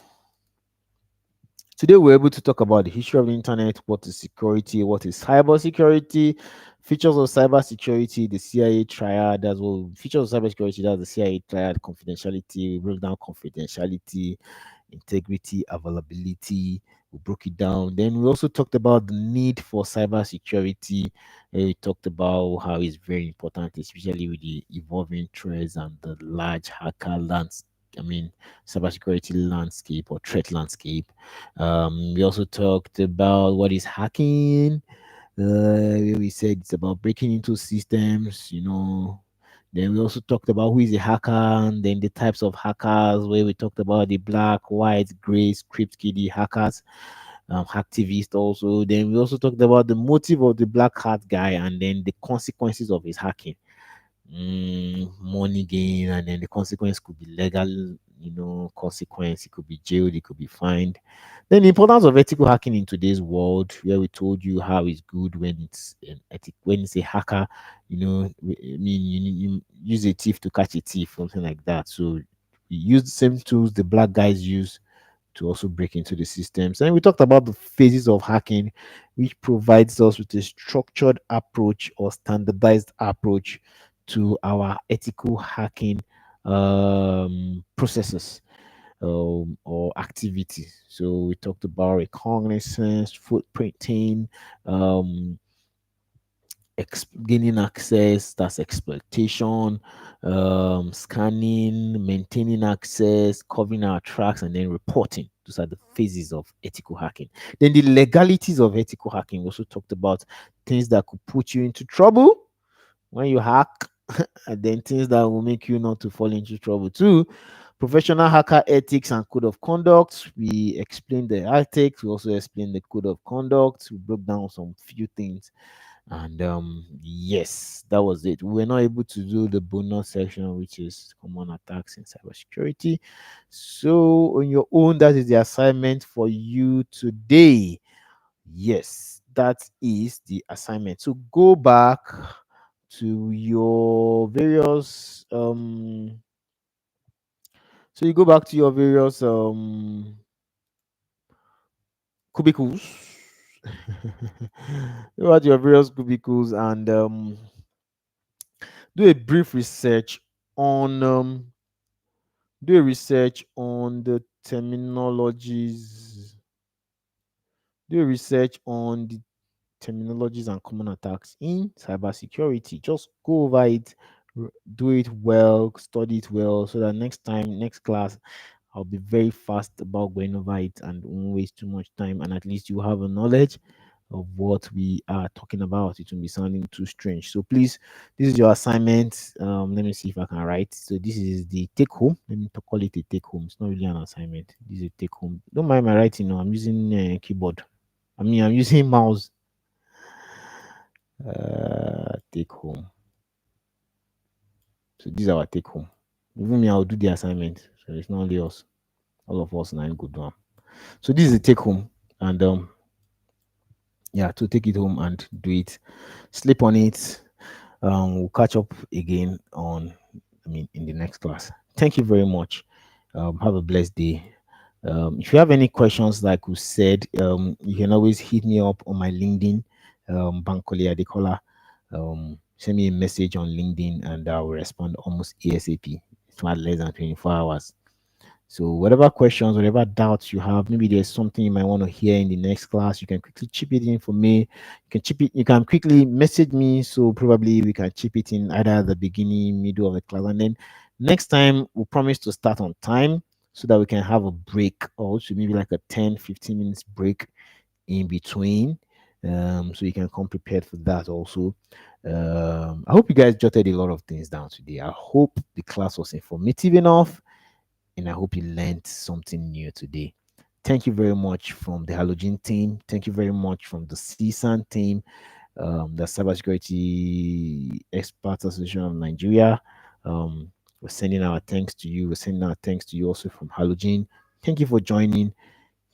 Today, we're able to talk about the history of the internet, what is security, what is cybersecurity, features of cybersecurity, the CIA triad. That's what features of cybersecurity. That's the CIA triad: confidentiality. We broke down confidentiality, integrity, availability. We broke it down. Then we also talked about the need for cybersecurity. We talked about how it's very important, especially with the evolving trends and the large hacker landscape. I mean, cybersecurity landscape or threat landscape. We also talked about what is hacking. We said it's about breaking into systems, Then we also talked about who is a hacker and then the types of hackers, where we talked about the black, white, gray, script kiddie hackers, hacktivist also. Then we also talked about the motive of the black hat guy and then the consequences of his hacking, money gain, and then the consequence could be legal, consequence. It could be jailed, it could be fined. Then the importance of ethical hacking in today's world, where we told you how it's good when it's when it's a hacker, I mean, you use a thief to catch a thief, something like that. So we use the same tools the black guys use to also break into the systems. And we talked about the phases of hacking, which provides us with a structured approach or standardized approach to our ethical hacking processes or activities. So we talked about reconnaissance, footprinting, um, gaining access, that's exploitation, scanning, maintaining access, covering our tracks, and then reporting. Those are the phases of ethical hacking. Then the legalities of ethical hacking. We also talked about things that could put you into trouble when you hack, and then things that will make you not to fall into trouble too. Professional hacker ethics and code of conduct. We explained the ethics. We also explained the code of conduct. We broke down some few things, and yes, that was it. We were not able to do the bonus section, which is common attacks in cybersecurity. So on your own, that is the assignment for you today. Yes, that is the assignment. So go back to your various so you go back to your various cubicles. Go back to your various cubicles and do a brief research on do a research on the terminologies. Do a research on the terminologies and common attacks in cybersecurity. Just go over it, do it well, study it well, so that next time, next class, I'll be very fast about going over it and won't waste too much time. And at least you have a knowledge of what we are talking about. It won't be sounding too strange. So please, this is your assignment. Let me see if I can write. So this is the take home. Let me call it a take home. It's not really an assignment. This is a take home. Don't mind my writing. No, I'm using keyboard. I mean, I'm using mouse. Take home. So these are our take home. Even me, I'll do the assignment. So it's not only us. All of us nine good one. So this is the take home. And yeah, to take it home and do it. Sleep on it. We'll catch up again in the next class. Thank you very much. Have a blessed day. If you have any questions, like we said, you can always hit me up on my LinkedIn, Bankole Adekola. Send me a message on LinkedIn and I will respond almost ASAP. It's not less than 24 hours. So whatever questions, whatever doubts you have, maybe there's something you might want to hear in the next class, you can quickly chip it in for me. You can chip it, you can quickly message me. So probably we can chip it in either at the beginning, middle of the class. And then next time we'll promise to start on time so that we can have a break, or so maybe like a 10-15 minutes break in between. So you can come prepared for that also. I hope you guys jotted a lot of things down today. I hope the class was informative enough and I hope you learned something new today. Thank you very much from the Halogen team. Thank you very much from the CSEAN team, the Cybersecurity Experts Association of Nigeria. We're sending our thanks to you. We're sending our thanks to you also from Halogen. Thank you for joining.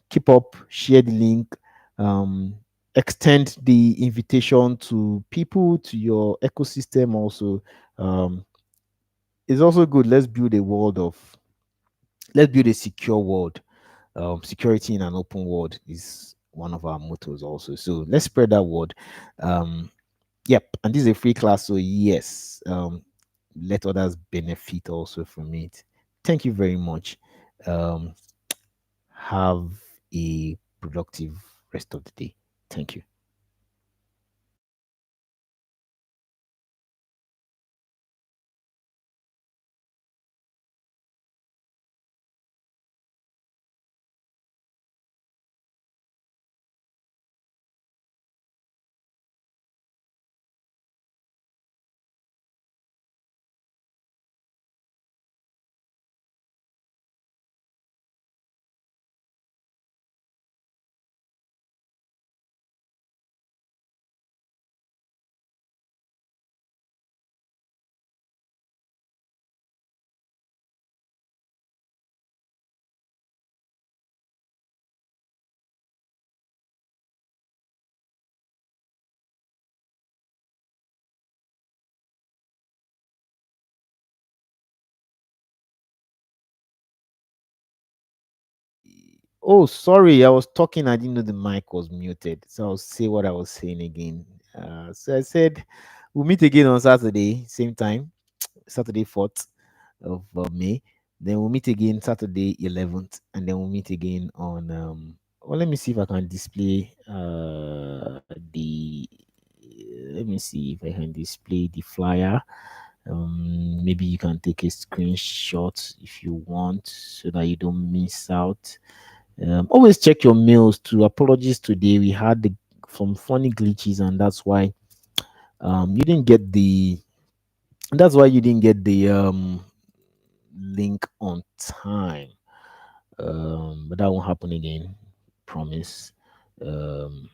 Keep up, share the link, um, extend the invitation to people, to your ecosystem also. It's also good. Let's build a secure world. Security in an open world is one of our mottos also. So let's spread that word. Um, yep, and this is a free class, so yes, let others benefit also from it. Thank you very much. Um, have a productive rest of the day. Thank you. Oh, sorry, I was talking. I didn't know the mic was muted. So I'll say what I was saying again. So I said we'll meet again on Saturday, same time, Saturday 4th of May. Then we'll meet again Saturday 11th, and then we'll meet again on. Well, let me see if I can display the. Let me see if I can display the flyer. Maybe you can take a screenshot if you want, so that you don't miss out. Always check your mails too. Apologies today. We had some funny glitches, and you didn't get the that's why you didn't get the link on time. But that won't happen again. Promise. Um,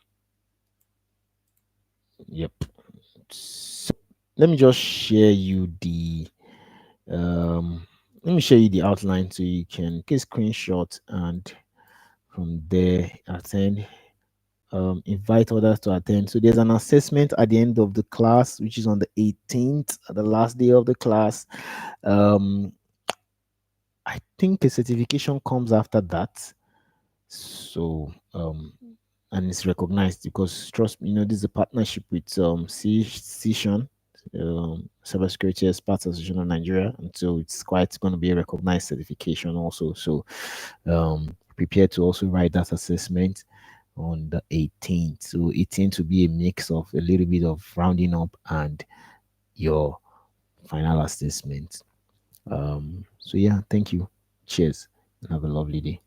yep. So let me just share you the um let me share you the outline so you can take a screenshot and from there attend. Invite others to attend. So there's an assessment at the end of the class, which is on the 18th, the last day of the class. Um, I think a certification comes after that. So and it's recognized because trust me, this is a partnership with CSEAN, Cybersecurity Experts Association of Nigeria, and so it's quite going to be a recognized certification also. So prepare to also write that assessment on the 18th. So 18th to be a mix of a little bit of rounding up and your final assessment. So yeah, thank you. Cheers. Have a lovely day.